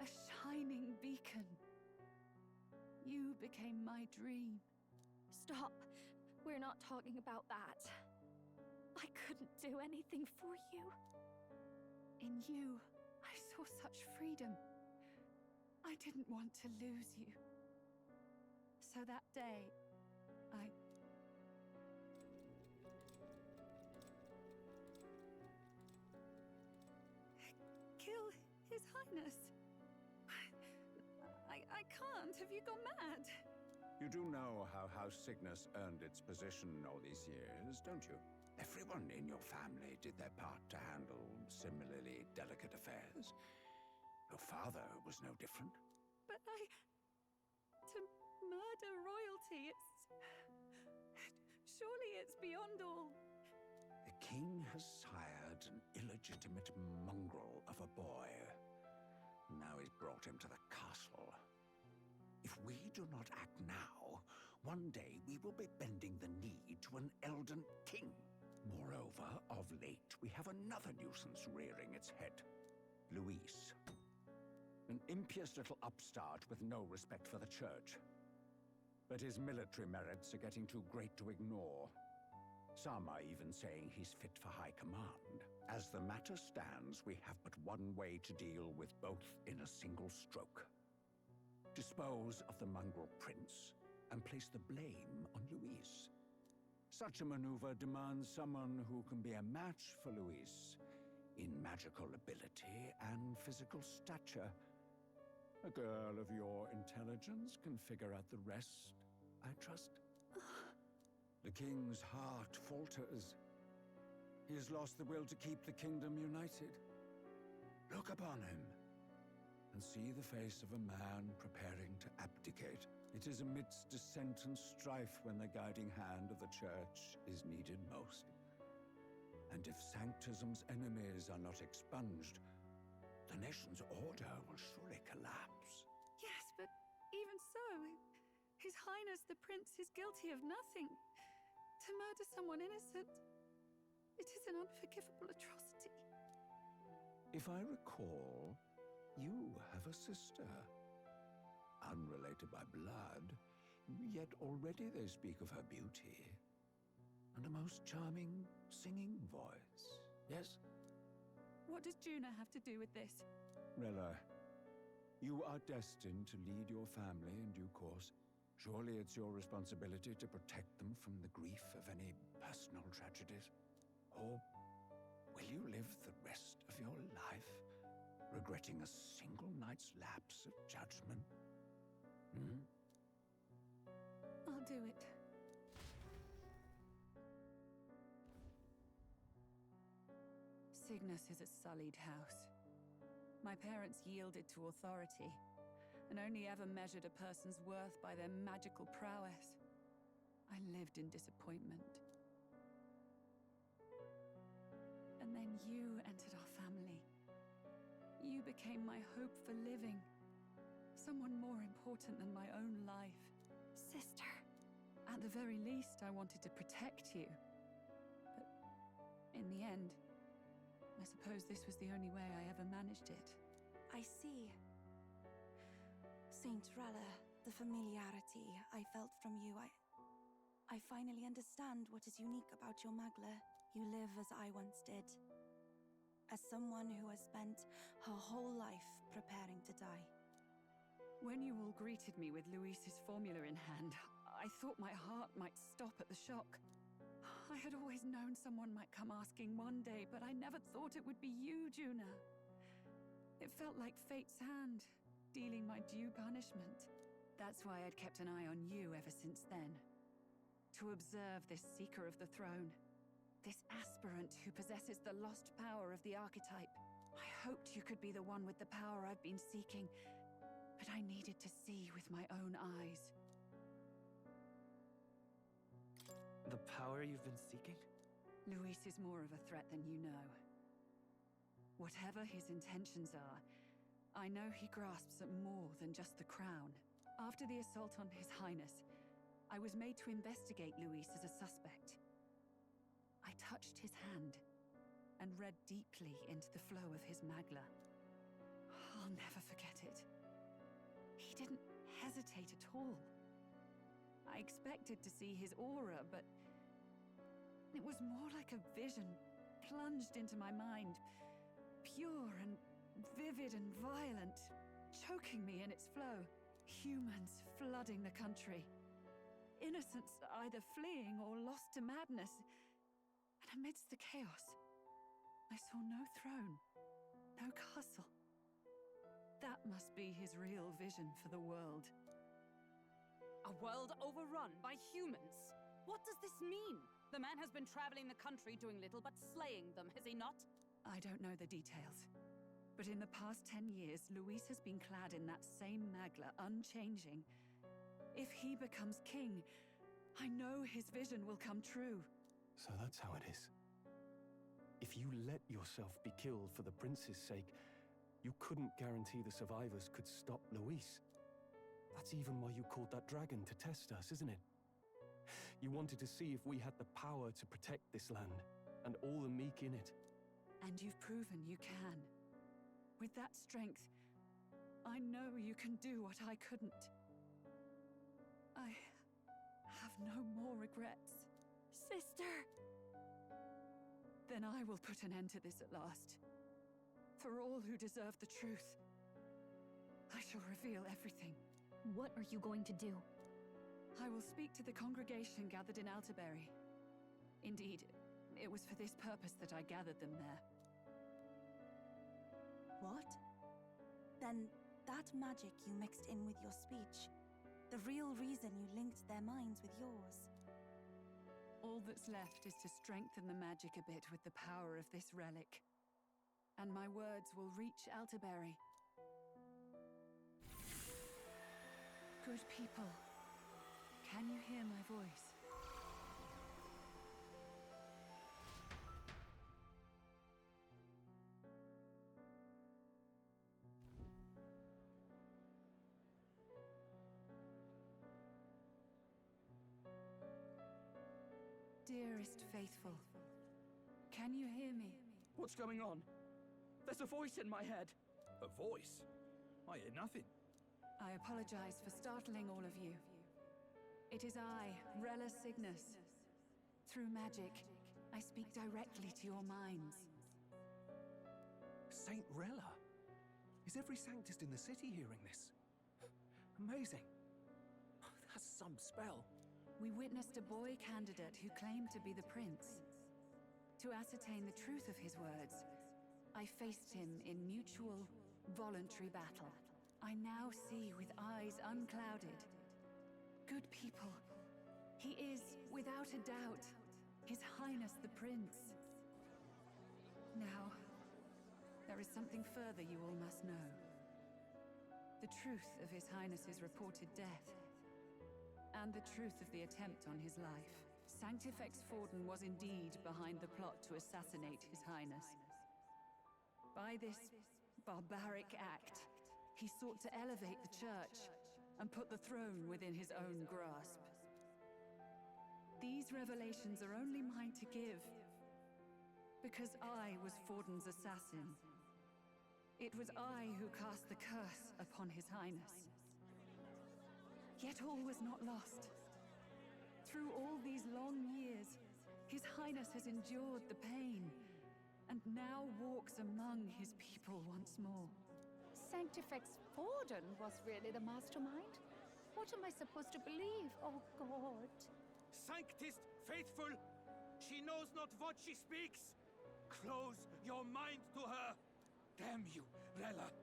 a shining beacon. You became my dream. Stop. We're not talking about that. I couldn't do anything for you. In you, I saw such freedom. I didn't want to lose you. So that day, I... kill His Highness. I can't. Have you gone mad? You do know how House Cygnus earned its position all these years, don't you? Everyone in your family did their part to handle similarly delicate affairs. Your father was no different. But to murder royalty, surely it's beyond all. The king has sired an illegitimate mongrel of a boy. Now he's brought him to the castle. If we do not act now, one day we will be bending the knee to an Elden king. Moreover, of late, we have another nuisance rearing its head. Luis. An impious little upstart with no respect for the church. But his military merits are getting too great to ignore. Some are even saying he's fit for high command. As the matter stands, we have but one way to deal with both in a single stroke. Dispose of the mongrel prince and place the blame on Luis. Such a maneuver demands someone who can be a match for Luis in magical ability and physical stature. A girl of your intelligence can figure out the rest, I trust. The king's heart falters. He has lost the will to keep the kingdom united. Look upon him and see the face of a man preparing to abdicate. It is amidst dissent and strife when the guiding hand of the church is needed most. And if Sanctism's enemies are not expunged, the nation's order will surely collapse. Yes, but even so, His Highness the Prince is guilty of nothing. To murder someone innocent, it is an unforgivable atrocity. If I recall, you have a sister. Unrelated by blood, yet already they speak of her beauty. And a most charming singing voice, yes? What does Juna have to do with this? Rella, you are destined to lead your family in due course. Surely it's your responsibility to protect them from the grief of any personal tragedies. Or will you live the rest of your life regretting a single night's lapse of judgment? I'll do it. Cygnus is a sullied house. My parents yielded to authority, and only ever measured a person's worth by their magical prowess. I lived in disappointment. And then you entered our family. You became my hope for living. Someone more important than my own life. Sister. At the very least, I wanted to protect you. But in the end, I suppose this was the only way I ever managed it. I see. Saint Rella, the familiarity I felt from you, I finally understand what is unique about your Magla. You live as I once did. As someone who has spent her whole life preparing to die. When you all greeted me with Luis's formula in hand, I thought my heart might stop at the shock. I had always known someone might come asking one day, but I never thought it would be you, Juna. It felt like fate's hand, dealing my due punishment. That's why I'd kept an eye on you ever since then. To observe this seeker of the throne. This aspirant who possesses the lost power of the archetype. I hoped you could be the one with the power I've been seeking, but I needed to see with my own eyes. The power you've been seeking? Luis is more of a threat than you know. Whatever his intentions are, I know he grasps at more than just the crown. After the assault on His Highness, I was made to investigate Luis as a suspect. I touched his hand and read deeply into the flow of his magla. I'll never forget it. He didn't hesitate at all. I expected to see his aura, but it was more like a vision plunged into my mind, pure and vivid and violent, choking me in its flow. Humans flooding the country. Innocents either fleeing or lost to madness. And amidst the chaos, I saw no throne, no castle. That must be his real vision for the world. A world overrun by humans? What does this mean? The man has been traveling the country doing little but slaying them, has he not? I don't know the details. But in the past 10 years, Luis has been clad in that same magla, unchanging. If he becomes king, I know his vision will come true. So that's how it is. If you let yourself be killed for the prince's sake, you couldn't guarantee the survivors could stop Luis. That's even why you called that dragon to test us, isn't it? You wanted to see if we had the power to protect this land, and all the meek in it. And you've proven you can. With that strength, I know you can do what I couldn't. I have no more regrets. Sister! Then I will put an end to this at last. For all who deserve the truth, I shall reveal everything. What are you going to do? I will speak to the congregation gathered in Alterbury. Indeed, it was for this purpose that I gathered them there. What? Then that magic you mixed in with your speech, the real reason you linked their minds with yours. All that's left is to strengthen the magic a bit with the power of this relic. And my words will reach Alterbury. Good people, can you hear my voice? Dearest faithful, can you hear me? What's going on? There's a voice in my head. A voice? I hear nothing. I apologize for startling all of you. It is I, Rella Cygnus. Through magic, I speak directly to your minds. Saint Rella? Is every Sanctist in the city hearing this? Amazing. That's some spell. We witnessed a boy candidate who claimed to be the prince. To ascertain the truth of his words, I faced him in mutual, voluntary battle. I now see with eyes unclouded. Good people, he is, without a doubt, His Highness the Prince. Now, there is something further you all must know. The truth of His Highness's reported death, and the truth of the attempt on his life. Sanctifex Forden was indeed behind the plot to assassinate His Highness. By this barbaric act, he sought to elevate the church and put the throne within his own grasp. These revelations are only mine to give, because I was Forden's assassin. It was I who cast the curse upon His Highness. Yet all was not lost. Through all these long years, His Highness has endured the pain, and now walks among his people once more. Sanctifex Forden was really the mastermind? What am I supposed to believe? Oh, God. Sanctist faithful, she knows not what she speaks. Close your mind to her. Damn you, Rella.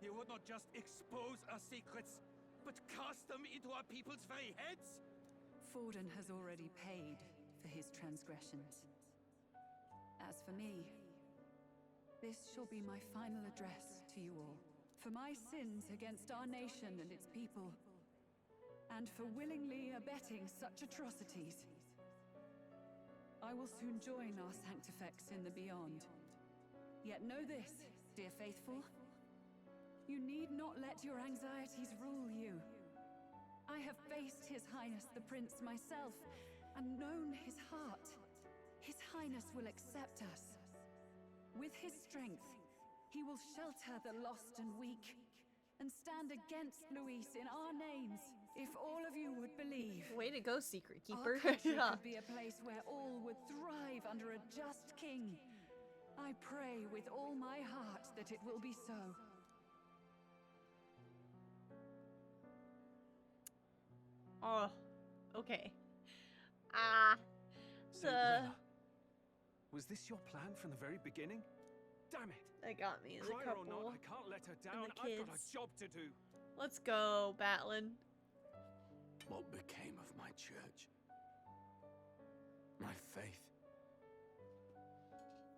You would not just expose our secrets, but cast them into our people's very heads? Forden has already paid for his transgressions. As for me, this shall be my final address to you all. For my sins against our nation and its people, and for willingly abetting such atrocities. I will soon join our Sanctifex in the beyond. Yet know this, dear faithful, you need not let your anxieties rule you. I have faced His Highness the Prince myself, and known his heart. His Highness will accept us. With his strength, he will shelter the lost and weak, and stand against Luis in our names, if all of you would believe. Way to go, Secret Keeper. Our country could be a place where all would thrive under a just king. I pray with all my heart that it will be so. Oh, okay. Rella, was this your plan from the very beginning? Damn it! That got me as a Cry her or couple. not, I can't let her down. And the I've got kids. a job to do. Let's go, Batlin. What became of my church? My faith?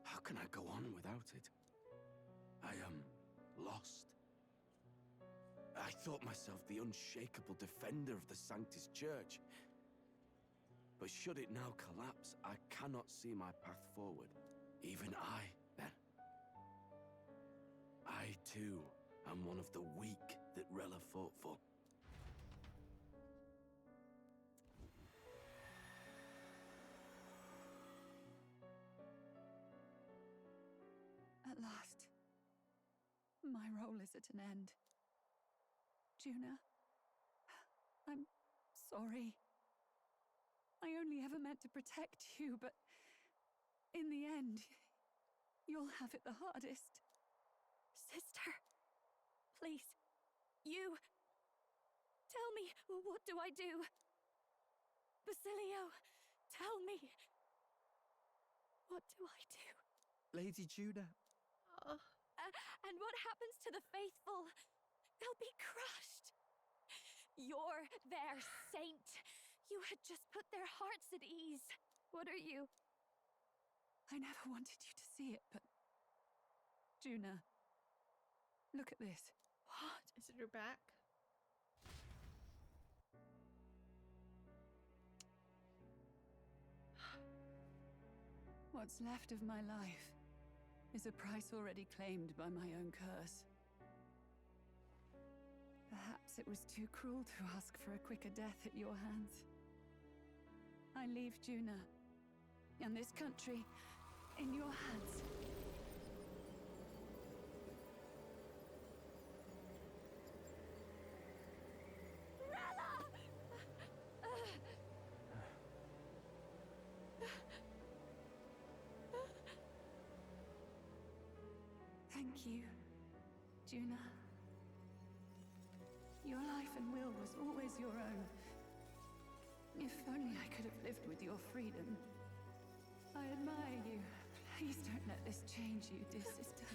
How can I go on without it? I am lost. I thought myself the unshakable defender of the Sanctus Church. But should it now collapse, I cannot see my path forward. Even I, then. I, too, am one of the weak that Rella fought for. At last, my role is at an end. Juna, I'm sorry. I only ever meant to protect you, but in the end, you'll have it the hardest. Sister, please, you... Tell me, what do I do? Basilio, tell me. What do I do? Lady Juna. And what happens to the faithful? They'll be crushed. You're their saint. You had just put their hearts at ease. What are you? I never wanted you to see it, but... Juna, look at this. What? Is it her back? What's left of my life is a price already claimed by my own curse. Perhaps it was too cruel to ask for a quicker death at your hands. I leave Juna and this country in your hands. Thank you, Juna. Your life and will was always your own. If only I could have lived with your freedom. I admire you. Please don't let this change you, dear sister.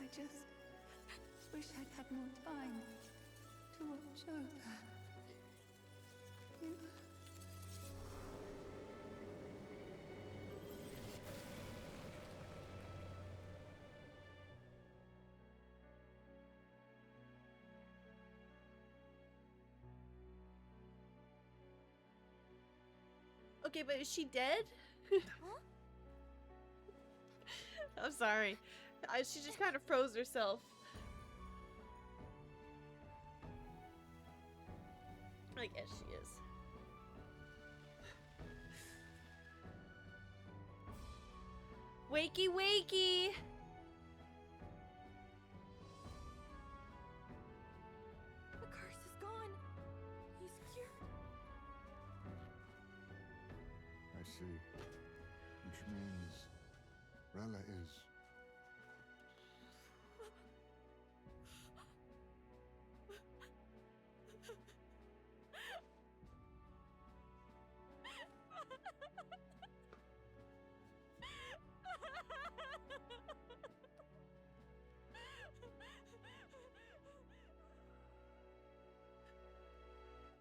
I just wish I'd had more time to watch over you. Okay, but is she dead? I'm sorry. She just kind of froze herself. I guess she is. Wakey, wakey! The curse is gone. He's cured. I see. Which means Rella is...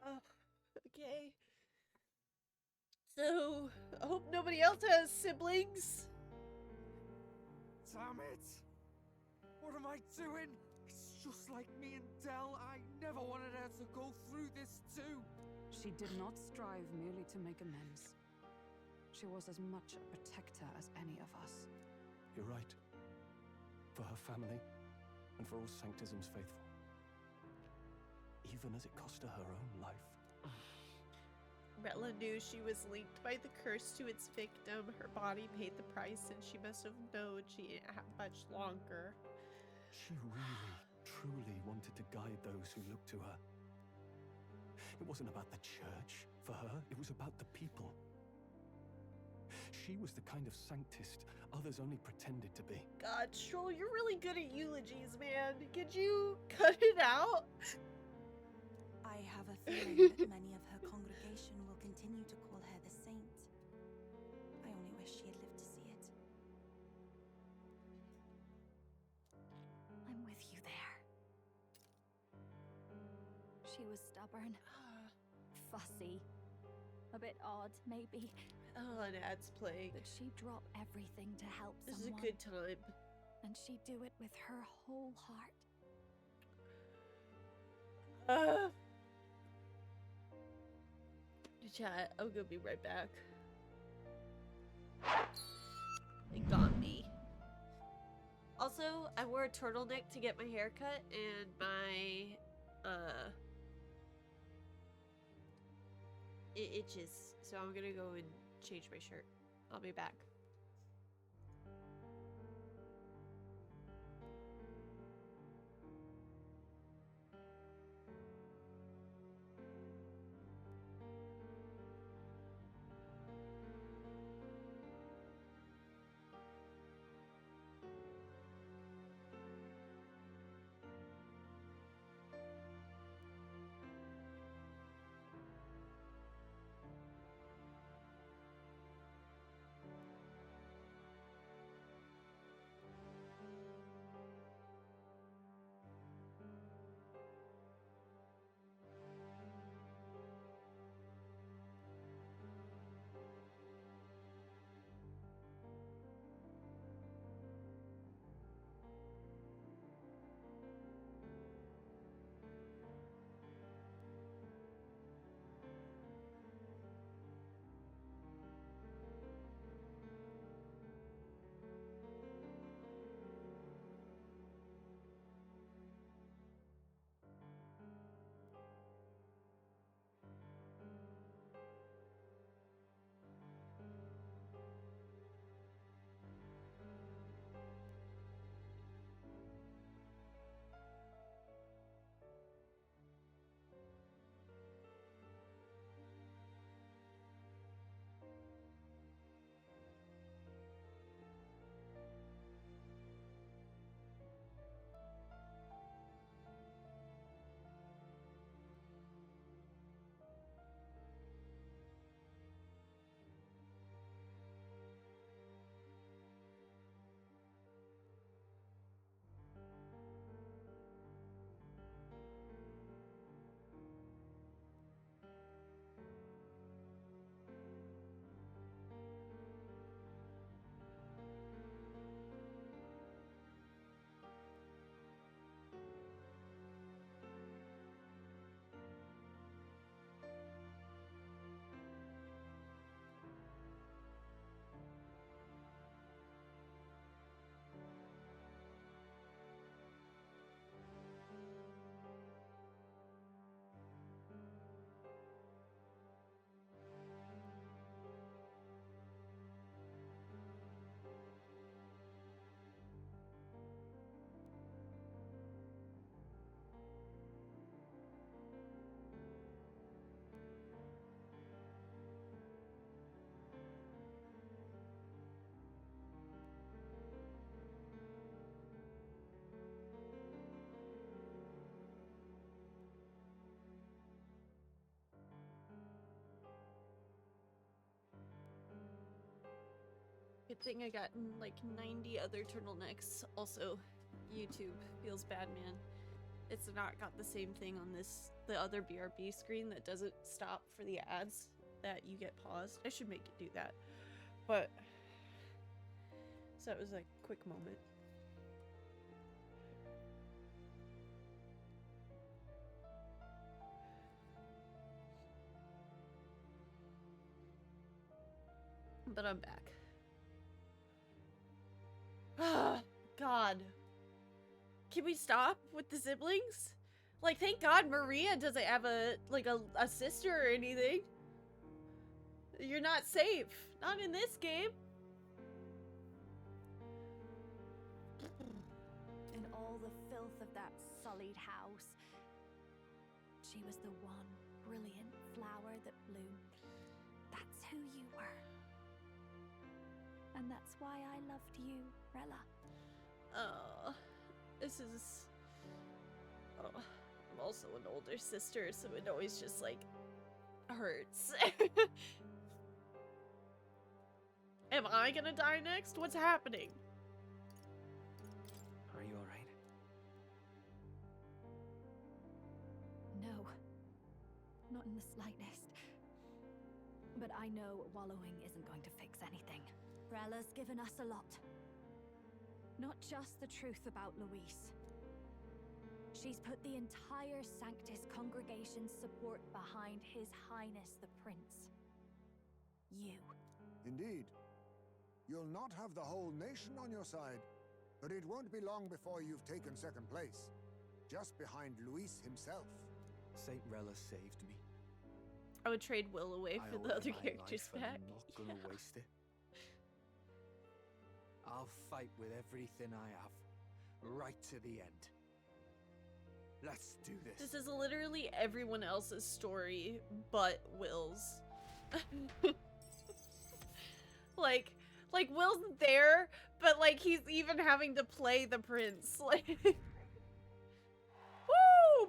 Oh, okay. So, I hope nobody else has siblings. Damn it! What am I doing? It's just like me and Dell. I never wanted her to go through this too. She did not strive merely to make amends. She was as much a protector as any of us. You're right. For her family, and for all Sanctism's faithful. Even as it cost her her own life. Rella knew she was linked by the curse to its victim. Her body paid the price, and she must have known she didn't have much longer. She really, truly wanted to guide those who looked to her. It wasn't about the church for her, it was about the people. She was the kind of sanctist others only pretended to be. God, Stroll, you're really good at eulogies, man. Could you cut it out? I have a feeling that many of her congregation will continue to call her the saint. I only wish she had lived to see it. I'm with you there. She was stubborn, fussy, a bit odd, maybe. Oh, an ad's playing. But she'd drop everything to help This someone. is a good time. And she'd do it with her whole heart. Chat, I'm gonna be right back. It got me. Also, I wore a turtleneck to get my hair cut, and my, it itches. So I'm gonna go and change my shirt. I'll be back. Good thing I got like 90 other turtlenecks. Also, YouTube feels bad, man. It's not got the same thing on the other BRB screen that doesn't stop for the ads that you get paused. I should make it do that. But So it was a quick moment. But I'm back. Ah, God. Can we stop with the siblings? Like, thank God Maria doesn't have a sister or anything. You're not safe. Not in this game. In all the filth of that sullied house, she was the one brilliant flower that bloomed. That's who you were. And that's why I loved you, Rella. Oh, this is... Oh, I'm also an older sister, so it always just, like, hurts. Am I gonna die next? What's happening? Are you alright? No. Not in the slightest. But I know wallowing isn't going to fix anything. Rella's given us a lot. Not just the truth about Luis. She's put the entire Sanctus congregation's support behind His Highness the Prince. You. Indeed. You'll not have the whole nation on your side, but it won't be long before you've taken second place, just behind Luis himself. Saint Rella saved me. I would trade Will away for the other my characters life, back. and I'm not gonna waste it. I'll fight with everything I have, right to the end. Let's do this. This is literally everyone else's story but Will's. like Will's there, but like he's even having to play the prince. Like, woo,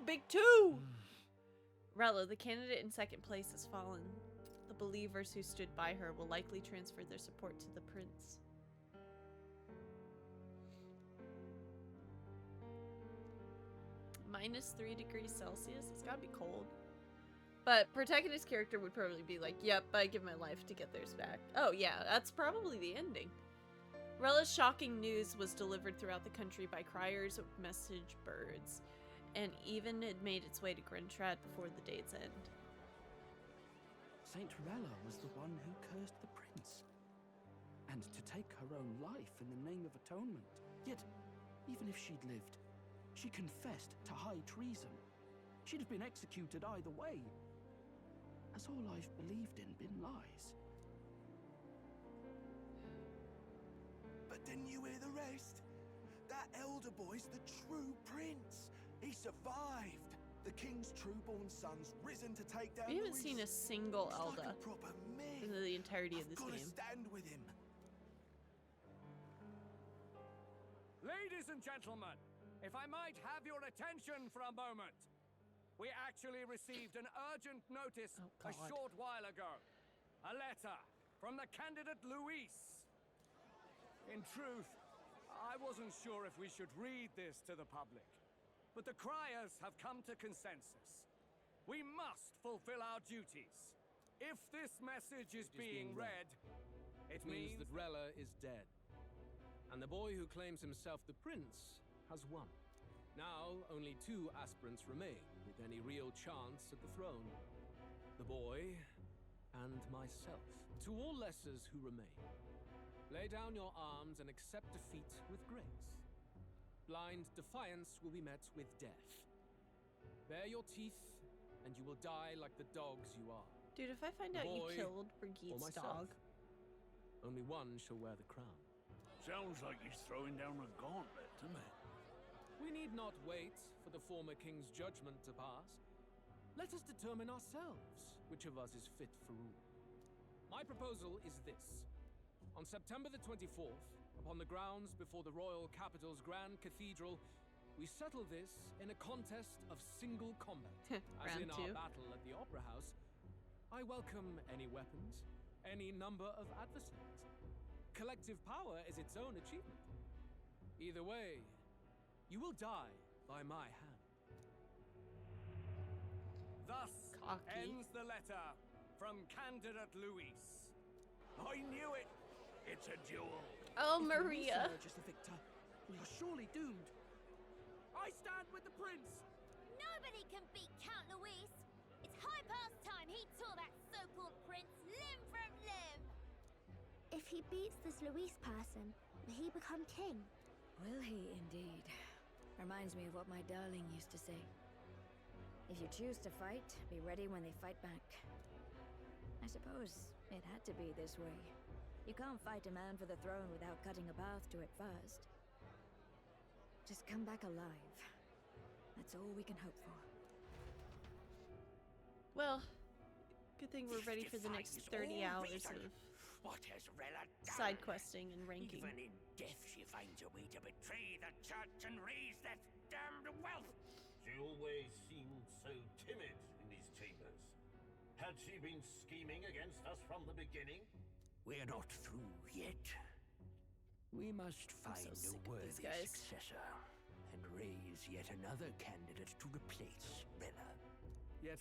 big two. Rella, the candidate in second place, has fallen. The believers who stood by her will likely transfer their support to the prince. -3 degrees Celsius? It's gotta be cold. But protagonist's character would probably be like, yep, I give my life to get theirs back. Oh yeah, that's probably the ending. Rella's shocking news was delivered throughout the country by criers of message birds, and even it made its way to Grintrad before the day's end. Saint Rella was the one who cursed the prince. And to take her own life in the name of atonement. Yet, even if she'd lived, she confessed to high treason. She'd have been executed either way. Has all I've believed in been lies? But didn't you hear the rest? That elder boy's the true prince. He survived. The king's true-born son's risen to take down. We haven't Luis. seen a single It's Elda like a proper myth. in the entirety of this I've gotta game. stand with him. Ladies and gentlemen, if I might have your attention for a moment. We actually received an urgent notice a short while ago. A letter from the candidate Luis. In truth, I wasn't sure if we should read this to the public. But the criers have come to consensus. We must fulfill our duties. If this message is being read, it means that Rella is dead. And the boy who claims himself the prince has won. Now, only 2 aspirants remain with any real chance at the throne. The boy and myself. To all lessers who remain, lay down your arms and accept defeat with grace. Blind defiance will be met with death. Bare your teeth, and you will die like the dogs you are. Dude, if I find out you killed or Brigitte's myself, dog. only one shall wear the crown. Sounds like he's throwing down a gauntlet, doesn't it? We need not wait for the former king's judgment to pass. Let us determine ourselves which of us is fit for rule. My proposal is this. On September the 24th, upon the grounds before the royal capital's grand cathedral, we settle this in a contest of single combat. As in our battle at the Opera House, I welcome any weapons, any number of adversaries. Collective power is its own achievement. Either way, you will die by my hand. Thus ends the letter from candidate Luis. I knew it! It's a duel. Oh, If Maria. Luis emerges the victor, we are surely doomed. I stand with the prince. Nobody can beat Count Luis. It's high past time he tore that so-called prince limb from limb. If he beats this Luis person, will he become king? Will he indeed? Reminds me of what my darling used to say. If you choose to fight, be ready when they fight back. I suppose it had to be this way. You can't fight a man for the throne without cutting a path to it first. Just come back alive. That's all we can hope for. Well, good thing we're ready for the next 30 hours of What has Rella done? side questing and ranking. Even in death, she finds a way to betray the church and raise that damned wealth. She always seemed so timid in these chambers. Had she been scheming against us from the beginning? We're not through yet. We must find a worthy successor and raise yet another candidate to replace Rella. Yet,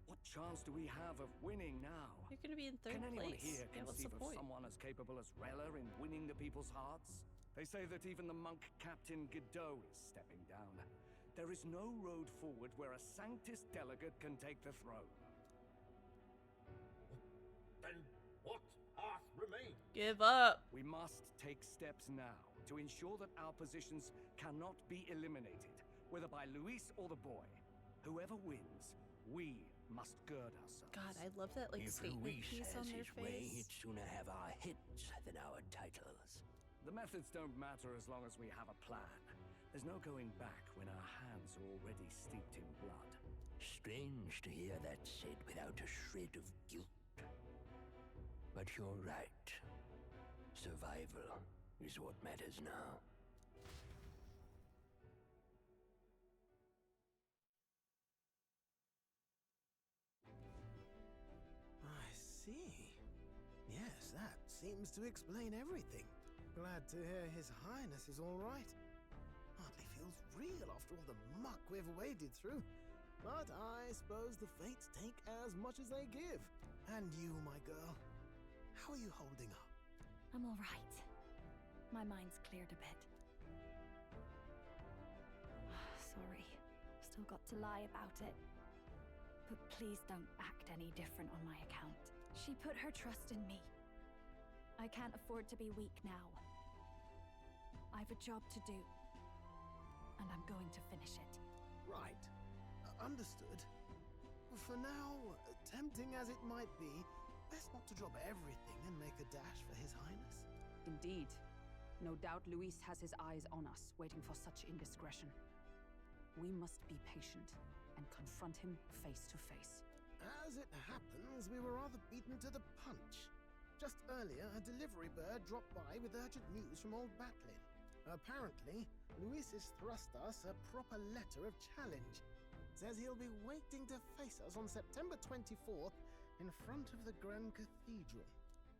what chance do we have of winning now? You're gonna be in third Can anyone place. here Yeah, what's the conceive of point? someone as capable as Rella in winning the people's hearts? They say that even the monk Captain Godot is stepping down. There is no road forward where a Sanctus delegate can take the throne. Then what path remains? Give up. We must take steps now to ensure that our positions cannot be eliminated, whether by Luis or the boy. Whoever wins, we must gird ourselves. God, I love that like If statement Luis piece has on their his way, face. he'd sooner have our hits than our titles. The methods don't matter as long as we have a plan. There's no going back when our hands are already steeped in blood. Strange to hear that said without a shred of guilt. But you're right. Survival is what matters now. I see. Yes, that seems to explain everything. Glad to hear His Highness is all right. Hardly feels real after all the muck we've waded through. But I suppose the fates take as much as they give. And you, my girl, how are you holding up? I'm all right. My mind's cleared a bit. Sorry. Still got to lie about it. But please don't act any different on my account. She put her trust in me. I can't afford to be weak now. I've a job to do. And I'm going to finish it. Right. Understood. For now, tempting as it might be, best not to drop everything and make a dash for His Highness. Indeed. No doubt Luis has his eyes on us, waiting for such indiscretion. We must be patient and confront him face to face. As it happens, we were rather beaten to the punch. Just earlier, a delivery bird dropped by with urgent news from old Batlin. Apparently, Luis has thrust us a proper letter of challenge. Says he'll be waiting to face us on September 24th in front of the Grand Cathedral.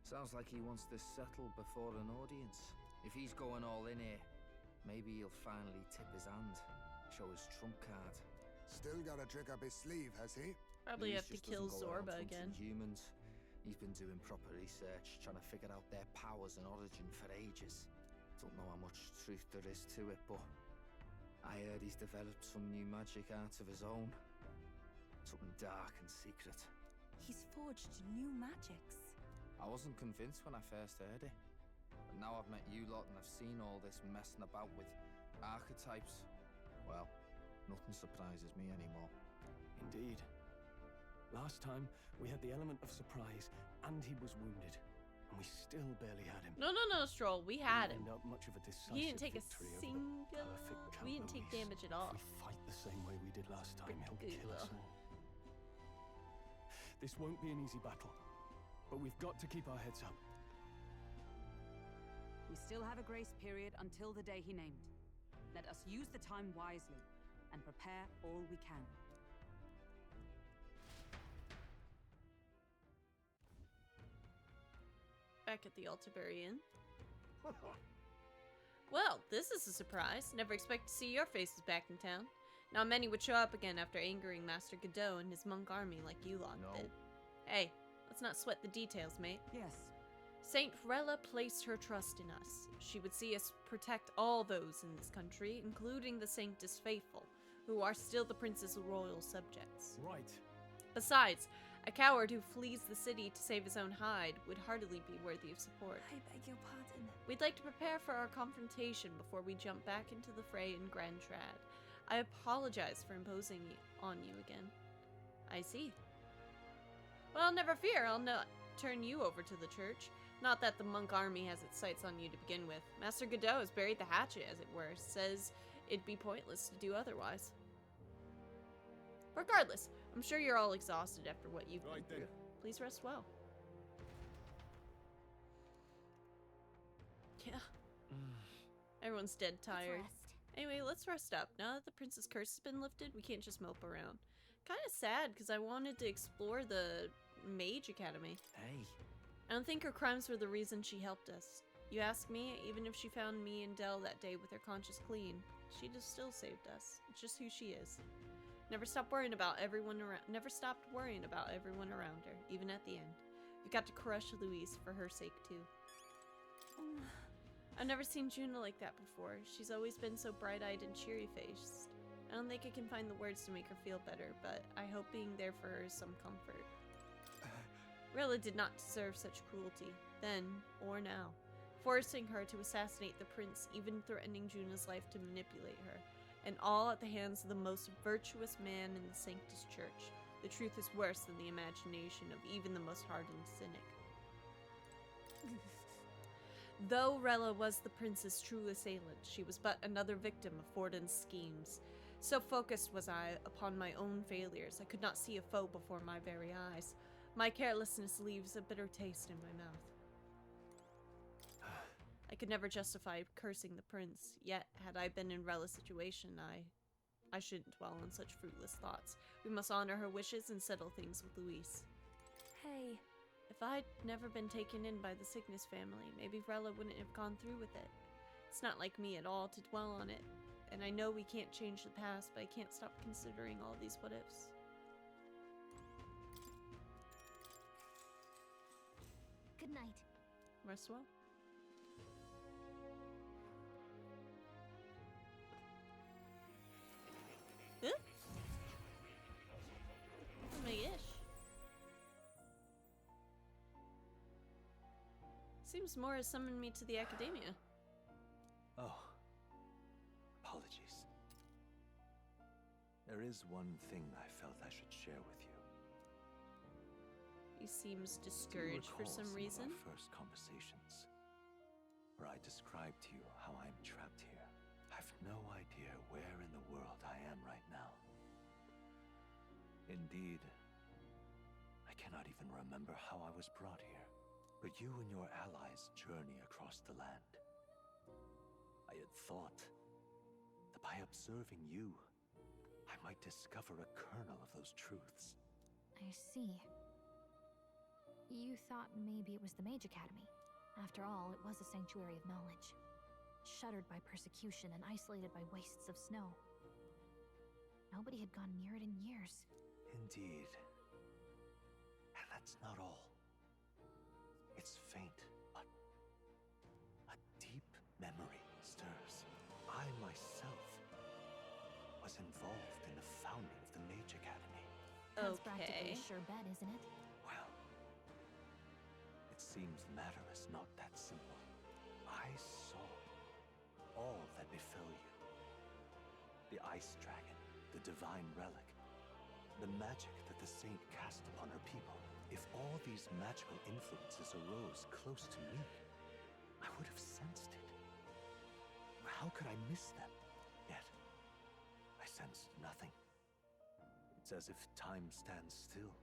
Sounds like he wants this settled before an audience. If he's going all in here, maybe he'll finally tip his hand, show his trump card. Still got a trick up his sleeve, has he? Probably Luis have to just kill doesn't go around Zorba hunting again. Humans. He's been doing proper research, trying to figure out their powers and origin for ages. Don't know how much truth there is to it, but I heard he's developed some new magic art of his own. Something dark and secret. He's forged new magics. I wasn't convinced when I first heard it. But now I've met you lot and I've seen all this messing about with archetypes. Well, nothing surprises me anymore. Indeed. Last time, we had the element of surprise, and he was wounded. And we still barely had him. No, Stroll. We had him. Not much of a decisive He didn't take a victory over the single... perfect Count We didn't take Luis. damage at all. If we fight the same way we did last time, he'll kill us all. This won't be an easy battle, but we've got to keep our heads up. We still have a grace period until the day he named. Let us use the time wisely and prepare all we can. Back at the Altaberry Inn. Well, this is a surprise. Never expect to see your faces back in town. Not many would show up again after angering Master Godot and his monk army like you lot did. Hey, let's not sweat the details, mate. Yes, Saint Rella placed her trust in us. She would see us protect all those in this country, including the Sanctus Faithful, who are still the prince's royal subjects. Right. Besides, a coward who flees the city to save his own hide would hardly be worthy of support. I beg your pardon. We'd like to prepare for our confrontation before we jump back into the fray in Grand Trad. I apologize for imposing on you again. I see. Well, never fear, I'll not turn you over to the church. Not that the monk army has its sights on you to begin with. Master Godot has buried the hatchet, as it were, says it'd be pointless to do otherwise. Regardless, I'm sure you're all exhausted after what you've been through. Please rest well. Yeah. Everyone's dead tired. Anyway, let's rest up. Now that the prince's curse has been lifted, we can't just mope around. Kind of sad, because I wanted to explore the Mage Academy. Hey. I don't think her crimes were the reason she helped us. You ask me, even if she found me and Dell that day with her conscience clean, she'd have still saved us. It's just who she is. Never stopped worrying about everyone around. Never stopped worrying about everyone around her, even at the end. We got to crush Louise for her sake too. I've never seen Juna like that before. She's always been so bright-eyed and cheery-faced. I don't think I can find the words to make her feel better, but I hope being there for her is some comfort. Rella did not deserve such cruelty, then or now. Forcing her to assassinate the prince, even threatening Juna's life to manipulate her, and all at the hands of the most virtuous man in the Sanctus Church. The truth is worse than the imagination of even the most hardened cynic. Though Rella was the prince's true assailant, she was but another victim of Forden's schemes. So focused was I upon my own failures, I could not see a foe before my very eyes. My carelessness leaves a bitter taste in my mouth. I could never justify cursing the prince, yet had I been in Rella's situation, I shouldn't dwell on such fruitless thoughts. We must honor her wishes and settle things with Louise. Hey. If I'd never been taken in by the Cygnus family, maybe Rella wouldn't have gone through with it. It's not like me at all to dwell on it, and I know we can't change the past, but I can't stop considering all these what-ifs. Good night. Rest well. Huh? Oh my gosh. Seems more has summoned me to the academia. Oh. Apologies. There is one thing I felt I should share with you. He seems discouraged for some reason. Of our first conversations, where I described to you how I'm trapped here. I've no idea where in the world I am right now. Indeed, I cannot even remember how I was brought here. But you and your allies journey across the land. I had thought that by observing you, I might discover a kernel of those truths. I see. You thought maybe it was the Mage Academy. After all, it was a sanctuary of knowledge. Shuttered by persecution and isolated by wastes of snow. Nobody had gone near it in years. Indeed. And that's not all. It's faint, but a deep memory stirs. I myself was involved in the founding of the Mage Academy. That's practically a sure bet, isn't it? Well, it seems the matter is not that simple. I saw all that befell you. The ice dragon, the divine relic, the magic that the saint cast upon her people. If all these magical influences arose close to me, I would have sensed it. How could I miss them? Yet, I sensed nothing. It's as if time stands still.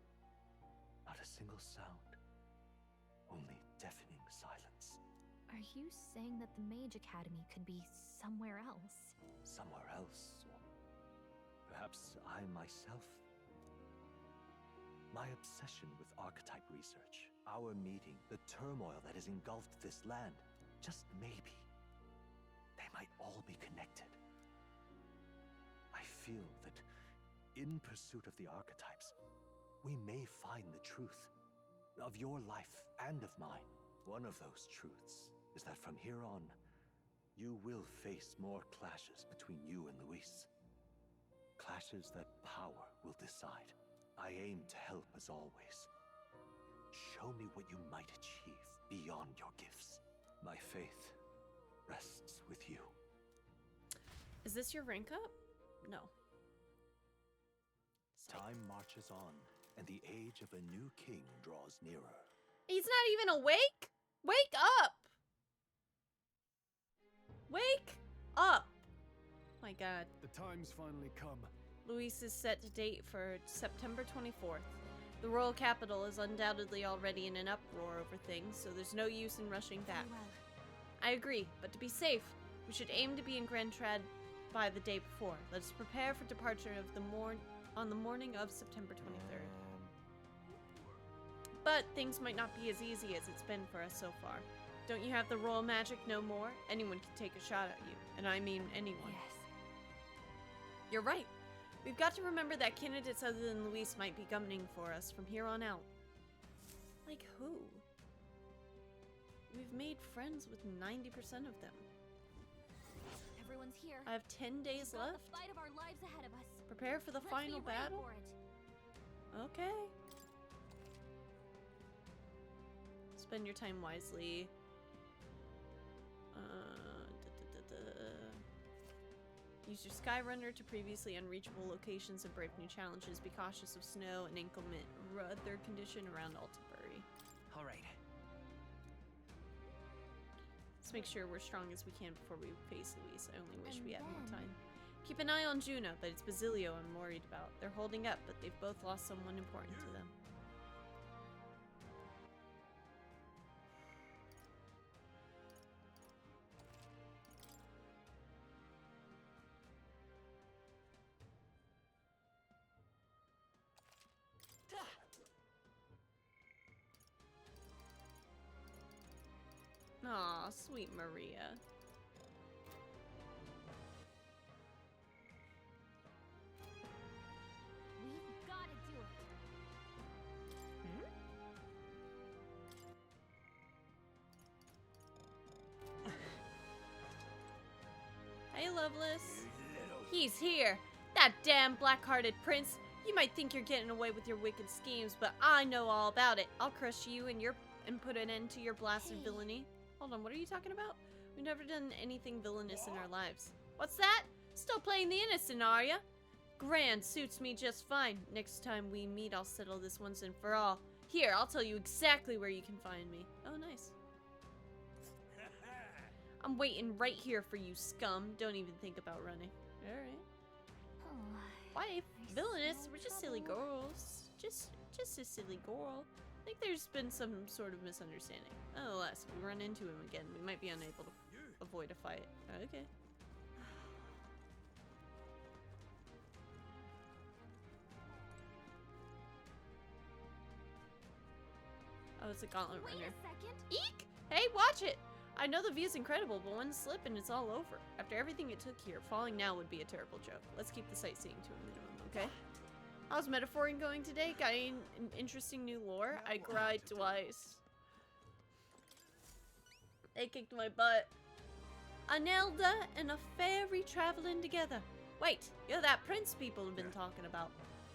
Not a single sound. Only deafening silence. Are you saying that the Mage Academy could be somewhere else? Somewhere else, or perhaps I myself. My obsession with archetype research, our meeting, the turmoil that has engulfed this land, just maybe, they might all be connected. I feel that in pursuit of the archetypes, we may find the truth of your life and of mine. One of those truths is that from here on, you will face more clashes between you and Luis. Clashes that power will decide. I aim to help as always. Show me what you might achieve beyond your gifts. My faith rests with you. Is this your rank up? No. Time marches on, and the age of a new king draws nearer. He's not even awake? Wake up! Wake up! My god. The time's finally come. Luis is set to date for September 24th. The royal capital is undoubtedly already in an uproar over things, so there's no use in rushing back. I agree, but to be safe, we should aim to be in Grand Trad by the day before. Let us prepare for departure on the morning of September 23rd. But things might not be as easy as it's been for us so far. Don't you have the royal magic no more? Anyone can take a shot at you. And I mean anyone. Yes. You're right. We've got to remember that candidates other than Luis might be gunning for us from here on out. Like who? We've made friends with 90% of them. Everyone's here. I have 10 days left. The fight of our lives ahead of us. Prepare for the final battle? Okay. Spend your time wisely. Use your Skyrunner to previously unreachable locations and brave new challenges. Be cautious of snow and inclement weather condition around Altabury. Alright. Let's make sure we're strong as we can before we face Luis. I only wish we had more time. Keep an eye on Juno, but it's Basilio I'm worried about. They're holding up, but they've both lost someone important to them. Aw, sweet Maria. We've got to do it. Hey, Loveless. He's here. That damn black-hearted prince. You might think you're getting away with your wicked schemes, but I know all about it. I'll crush you and put an end to your blasted villainy. Hold on, what are you talking about? We've never done anything villainous in our lives. What's that? Still playing the innocent, are ya? Grand, suits me just fine. Next time we meet, I'll settle this once and for all. Here, I'll tell you exactly where you can find me. Oh, nice. I'm waiting right here for you, scum. Don't even think about running. Alright. Why villainous? We're just silly girls. Just a silly girl. I think there's been some sort of misunderstanding. Nonetheless, if we run into him again, we might be unable to avoid a fight. Okay. Oh, it's a gauntlet runner. Wait a second. Eek! Hey, watch it! I know the view's incredible, but one slip and it's all over. After everything it took here, falling now would be a terrible joke. Let's keep the sightseeing to a minimum, okay? How's metaphoring going today? Got any interesting new lore? I cried twice. They kicked my butt. An elder and a fairy traveling together. Wait, you're that prince people have been talking about.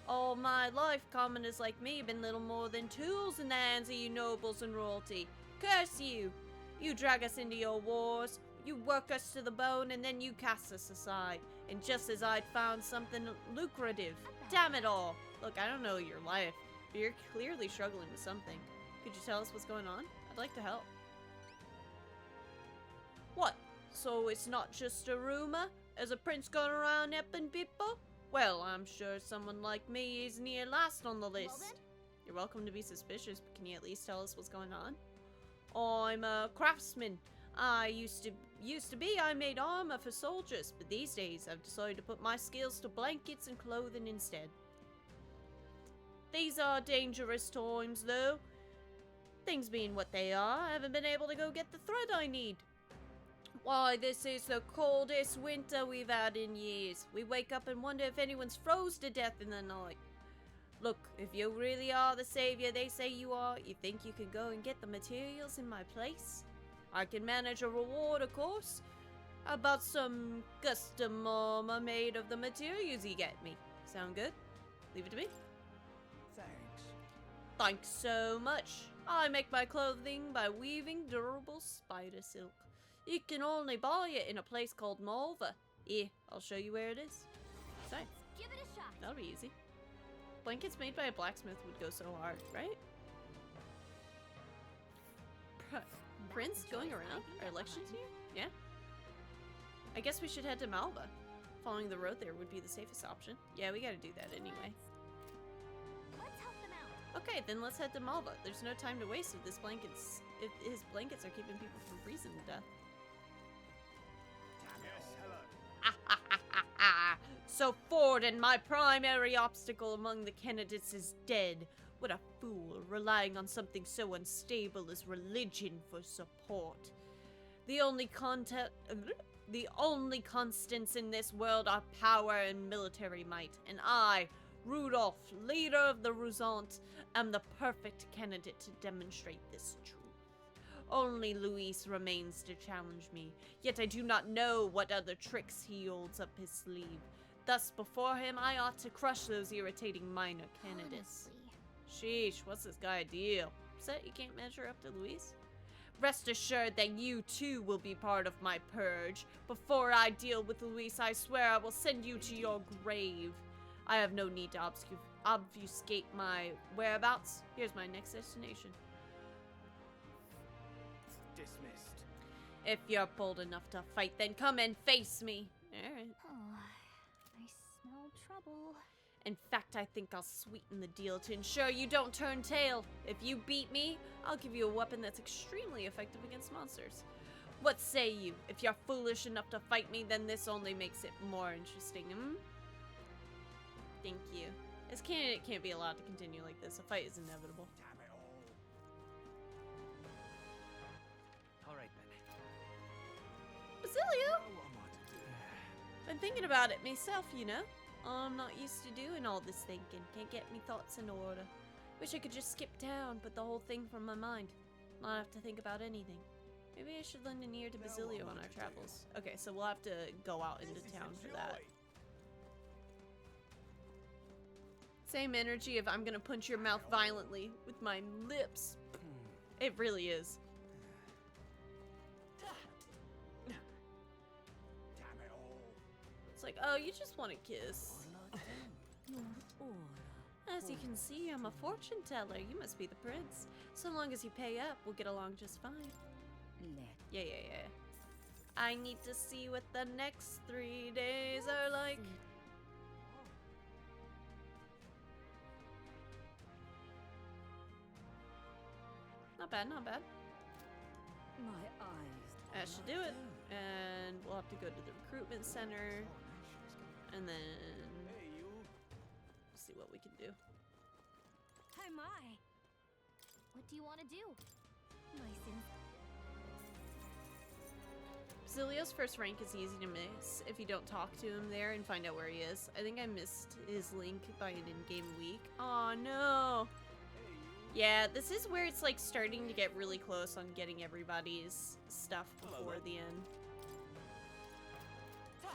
All my life, commoners like me have been little more than tools in the hands of you nobles and royalty. Curse you! You drag us into your wars, you work us to the bone, and then you cast us aside. And just as I'd found something lucrative. Damn it all! Look, I don't know your life, but you're clearly struggling with something. Could you tell us what's going on? I'd like to help. What? So it's not just a rumor? Has a prince gone around helping people? Well, I'm sure someone like me is near last on the list. Well, you're welcome to be suspicious, but can you at least tell us what's going on? I'm a craftsman. I used to be, I made armor for soldiers, but these days I've decided to put my skills to blankets and clothing instead. These are dangerous times, though. Things being what they are, I haven't been able to go get the thread I need. Why, this is the coldest winter we've had in years. We wake up and wonder if anyone's froze to death in the night. Look, if you really are the savior they say you are, you think you can go and get the materials in my place? I can manage a reward, of course. How about some custom armor made of the materials you get me? Sound good? Leave it to me. Thanks. Thanks so much. I make my clothing by weaving durable spider silk. You can only buy it in a place called Malva. Here, I'll show you where it is. So, Give it a shot. that'll be easy. Blankets made by a blacksmith would go so hard, right? Prince going around? Our elections here? Yeah. I guess we should head to Malva. Following the road there would be the safest option. Yeah, we gotta do that anyway. Let's help them out. Okay, then let's head to Malva. There's no time to waste if his blankets are keeping people from freezing to death. Yes, hello. So Forden, my primary obstacle among the candidates, is dead. What a fool, relying on something so unstable as religion for support. The only constants in this world are power and military might, and I, Rudolph, leader of the Rusant, am the perfect candidate to demonstrate this truth. Only Luis remains to challenge me, yet I do not know what other tricks he holds up his sleeve. Thus, before him, I ought to crush those irritating minor candidates. Sheesh, what's this guy deal? Upset you can't measure up to Luis? Rest assured that you too will be part of my purge. Before I deal with Luis, I swear I will send you to your grave. I have no need to obfuscate my whereabouts. Here's my next destination. Dismissed. If you're bold enough to fight, then come and face me. Alright. Oh, I smell trouble. In fact, I think I'll sweeten the deal to ensure you don't turn tail. If you beat me, I'll give you a weapon that's extremely effective against monsters. What say you? If you're foolish enough to fight me, then this only makes it more interesting. Thank you. This candidate can't be allowed to continue like this. A fight is inevitable. Damn it all. All right, then. Basilio! Oh, what more to do? Been thinking about it myself, you know. I'm not used to doing all this thinking. Can't get me thoughts in order. Wish I could just skip town, put the whole thing from my mind. Not have to think about anything. Maybe I should lend an ear to Basilio on our travels. Okay, so we'll have to go out into town for that. Same energy of I'm gonna punch your mouth violently with my lips. It really is. It's like, oh, you just want a kiss. As you can see, I'm a fortune teller. You must be the prince. So long as you pay up, we'll get along just fine. Yeah. I need to see what the next 3 days are like. Not bad, not bad. My eyes. That should do it. And we'll have to go to the recruitment center. And then see what we can do. Oh my. What do you want to do? My sins. Basilio's first rank is easy to miss if you don't talk to him there and find out where he is. I think I missed his link by an in-game week. Aw, no. Yeah, this is where it's like starting to get really close on getting everybody's stuff before the end. How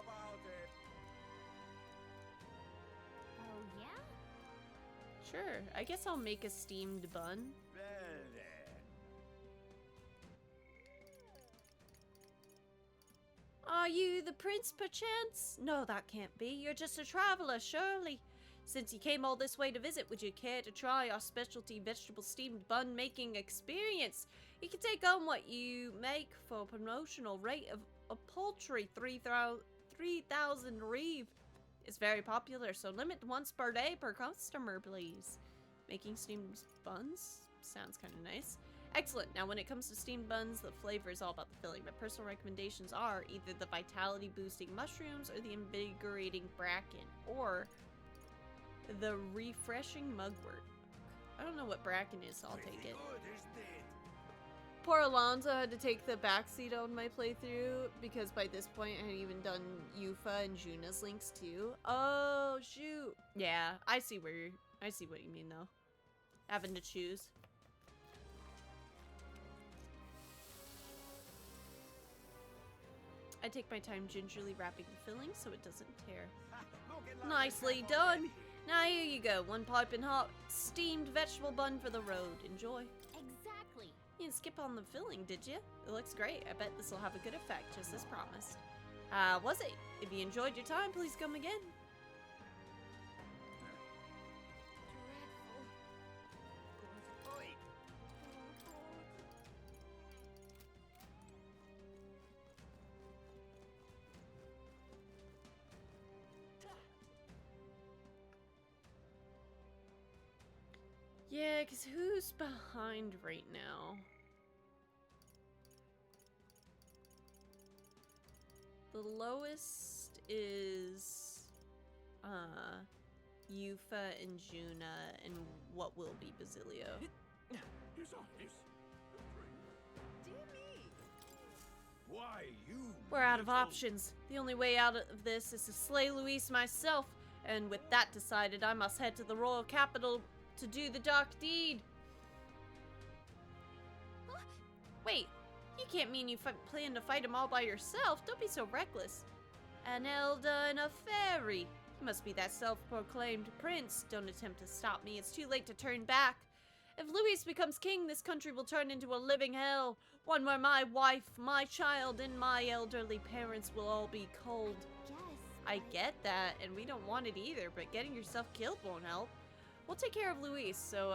about it? Oh yeah? Sure, I guess I'll make a steamed bun. Well then. Are you the prince, perchance? No, that can't be. You're just a traveler, surely. Since you came all this way to visit, would you care to try our specialty vegetable steamed bun making experience? You can take on what you make for a promotional rate of a paltry 3,000 reeve. It's very popular, so limit once per day per customer, please. Making steamed buns? Sounds kind of nice. Excellent. Now, when it comes to steamed buns, the flavor is all about the filling. My personal recommendations are either the vitality-boosting mushrooms or the invigorating bracken, or the refreshing mugwort. I don't know what bracken is, so I'll take it. Poor Alonso had to take the backseat on my playthrough because by this point I had even done Yufa and Juna's links too. Oh shoot! Yeah, I see what you mean though. Having to choose. I take my time gingerly wrapping the filling so it doesn't tear. Nicely done! Now here you go, one piping hot steamed vegetable bun for the road. Enjoy. Exactly. You didn't skip on the filling, did you? It looks great. I bet this will have a good effect, just as promised. Was it? If you enjoyed your time, please come again. Yeah, because who's behind right now? The lowest is Yufa and Juna, and what will be Basilio. Why, you? We're out of options. The only way out of this is to slay Luis myself, and with that decided, I must head to the royal capital to do the dark deed. Wait, you can't mean you plan to fight him all by yourself. Don't be so reckless. An elder and a fairy. You must be that self-proclaimed prince. Don't attempt to stop me. It's too late to turn back. If Luis becomes king, this country will turn into a living hell. One where my wife, my child, and my elderly parents will all be cold. I get that, and we don't want it either, but getting yourself killed won't help. We'll take care of Luis, so,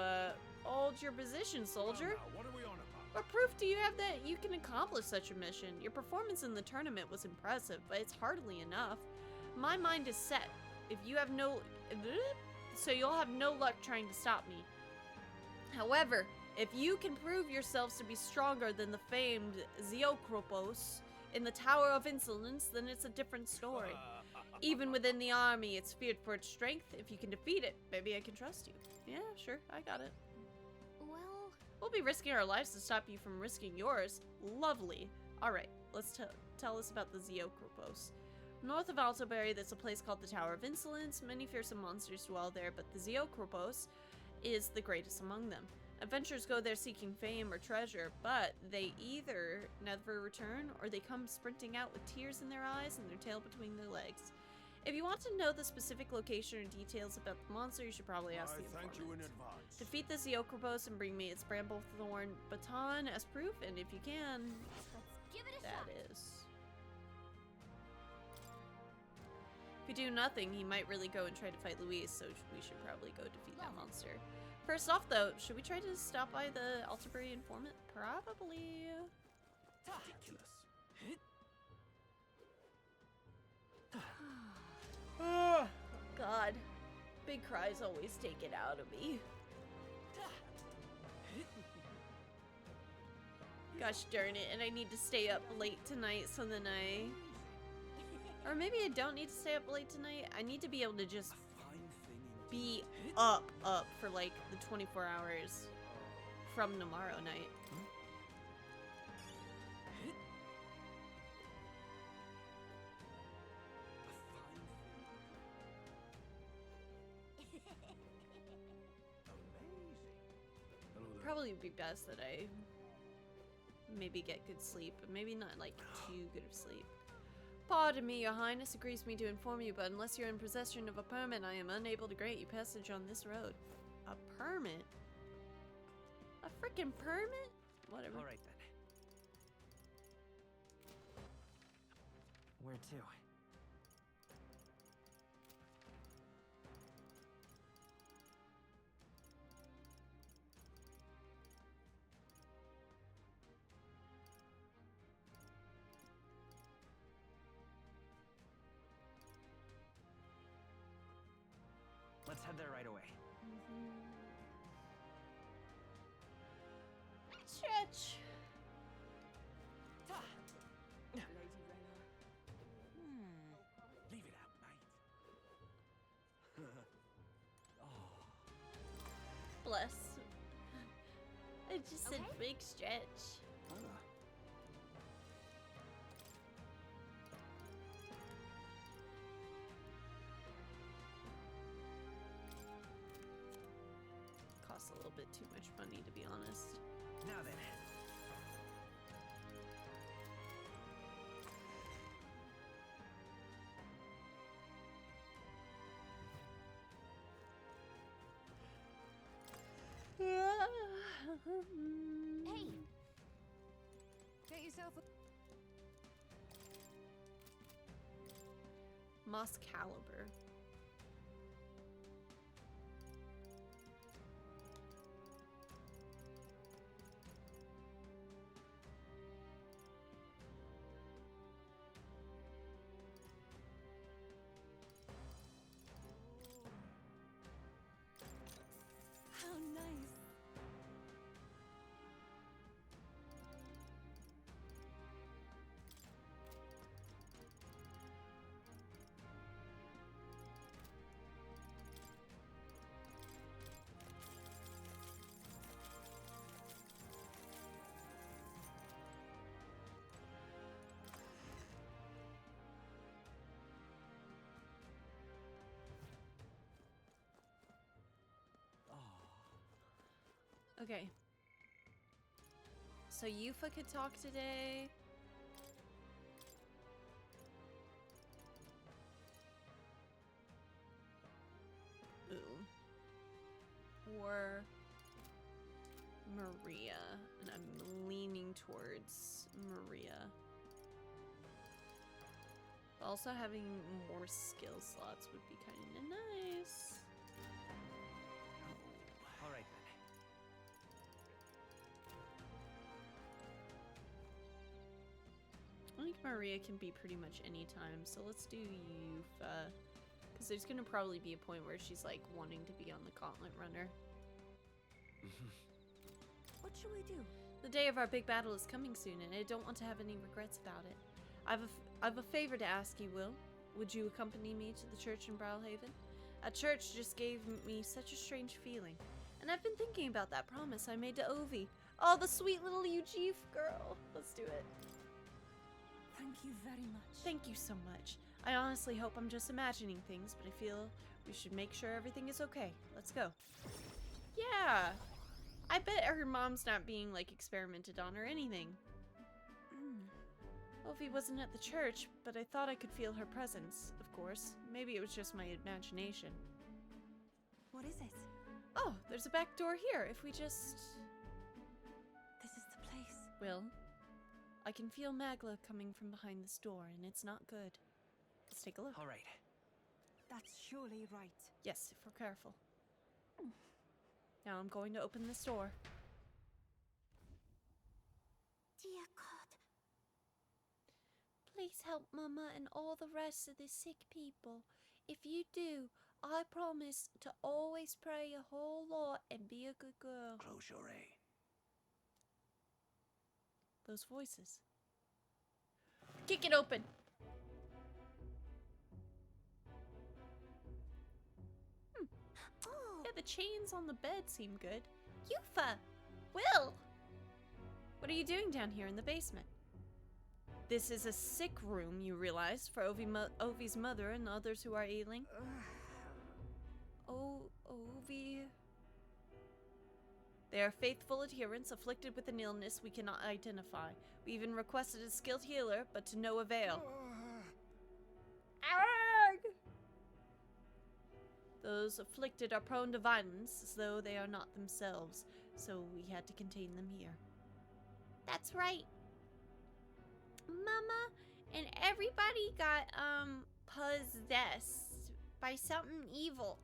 hold your position, soldier. What are we on about? What proof do you have that you can accomplish such a mission? Your performance in the tournament was impressive, but it's hardly enough. My mind is set. If you have no... So you'll have no luck trying to stop me. However, if you can prove yourselves to be stronger than the famed Zeokropos in the Tower of Insolence, then it's a different story. Even within the army, it's feared for its strength. If you can defeat it, maybe I can trust you. Yeah, sure, I got it. Well... We'll be risking our lives to stop you from risking yours. Lovely. Alright, let's tell us about the Zeokropos. North of Altoberry, there's a place called the Tower of Insolence. Many fearsome monsters dwell there, but the Zeokropos is the greatest among them. Adventurers go there seeking fame or treasure, but they either never return or they come sprinting out with tears in their eyes and their tail between their legs. If you want to know the specific location or details about the monster, you should probably ask the informant. Thank you in advance. Defeat the Zeokropos and bring me its Bramblethorn baton as proof, and if you can, Let's give it a that shot. is. If you do nothing, he might really go and try to fight Luis, so we should probably go defeat that monster. First off, though, should we try to stop by the Altabury informant? Probably. Ridiculous. Oh, God. Big cries always take it out of me. Gosh darn it, and I need to stay up late tonight, so then or maybe I don't need to stay up late tonight. I need to be able to just be up for like the 24 hours from tomorrow night. Probably would be best that I maybe get good sleep, but maybe not like too good of sleep. Pardon me, your highness agrees me to inform you, but unless you're in possession of a permit, I am unable to grant you passage on this road. A permit? A freaking permit? Whatever. Alright then. Where to? Let's head there right away. Stretch. Lady Rena. Leave it out, mate. Bless. I just said big stretch. bit too much money, to be honest. Now then. Hey! Get yourself a... Moss Caliber. How nice. Okay. So Yufa could talk today. Ooh. Or Maria. And I'm leaning towards Maria. Also having more skill slots would be kind of nice. All right then. I think Maria can be pretty much any time, so let's do Yufa. Because there's going to probably be a point where she's like wanting to be on the Gauntlet Runner. What should we do? The day of our big battle is coming soon, and I don't want to have any regrets about it. I've a favor to ask you, Will. Would you accompany me to the church in Brawlhaven? A church just gave me such a strange feeling. And I've been thinking about that promise I made to Ovi. Oh, the sweet little Eugene girl. Let's do it. Thank you very much. Thank you so much. I honestly hope I'm just imagining things, but I feel we should make sure everything is okay. Let's go. Yeah. I bet her mom's not being, like, experimented on or anything. Ovi wasn't at the church, but I thought I could feel her presence, of course. Maybe it was just my imagination. What is it? Oh, there's a back door here. If we just... This is the place. Will, I can feel Magla coming from behind this door, and it's not good. Let's take a look. All right. That's surely right. Yes, if we're careful. Now I'm going to open this door. Dear God. Please help Mama and all the rest of the sick people. If you do, I promise to always pray a whole lot and be a good girl. Close your eye. Those voices. Kick it open. Oh. Yeah, the chains on the bed seem good. Yufa! Will! What are you doing down here in the basement? This is a sick room, you realize, for Ovi's mother and others who are ailing. Ovi... They are faithful adherents afflicted with an illness we cannot identify. We even requested a skilled healer, but to no avail. Those afflicted are prone to violence, as though they are not themselves, so we had to contain them here. That's right. Mama and everybody got, possessed by something evil.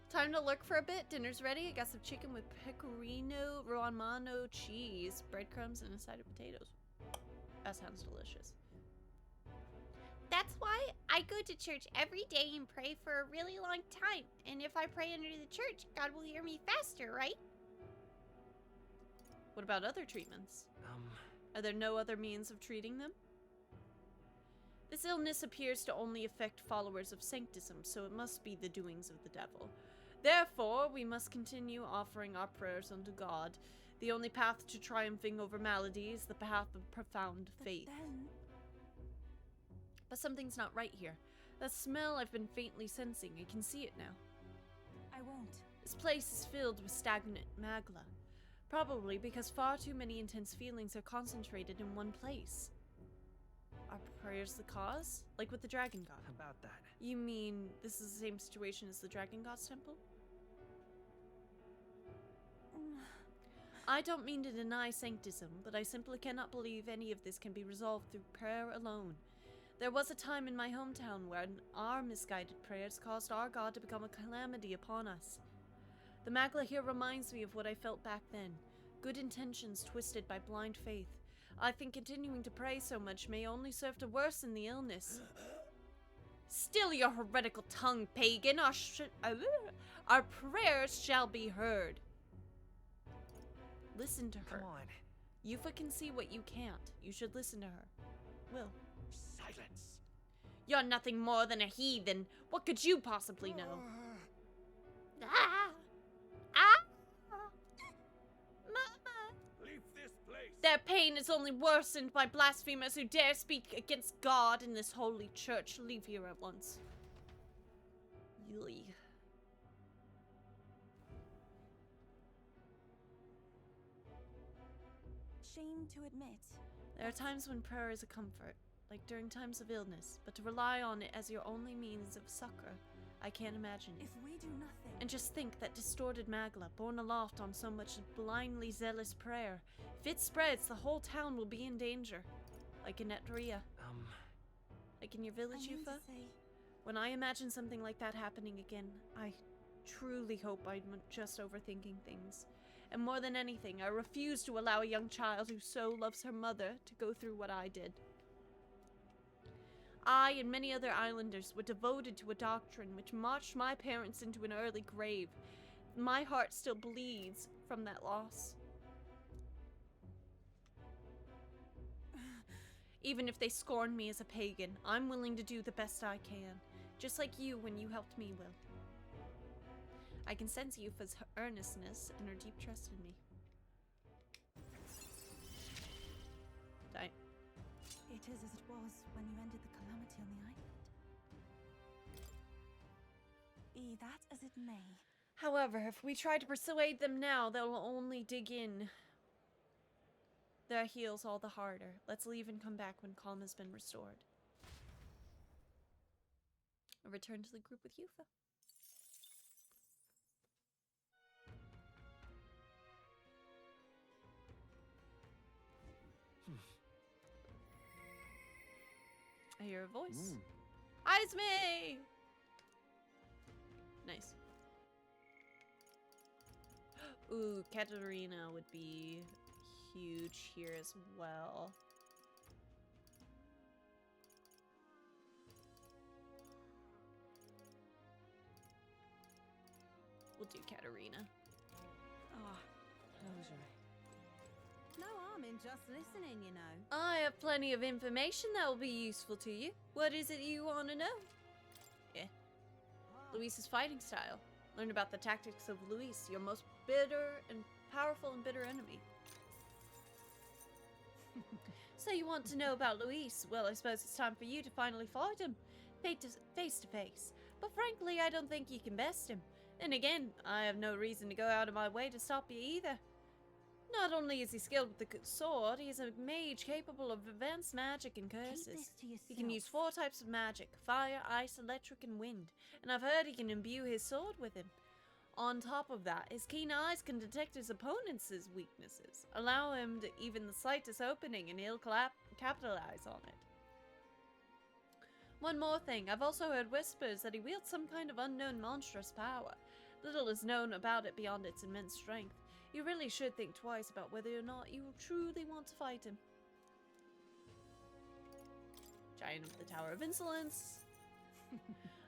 Time to lurk for a bit. Dinner's ready. I got some chicken with pecorino romano cheese, breadcrumbs, and a side of potatoes. That sounds delicious. That's why I go to church every day and pray for a really long time. And if I pray under the church, God will hear me faster, right? What about other treatments? Are there no other means of treating them? This illness appears to only affect followers of sanctism, so it must be the doings of the devil. Therefore, we must continue offering our prayers unto God. The only path to triumphing over malady is the path of profound faith. But something's not right here. That smell I've been faintly sensing, I can see it now. I won't. This place is filled with stagnant magla. Probably because far too many intense feelings are concentrated in one place. Are prayers the cause? Like with the dragon god? About that. You mean this is the same situation as the dragon god's temple? I don't mean to deny sanctism, but I simply cannot believe any of this can be resolved through prayer alone. There was a time in my hometown when our misguided prayers caused our god to become a calamity upon us. The magla here reminds me of what I felt back then. Good intentions twisted by blind faith. I think continuing to pray so much may only serve to worsen the illness. Still your heretical tongue, pagan! Our prayers shall be heard. Listen to her. Come on. Yufa can see what you can't. You should listen to her. Will. Silence. You're nothing more than a heathen. What could you possibly know? Ah! Ah! Mama! Leave this place. Their pain is only worsened by blasphemers who dare speak against God in this holy church. Leave here at once. Yui. Shame to admit. There are times when prayer is a comfort, like during times of illness, but to rely on it as your only means of succor, I can't imagine it. If we do nothing... And just think that distorted magla, borne aloft on so much blindly zealous prayer, if it spreads, the whole town will be in danger. Like in Etria. Like in your village, Yufa? When I imagine something like that happening again, I truly hope I'm just overthinking things. And more than anything, I refuse to allow a young child who so loves her mother to go through what I did. I and many other islanders were devoted to a doctrine which marched my parents into an early grave. My heart still bleeds from that loss. Even if they scorn me as a pagan, I'm willing to do the best I can. Just like you when you helped me, Will. I can sense Yufa's earnestness and her deep trust in me. Die. It is as it was when you ended the calamity on the island. Be that as it may. However, if we try to persuade them now, they'll only dig in their heels all the harder. Let's leave and come back when calm has been restored. I'll return to the group with Yufa. I hear a voice. Izme! Nice. Ooh, Katarina would be huge here as well. We'll do Katarina. Ah, closure. No harm in just listening, you know. I have plenty of information that will be useful to you. What is it you want to know? Yeah. Luis's fighting style. Learn about the tactics of Luis, your most bitter and powerful and bitter enemy. So you want to know about Luis? Well, I suppose it's time for you to finally fight him. Face to face. But frankly, I don't think you can best him. And again, I have no reason to go out of my way to stop you either. Not only is he skilled with the sword, he is a mage capable of advanced magic and curses. He can use 4 types of magic: fire, ice, electric, and wind. And I've heard he can imbue his sword with him. On top of that, his keen eyes can detect his opponent's weaknesses, allow him to even the slightest opening, and he'll capitalize on it. One more thing, I've also heard whispers that he wields some kind of unknown monstrous power. Little is known about it beyond its immense strength. You really should think twice about whether or not you truly want to fight him. Giant of the Tower of Insolence.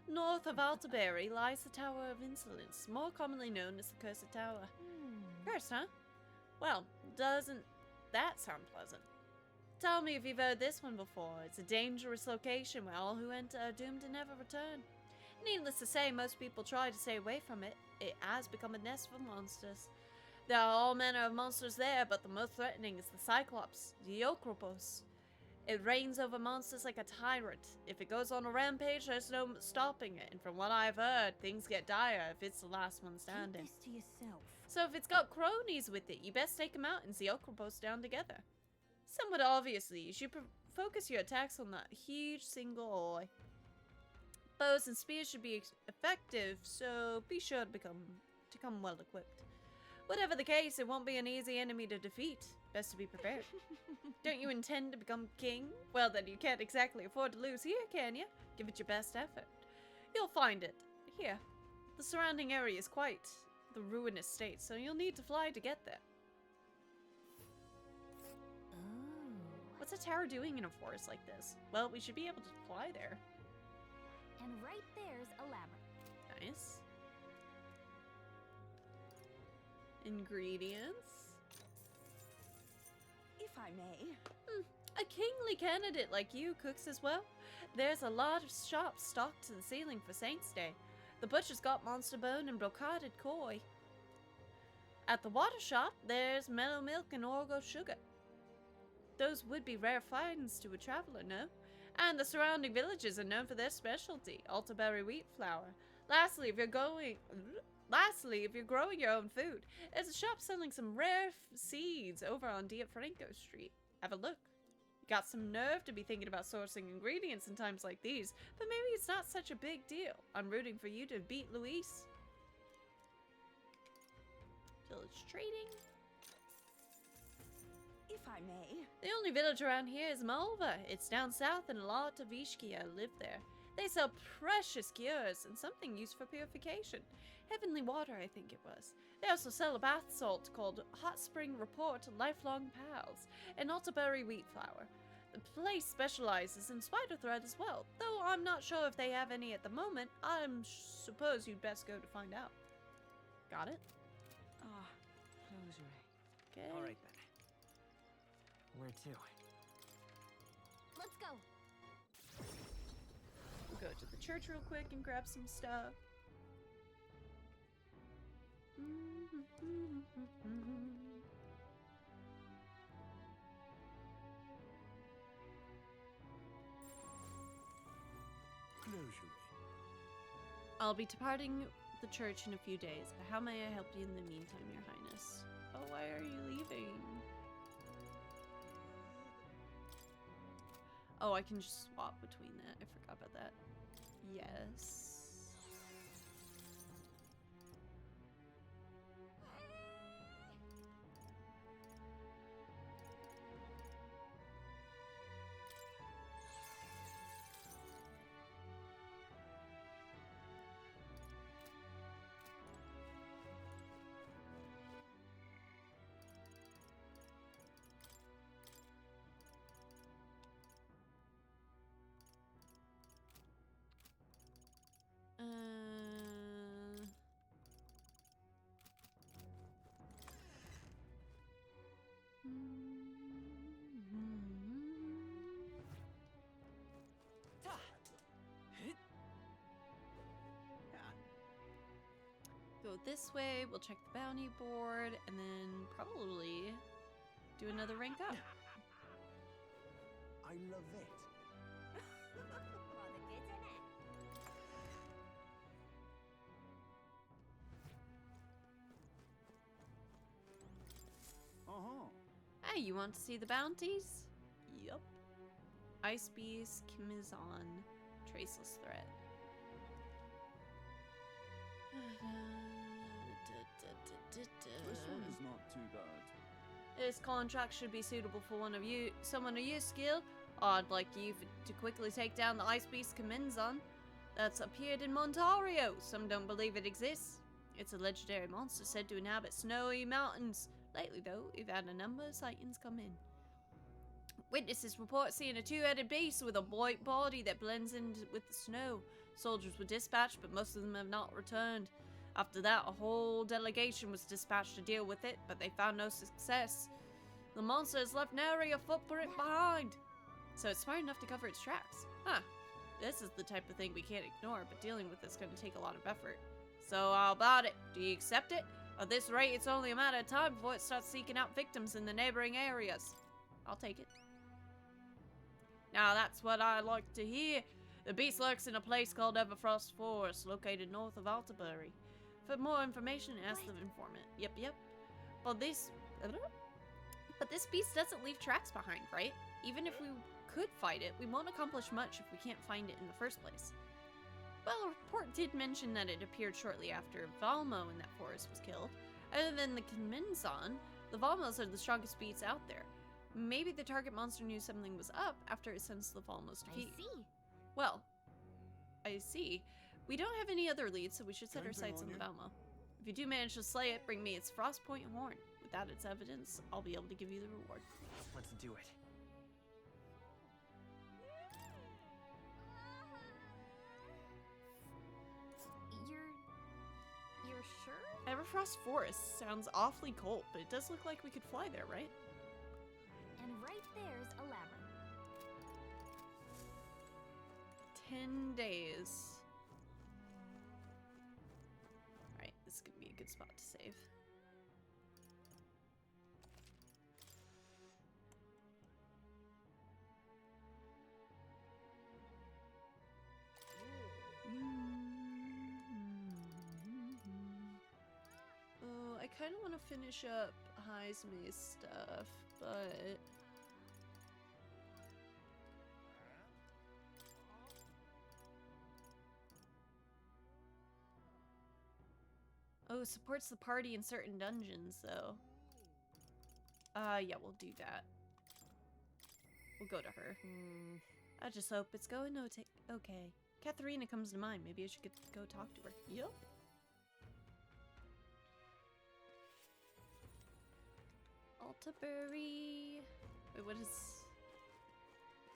North of Altaberry lies the Tower of Insolence, more commonly known as the Cursed Tower. Cursed, huh? Well, doesn't that sound pleasant? Tell me if you've heard this one before. It's a dangerous location where all who enter are doomed to never return. Needless to say, most people try to stay away from it. It has become a nest for monsters. There are all manner of monsters there, but the most threatening is the Cyclops, the Okropos. It reigns over monsters like a tyrant. If it goes on a rampage, there's no stopping it. And from what I've heard, things get dire if it's the last one standing. Keep this to yourself. So if it's got cronies with it, you best take them out and see outposts down together. Somewhat obviously, you should focus your attacks on that huge single eye. Bows and spears should be effective, so be sure to come well equipped. Whatever the case, it won't be an easy enemy to defeat. Best to be prepared. Don't you intend to become king? Well then, you can't exactly afford to lose here, can you? Give it your best effort. You'll find it. Here. The surrounding area is quite the ruinous state, so you'll need to fly to get there. Oh. What's a tower doing in a forest like this? Well, we should be able to fly there. And right there's a labyrinth. Nice. Ingredients. If I may. A kingly candidate like you cooks as well? There's a lot of shops stocked to the ceiling for Saints' Day. The butcher's got monster bone and brocaded koi. At the water shop, there's mellow milk and orgo sugar. Those would be rare finds to a traveler, no? And the surrounding villages are known for their specialty, altaberry wheat flour. Lastly, if you're growing your own food, there's a shop selling some rare seeds over on Diafranco Street. Have a look. You got some nerve to be thinking about sourcing ingredients in times like these, but maybe it's not such a big deal. I'm rooting for you to beat Luis. Village trading. If I may. The only village around here is Malva. It's down south and a lot of Ishkia live there. They sell precious cures and something used for purification. Heavenly water, I think it was. They also sell a bath salt called Hot Spring Report Lifelong Pals and altaberry wheat flour. The place specializes in spider thread as well, though I'm not sure if they have any at the moment. I suppose you'd best go to find out. Got it? Ah, closure. Okay. All right then. Where to? Let's go. We'll go to the church real quick and grab some stuff. Closure. I'll be departing the church in a few days, but how may I help you in the meantime, Your Highness? Oh, why are you leaving? Oh, I can just swap between that. I forgot about that. Yes. Go this way, we'll check the bounty board, and then probably do another rank up. I love it. Hey, you want to see the bounties? Yup. Ice Beast, Kimizon, Traceless Threat. This one is not too bad. This contract should be suitable for someone of your skill. I'd like you to quickly take down the Ice Beast Kimizon that's appeared in Montario. Some don't believe it exists. It's a legendary monster said to inhabit snowy mountains. Lately, though, we've had a number of sightings come in. Witnesses report seeing a two-headed beast with a white body that blends in with the snow. Soldiers were dispatched, but most of them have not returned. After that, a whole delegation was dispatched to deal with it, but they found no success. The monster has left nary a footprint behind, so it's smart enough to cover its tracks. Huh. This is the type of thing we can't ignore, but dealing with it's going to take a lot of effort. So how about it? Do you accept it? At this rate, it's only a matter of time before it starts seeking out victims in the neighboring areas. I'll take it. Now that's what I like to hear. The beast lurks in a place called Everfrost Forest, located north of Altabury. For more information, ask the informant. Yep. But this beast doesn't leave tracks behind, right? Even if we could fight it, we won't accomplish much if we can't find it in the first place. Well, a report did mention that it appeared shortly after Valmo in that forest was killed. Other than the Kminzon, the Valmos are the strongest beasts out there. Maybe the target monster knew something was up after it sensed the Valmos defeat. I see. Well, I see. We don't have any other leads, so we should set our sights on the Valmo. If you do manage to slay it, bring me its Frostpoint horn. Without its evidence, I'll be able to give you the reward. Let's do it. You're sure? Everfrost Forest sounds awfully cold, but it does look like we could fly there, right? And right there's a labyrinth. 10 days. Alright, this could be a good spot to save. Oh, I kind of want to finish up Heismay's stuff, but... Oh, supports the party in certain dungeons, though. Yeah, we'll do that. We'll go to her. I just hope it's going okay. Katharina comes to mind. Maybe I should go talk to her. Yup. Altabury. Wait, what is...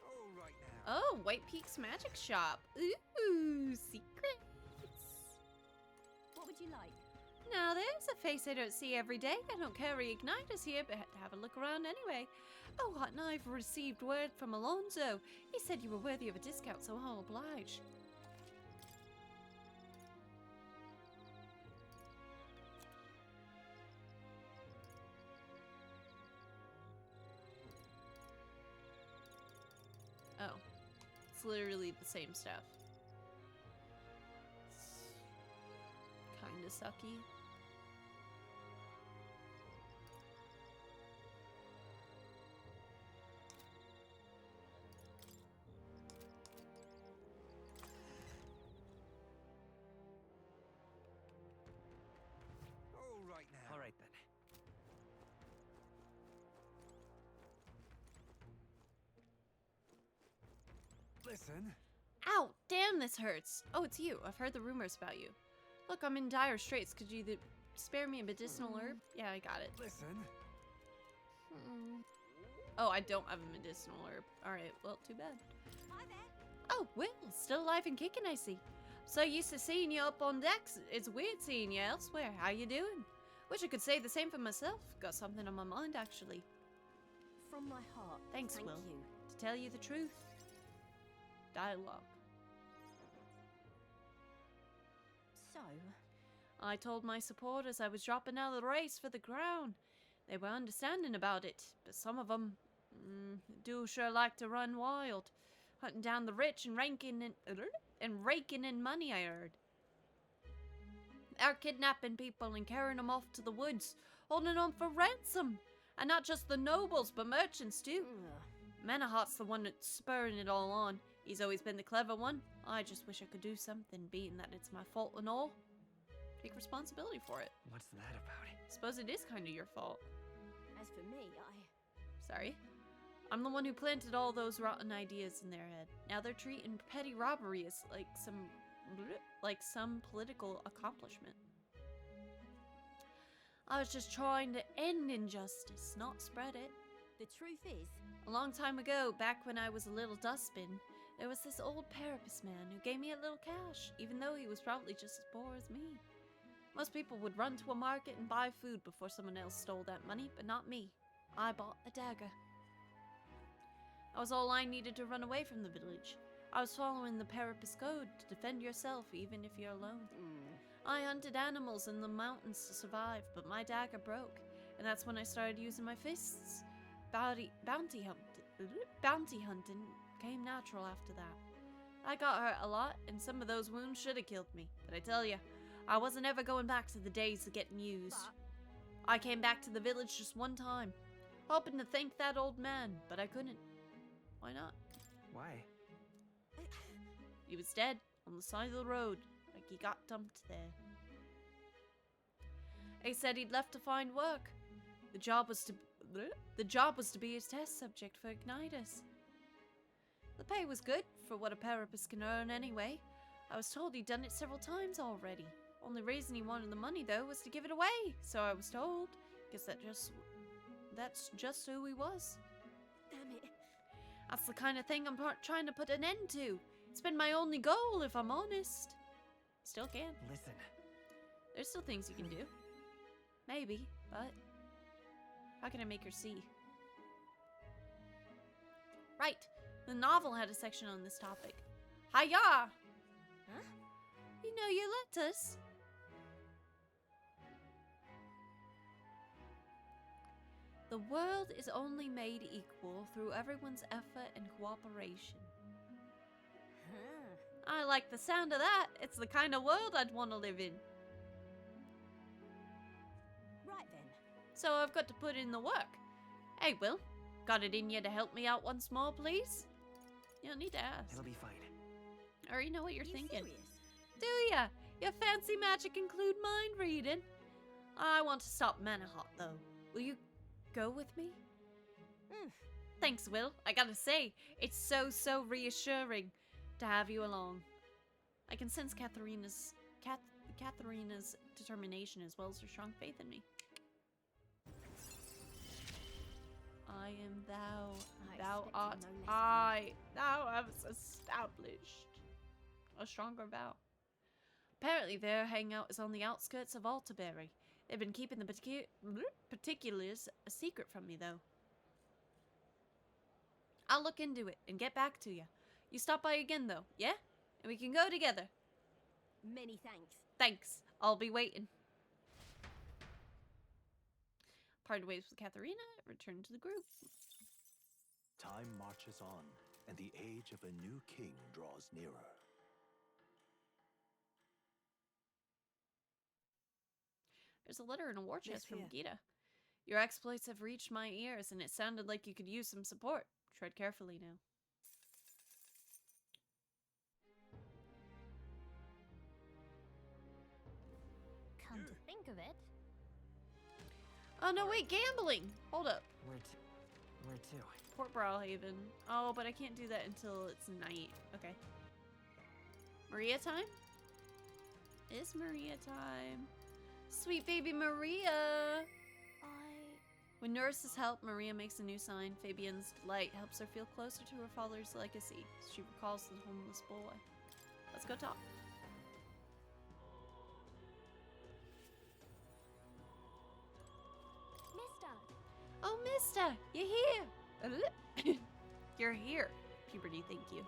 All right now. Oh, White Peak's magic shop. Ooh, secrets. What would you like? Now there's a face I don't see every day. I don't carry igniters here, but had to have a look around anyway. Oh, and I've received word from Alonso. He said you were worthy of a discount, so I'll oblige. Oh, it's literally the same stuff. It's kinda sucky. All right then. Listen. Ow! Damn, this hurts. Oh, it's you. I've heard the rumors about you. Look, I'm in dire straits. Could you spare me a medicinal herb? Yeah, I got it. Listen. Oh, I don't have a medicinal herb. Alright, well, too bad. Oh, Will, still alive and kicking, I see. So used to seeing you up on decks. It's weird seeing you elsewhere. How you doing? Wish I could say the same for myself. Got something on my mind, actually. From my heart. Thanks, Thank Will. you. To tell you the truth. Dialogue. So? I told my supporters I was dropping out of the race for the crown. They were understanding about it, but some of them do sure like to run wild. Hunting down the rich and raking in money, I heard. They're kidnapping people and carrying them off to the woods, holding them for ransom. And not just the nobles, but merchants too. Manahart's the one that's spurring it all on. He's always been the clever one. I just wish I could do something, being that it's my fault and all. Take responsibility for it. What's that about it? Suppose it is kind of your fault. As for me, Sorry? I'm the one who planted all those rotten ideas in their head. Now they're treating petty robbery as like some political accomplishment. I was just trying to end injustice, not spread it. The truth is, a long time ago, back when I was a little dustbin, there was this old Parapus man who gave me a little cash, even though he was probably just as poor as me. Most people would run to a market and buy food before someone else stole that money, but not me. I bought a dagger. That was all I needed to run away from the village. I was following the Parapus code to defend yourself even if you're alone. I hunted animals in the mountains to survive, but my dagger broke, and that's when I started using my fists. Bounty hunting came natural after that. I got hurt a lot, and some of those wounds should have killed me. But I tell you, I wasn't ever going back to the days of getting used. I came back to the village just one time, hoping to thank that old man, but I couldn't. Why not? Why? He was dead on the side of the road, like he got dumped there. He said he'd left to find work. The job was to be his test subject for Ignitus. The pay was good for what a parapist can earn anyway. I was told he'd done it several times already. Only reason he wanted the money though was to give it away, so I was told. Guess that's just who he was. Damn it. That's the kind of thing I'm trying to put an end to. It's been my only goal, if I'm honest. Still can. Listen. There's still things you can do. Maybe, but how can I make her see? Right. The novel had a section on this topic. Hiya! Huh? You know you let us. The world is only made equal through everyone's effort and cooperation. Huh. I like the sound of that. It's the kind of world I'd want to live in. Right then. So I've got to put in the work. Hey, Will, got it in you to help me out once more, please? You don't need to ask. It'll be fine. I already know what you're thinking. Serious? Do ya? Your fancy magic include mind reading? I want to stop Manahot, though. Will you go with me? Thanks, Will. I gotta say, it's so reassuring to have you along. I can sense Katharina's determination as well as her strong faith in me. I am thou, thou art I, thou hast established a stronger vow. Apparently their hangout is on the outskirts of Altaberry. They've been keeping the particulars a secret from me, though. I'll look into it and get back to you. You stop by again, though, yeah? And we can go together. Many thanks. Thanks. I'll be waiting. Parted ways with Katharina, returned to the group. Time marches on, and the age of a new king draws nearer. There's a letter and a war chest from Gita. Your exploits have reached my ears, and it sounded like you could use some support. Tread carefully now. Come to think of it. Oh, no, wait, gambling! Hold up. Where to? Port Brawlhaven. Oh, but I can't do that until it's night. Okay. Maria time? It's Maria time. Sweet baby Maria! When nurses help, Maria makes a new sign. Fabian's delight helps her feel closer to her father's legacy. She recalls the homeless boy. Let's go talk. Mister! Oh, mister! You're here! You're here. Puberty, thank you.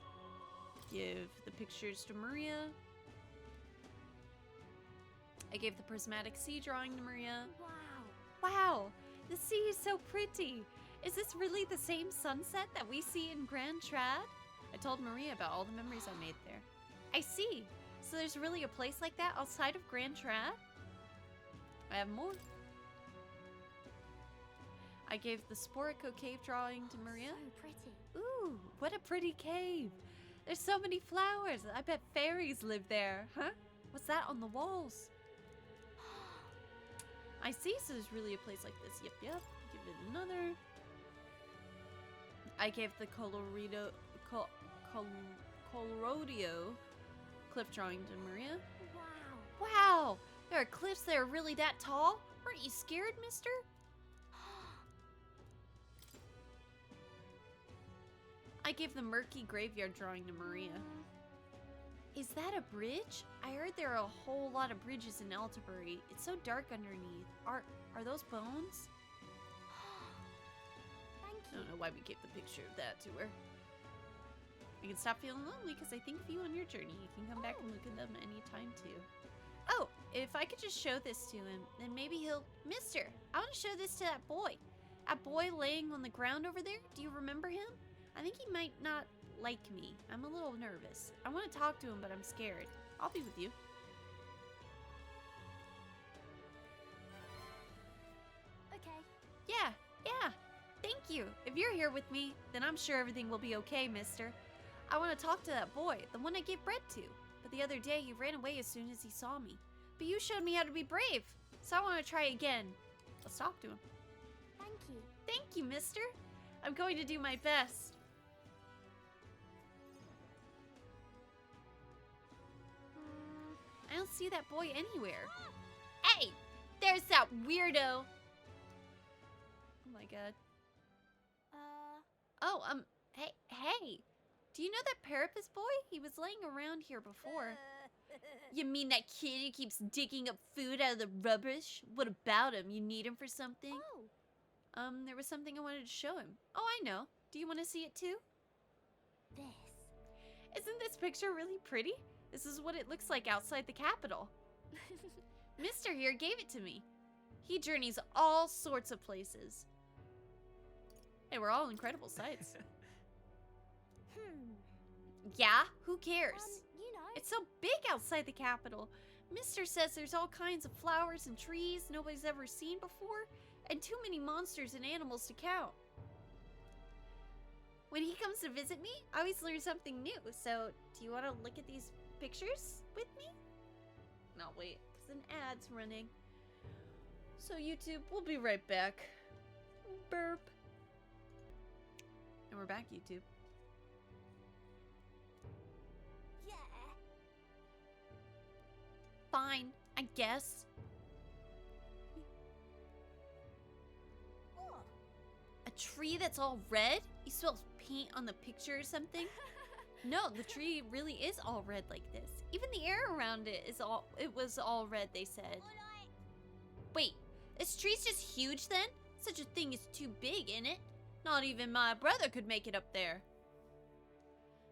Give the pictures to Maria. I gave the prismatic sea drawing to Maria. Wow! Wow! The sea is so pretty! Is this really the same sunset that we see in Grand Trad? I told Maria about all the memories I made there. I see! So there's really a place like that outside of Grand Trad? I have more. I gave the Sporico cave drawing to Maria. So pretty. Ooh, what a pretty cave! There's so many flowers! I bet fairies live there, huh? What's that on the walls? I see, so there's really a place like this. Yep. Give it another. I gave the Coloradio cliff drawing to Maria. Wow. Wow! There are cliffs that are really that tall? Weren't you scared, mister? I gave the murky graveyard drawing to Maria. Is that a bridge? I heard there are a whole lot of bridges in Altabury. It's so dark underneath. Are those bones? Thank I don't know why we gave the picture of that to her. I can stop feeling lonely because I think of you on your journey. You can come back and look at them anytime too. Oh, if I could just show this to him, then maybe he'll... Mister, I want to show this to that boy. That boy laying on the ground over there. Do you remember him? I think he might not like me. I'm a little nervous. I want to talk to him, but I'm scared. I'll be with you. Okay. Yeah. Thank you. If you're here with me, then I'm sure everything will be okay, mister. I want to talk to that boy, the one I gave bread to. But the other day, he ran away as soon as he saw me. But you showed me how to be brave, so I want to try again. Let's talk to him. Thank you. Thank you, mister. I'm going to do my best. I don't see that boy anywhere. Hey, there's that weirdo. Oh my god. Oh, hey. Do you know that Parapus boy? He was laying around here before. You mean that kid who keeps digging up food out of the rubbish? What about him? You need him for something? Oh. There was something I wanted to show him. Oh, I know. Do you want to see it too? Isn't this picture really pretty? This is what it looks like outside the Capitol. Mister here gave it to me. He journeys all sorts of places. Hey, we're all incredible sights. Yeah, who cares? You know. It's so big outside the Capitol. Mister says there's all kinds of flowers and trees nobody's ever seen before, and too many monsters and animals to count. When he comes to visit me, I always learn something new. So, do you want to look at these pictures with me? No, wait, because an ad's running. So, YouTube, we'll be right back. Burp. And we're back, YouTube. Yeah. Fine, I guess. Oh. A tree that's all red? You spilled paint on the picture or something? No, the tree really is all red like this. Even the air around it was all red, they said. Wait, this tree's just huge then? Such a thing is too big, innit? Not even my brother could make it up there.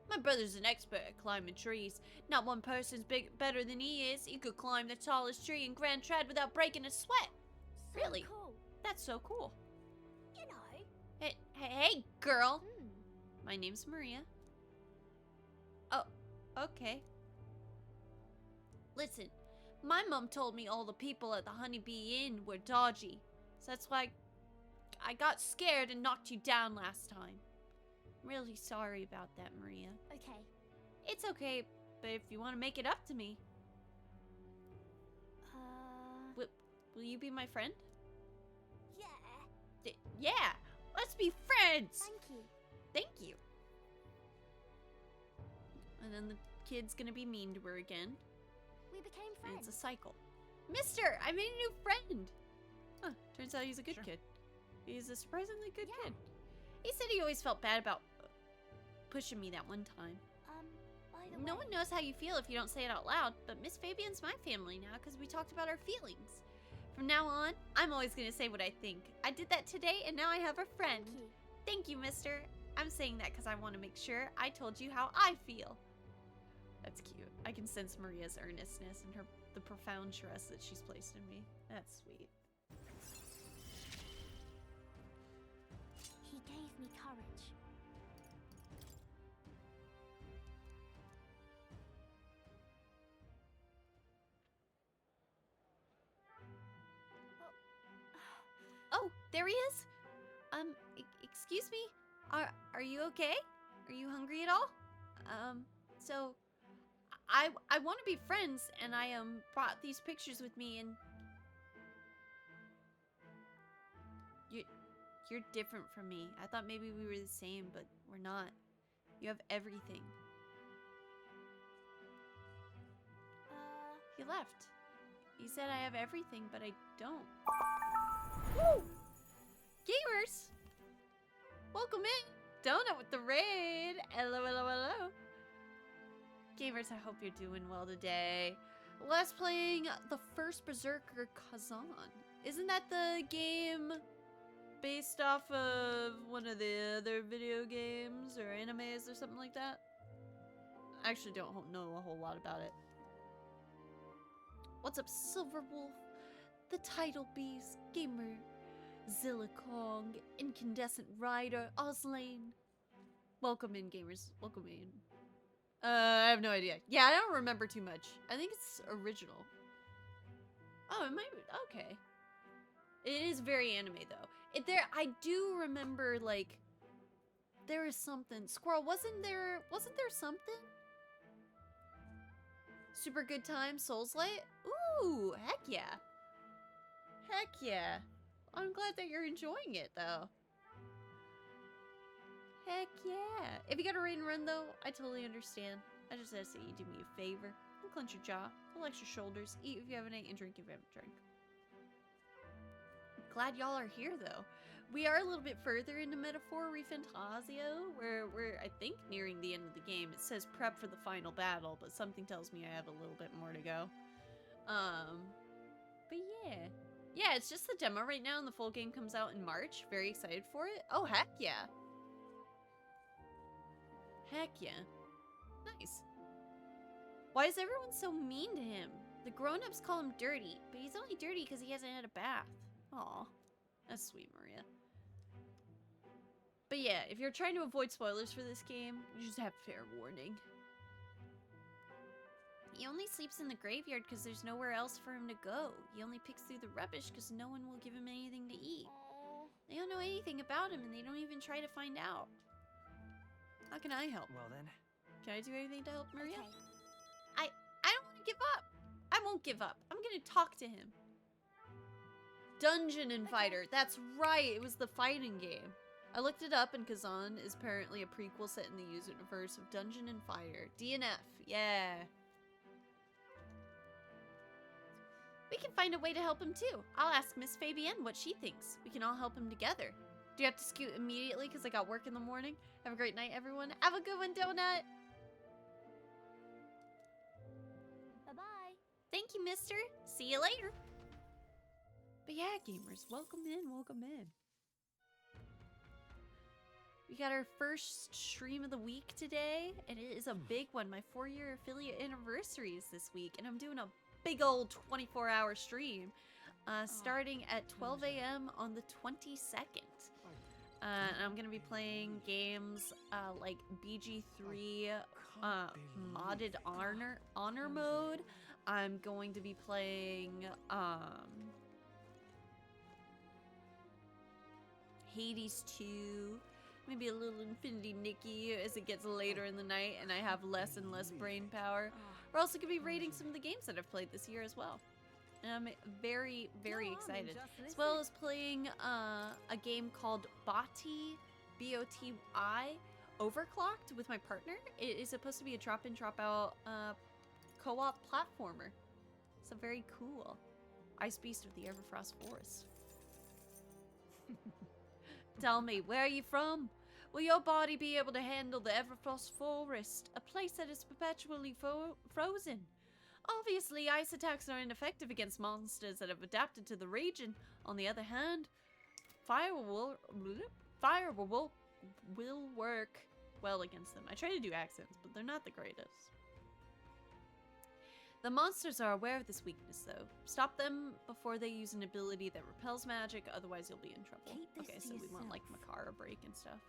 My brother's an expert at climbing trees. Not one person's better than he is. He could climb the tallest tree in Grand Trad without breaking a sweat. So Really? Cool. That's so cool. You know. Hey, girl. My name's Maria. Oh, okay. Listen, my mom told me all the people at the Honeybee Inn were dodgy. So that's why I got scared and knocked you down last time. I'm really sorry about that, Maria. Okay. It's okay, but if you want to make it up to me. Will you be my friend? Yeah. Yeah, let's be friends. Thank you. Thank you. And then the kid's gonna be mean to her again. We became And friends. it's a cycle. Mister, I made a new friend. Huh, turns out he's a good kid. He's a surprisingly good kid. He said he always felt bad about pushing me that one time. By the No way, one knows how you feel if you don't say it out loud, but Miss Fabian's my family now because we talked about our feelings. From now on, I'm always going to say what I think. I did that today, and now I have a friend. Thank you, mister. I'm saying that because I want to make sure I told you how I feel. That's cute. I can sense Maria's earnestness and the profound trust that she's placed in me. That's sweet. he gave me courage. Oh, there he is. Excuse me. Are you okay? Are you hungry at all? So I want to be friends, and I brought these pictures with me, and you're different from me. I thought maybe we were the same, but we're not. You have everything. He left. He said I have everything, but I don't. Woo! Gamers! Welcome in! Donut with the raid! Hello, hello, hello! Gamers, I hope you're doing well today. Let's playing the first Berserker Kazan. Isn't that the game based off of one of the other video games or animes or something like that? I actually don't know a whole lot about it. What's up, Silverwolf? The Title Beast, Gamer, Zilla Kong, Incandescent Rider, Oslane, Welcome in, gamers. Welcome in. I have no idea. Yeah, I don't remember too much. I think it's original. Oh, it might be. Okay. It is very anime, though. I do remember, like, there is something. Squirrel, wasn't there something? Super good time, Soulslight? Ooh, heck yeah. Heck yeah. I'm glad that you're enjoying it, though. Heck yeah. If you got a raid and run, though, I totally understand. I just ask that you do me a favor. Clench your jaw, relax your shoulders, eat if you haven't eaten, and drink if you haven't drank. Glad y'all are here, though. We are a little bit further into Metaphor Fantazio, where we're, I think, nearing the end of the game. It says prep for the final battle, but something tells me I have a little bit more to go. But yeah. Yeah, it's just the demo right now, and the full game comes out in March. Very excited for it. Oh, heck yeah. Heck yeah. Nice. Why is everyone so mean to him? The grown-ups call him dirty, but he's only dirty because he hasn't had a bath. Aw, that's sweet, Maria. But yeah, if you're trying to avoid spoilers for this game, you just have fair warning. He only sleeps in the graveyard because there's nowhere else for him to go. He only picks through the rubbish because no one will give him anything to eat. They don't know anything about him, and they don't even try to find out. How can I help? Well then. Can I do anything to help, Maria? Okay. I don't want to give up. I won't give up. I'm gonna talk to him. Dungeon and Fighter. That's right. It was the fighting game. I looked it up, and Kazan is apparently a prequel set in the universe of Dungeon and Fighter. DNF. Yeah. We can find a way to help him too. I'll ask Miss Fabienne what she thinks. We can all help him together. Do you have to scoot immediately because I got work in the morning? Have a great night, everyone. Have a good one, Donut. Bye-bye. Thank you, mister. See you later. But yeah, gamers, welcome in, welcome in. We got our first stream of the week today, and it is a big one. My 4-year affiliate anniversary is this week, and I'm doing a big old 24-hour stream starting at 12 a.m. on the 22nd. And I'm going to be playing games like BG3 modded honor mode. I'm going to be playing Hades 2, maybe a little Infinity Nikki as it gets later in the night and I have less and less brain power. We're also going to be rating some of the games that I've played this year as well. And I'm very, very excited. As well as playing a game called Boti, B-O-T-I, Overclocked with my partner. It is supposed to be a drop-in, drop-out co-op platformer. So very cool. Ice Beast of the Everfrost Forest. Tell me, where are you from? Will your body be able to handle the Everfrost Forest, a place that is perpetually frozen? Obviously, ice attacks are ineffective against monsters that have adapted to the region. On the other hand, fire will work well against them. I try to do accents, but they're not the greatest. The monsters are aware of this weakness, though. Stop them before they use an ability that repels magic, otherwise you'll be in trouble. Okay, so we want, like, Makara break and stuff.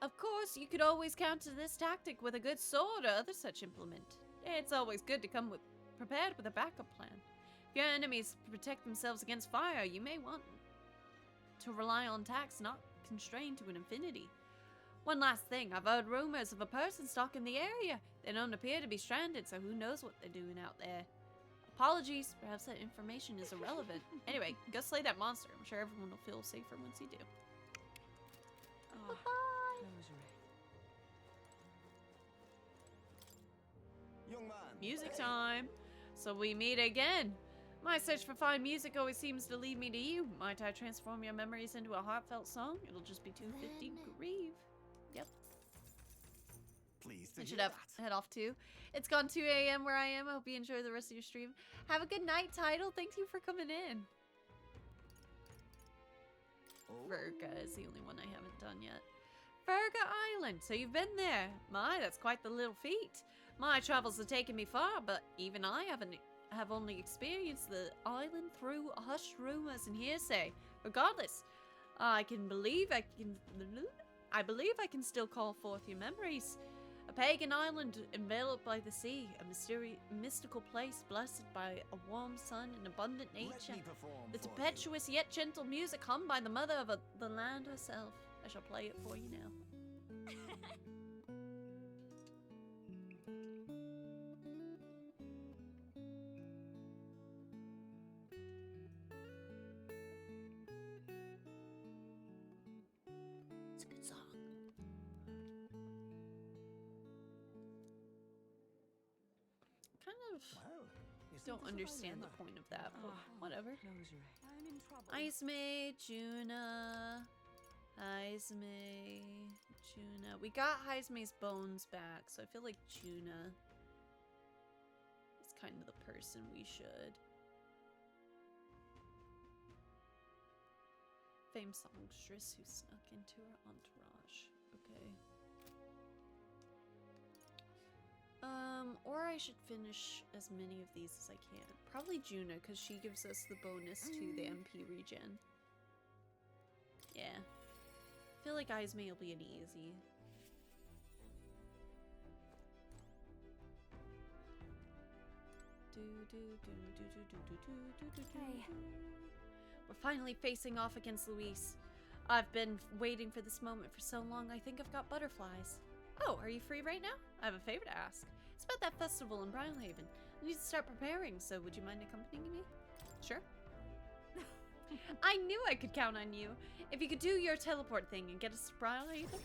Of course, you could always counter this tactic with a good sword or other such implement. It's always good to come prepared with a backup plan. If your enemies protect themselves against fire, you may want to rely on attacks not constrained to an infinity. One last thing, I've heard rumors of a person stalking the area. They don't appear to be stranded, so who knows what they're doing out there. Apologies, perhaps that information is irrelevant. Anyway, go slay that monster. I'm sure everyone will feel safer once you do. Bye-bye. Young man. Music time. So we meet again. My search for fine music always seems to lead me to you. Might I transform your memories into a heartfelt song? It'll just be 250 grieve. Yep. Please. I should head off too. It's gone 2 a.m. where I am. I hope you enjoy the rest of your stream. Have a good night, Tidal. Thank you for coming in. Virga is the only one I haven't done yet. Virga Island. So you've been there. My, that's quite the little feat. My travels have taken me far, but even I have only experienced the island through hushed rumors and hearsay. Regardless, I I believe I can still call forth your memories. A pagan island enveloped by the sea, a mystical place blessed by a warm sun and abundant nature. The tempestuous yet gentle music hummed by the mother of the land herself. I shall play it for you now. It's a good song. Kind of don't understand the point of that, but whatever. I'm in trouble. Izme, Juna, Izme, Juna. We got Izme's bones back, so I feel like Juna is kind of the person we should. Famed songstress who snuck into her entourage. Okay. Or I should finish as many of these as I can. Probably Juna, because she gives us the bonus to the MP regen. Yeah. I feel like Izme will be an easy. Hey. We're finally facing off against Luis. I've been waiting for this moment for so long, I think I've got butterflies. Oh, are you free right now? I have a favor to ask. It's about that festival in Brownhaven. I need to start preparing, so would you mind accompanying me? Sure. I knew I could count on you. If you could do your teleport thing and get us to Brownhaven.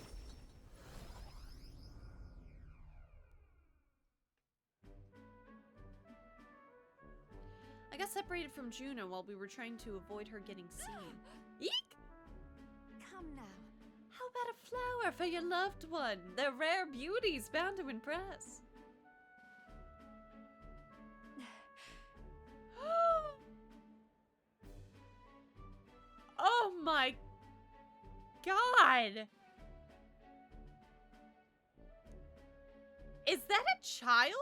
I got separated from Juna while we were trying to avoid her getting seen. Eek! Come now. How about a flower for your loved one? They're rare beauties bound to impress. Oh my God! Is that a child?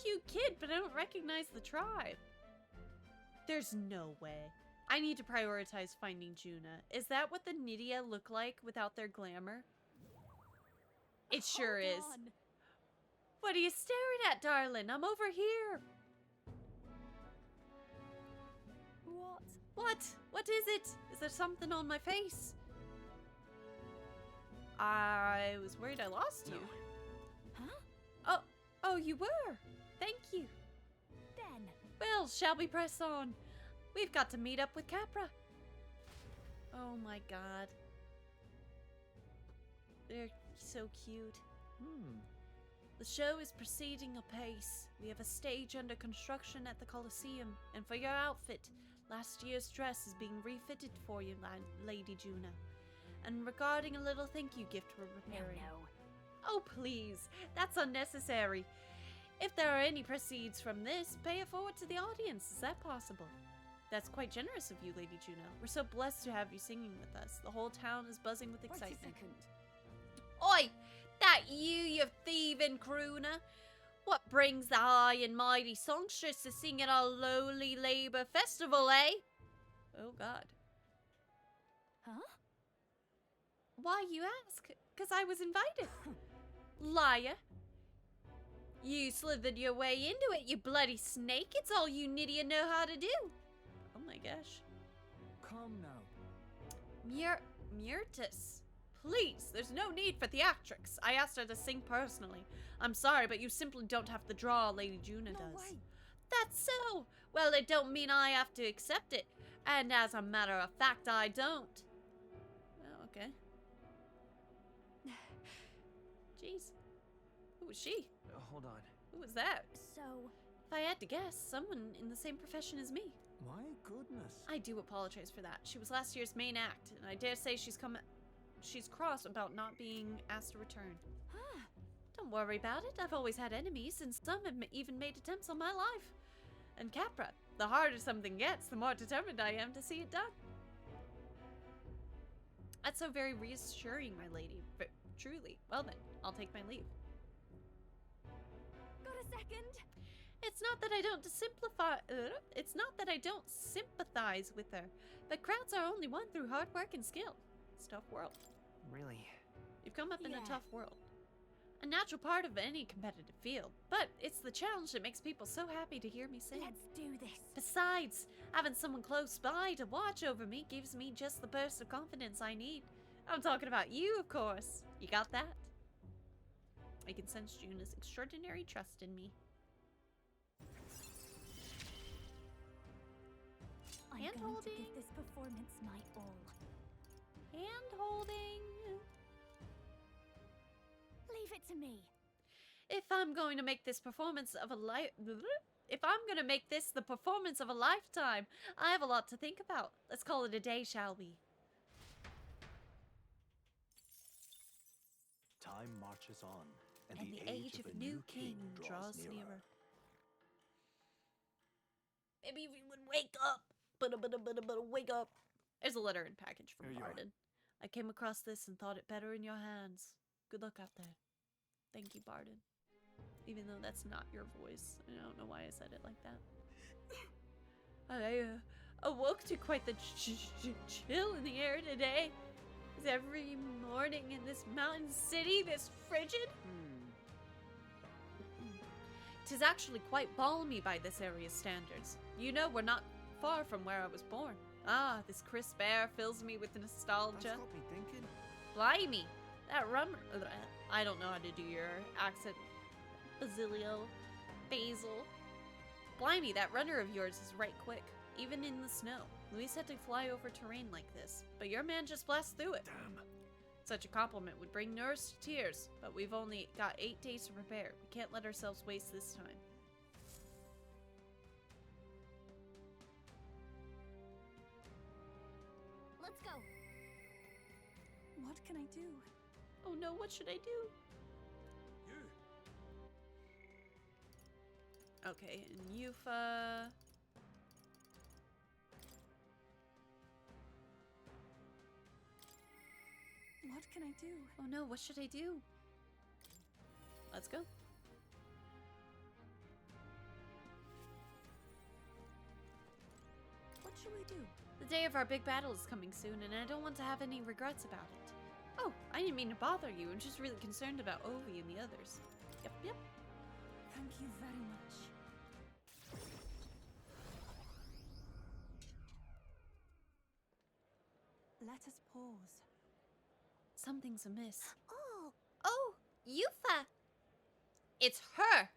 Cute kid, but I don't recognize the tribe. There's no way. I need to prioritize finding Juna. Is that what the Nydia look like without their glamour? It sure is. What are you staring at, darling? I'm over here. What? What? What is it? Is there something on my face? I was worried I lost you. Huh? Oh, you were. Thank you. Then. Well, shall we press on? We've got to meet up with Capra. Oh my God. They're so cute. The show is proceeding apace. We have a stage under construction at the Colosseum, and for your outfit, last year's dress is being refitted for you, Lady Juna. And regarding a little thank you gift we're preparing. No. Oh, please. That's unnecessary. If there are any proceeds from this, pay it forward to the audience. Is that possible? That's quite generous of you, Lady Juna. We're so blessed to have you singing with us. The whole town is buzzing with excitement. Wait a second. Oi! That you thieving crooner! What brings the high and mighty songstress to sing at our lowly labor festival, eh? Oh, God. Huh? Why, you ask? 'Cause I was invited. Liar. You slithered your way into it, you bloody snake. It's all you Nydia know how to do. Oh my gosh. Calm now. Myrtus. Please, there's no need for theatrics. I asked her to sing personally. I'm sorry, but you simply don't have the draw Lady Juna does. Way. That's so. Well, it don't mean I have to accept it. And as a matter of fact, I don't. Oh, okay. Jeez. Who was she? Hold on. Who was that? So... If I had to guess, someone in the same profession as me. My goodness. I do apologize for that. She was last year's main act, and I dare say she's cross about not being asked to return. Huh. Don't worry about it. I've always had enemies, and some have even made attempts on my life. And Capra, the harder something gets, the more determined I am to see it done. That's so very reassuring, my lady. But truly. Well then, I'll take my leave. Got a second? It's not that I don't sympathize with her, but crowds are only won through hard work and skill. It's a tough world. Really? You've come up in a tough world. A natural part of any competitive field. But it's the challenge that makes people so happy to hear me sing. Let's do this. Besides, having someone close by to watch over me gives me just the burst of confidence I need. I'm talking about you, of course. You got that? I can sense Juna's extraordinary trust in me. I'm going to give this performance my all. Hand-holding. Leave it to me. If I'm going to make this performance of a if I'm going to make this the performance of a lifetime, I have a lot to think about. Let's call it a day, shall we? Time marches on, and the age of a new king draws nearer. Maybe if you would wake up. Wake up. There's a letter and package from Barden. I came across this and thought it better in your hands. Good luck out there. Thank you, Barden. Even though that's not your voice. I don't know why I said it like that. I awoke to quite the chill in the air today. Is every morning in this mountain city this frigid? Tis actually quite balmy by this area's standards. You know, we're not far from where I was born. Ah, this crisp air fills me with nostalgia. That's got me thinking. Blimey, that rum... I don't know how to do your accent. Basil. Blimey, that runner of yours is right quick. Even in the snow. Luis had to fly over terrain like this, but your man just blasted through it. Damn. Such a compliment would bring nurse to tears, but we've only got 8 days to prepare. We can't let ourselves waste this time. Let's go. What can I do? Oh no, what should I do? Okay, and Yufa. What can I do? Oh no, what should I do? Let's go. What should we do? The day of our big battle is coming soon, and I don't want to have any regrets about it. Oh, I didn't mean to bother you. I'm just really concerned about Ovi and the others. Yep. Thank you very much. Let us pause. Something's amiss. Oh, Yufa! It's her!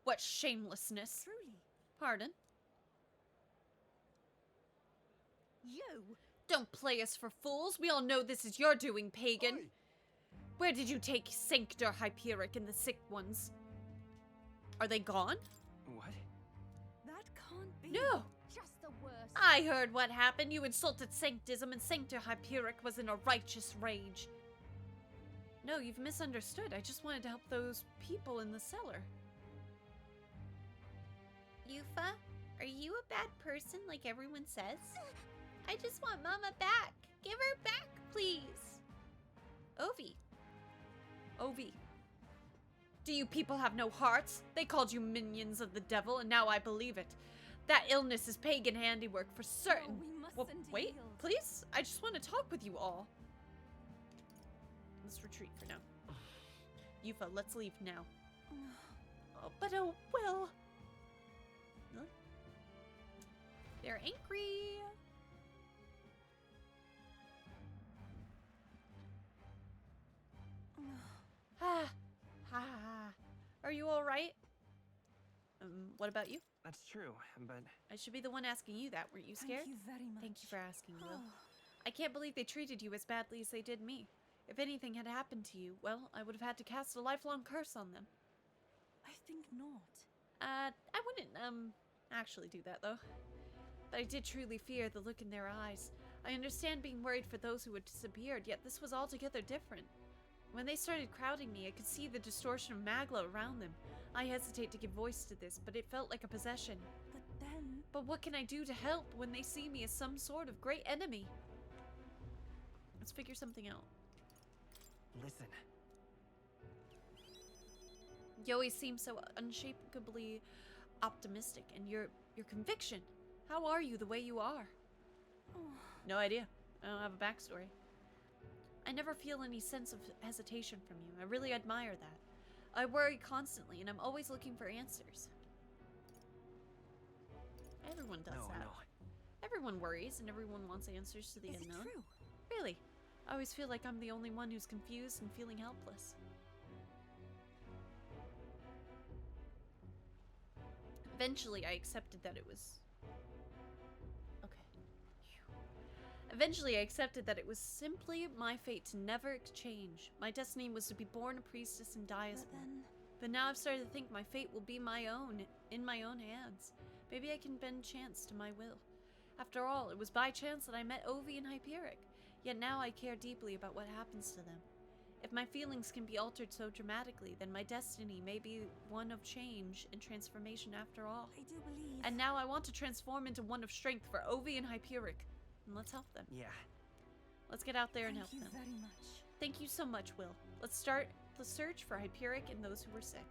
What shamelessness. Truly. Pardon? You! Don't play us for fools. We all know this is your doing, pagan. Oi. Where did you take Sanctor Hyperic and the sick ones? Are they gone? What? That can't be. No! Just the worst. I heard what happened. You insulted Sanctism and Sanctor Hyperic was in a righteous rage. No, you've misunderstood. I just wanted to help those people in the cellar. Yufa, are you a bad person like everyone says? I just want Mama back. Give her back, please. Ovi. Do you people have no hearts? They called you minions of the devil, and now I believe it. That illness is pagan handiwork for certain. No, we mustn't Well, wait, yield. please? I just want to talk with you all. Let's retreat for now. Yufa, let's leave now. Oh, but oh well. Huh? They're angry. Are you all right? What about you? That's true, but... I should be the one asking you that. Weren't you scared? Thank you very much. Thank you for asking, Will. I can't believe they treated you as badly as they did me. If anything had happened to you, well, I would have had to cast a lifelong curse on them. I think not. I wouldn't, actually do that, though. But I did truly fear the look in their eyes. I understand being worried for those who had disappeared, yet this was altogether different. When they started crowding me, I could see the distortion of Magla around them. I hesitate to give voice to this, but it felt like a possession. But then... But what can I do to help when they see me as some sort of great enemy? Let's figure something out. Listen. You always seem so unshakably optimistic, and your conviction. How are you the way you are? Oh. No idea. I don't have a backstory. I never feel any sense of hesitation from you. I really admire that. I worry constantly, and I'm always looking for answers. Everyone does that. No. Everyone worries, and everyone wants answers to the unknown. Is it true? Really. I always feel like I'm the only one who's confused and feeling helpless. Eventually, I accepted that it was... Okay. Eventually, I accepted that it was simply my fate to never exchange. My destiny was to be born a priestess and die as one. But now I've started to think my fate will be my own, in my own hands. Maybe I can bend chance to my will. After all, it was by chance that I met Ovi and Hyperic. Yet now I care deeply about what happens to them. If my feelings can be altered so dramatically, then my destiny may be one of change and transformation after all. I do believe... And now I want to transform into one of strength for Ovi and Hyperic. And let's help them. Yeah. Let's get out there and help Thank you them. very much. Thank you so much, Will. Let's start the search for Hyperic and those who were sick.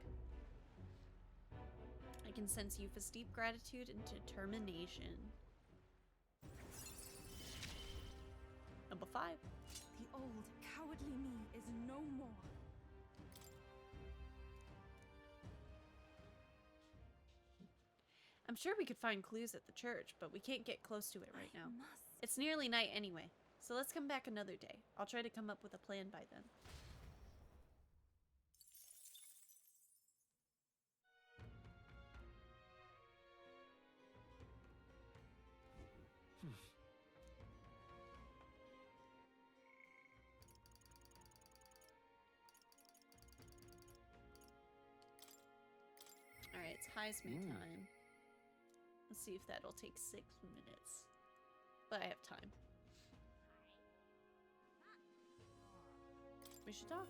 I can sense Yufa's deep gratitude and determination. Number 5. The old, cowardly me is no more. I'm sure we could find clues at the church, but we can't get close to it right now. It's nearly night anyway, so let's come back another day. I'll try to come up with a plan by then. Alright, it's Heisman time. Let's see if that'll take 6 minutes. But I have time. We should talk.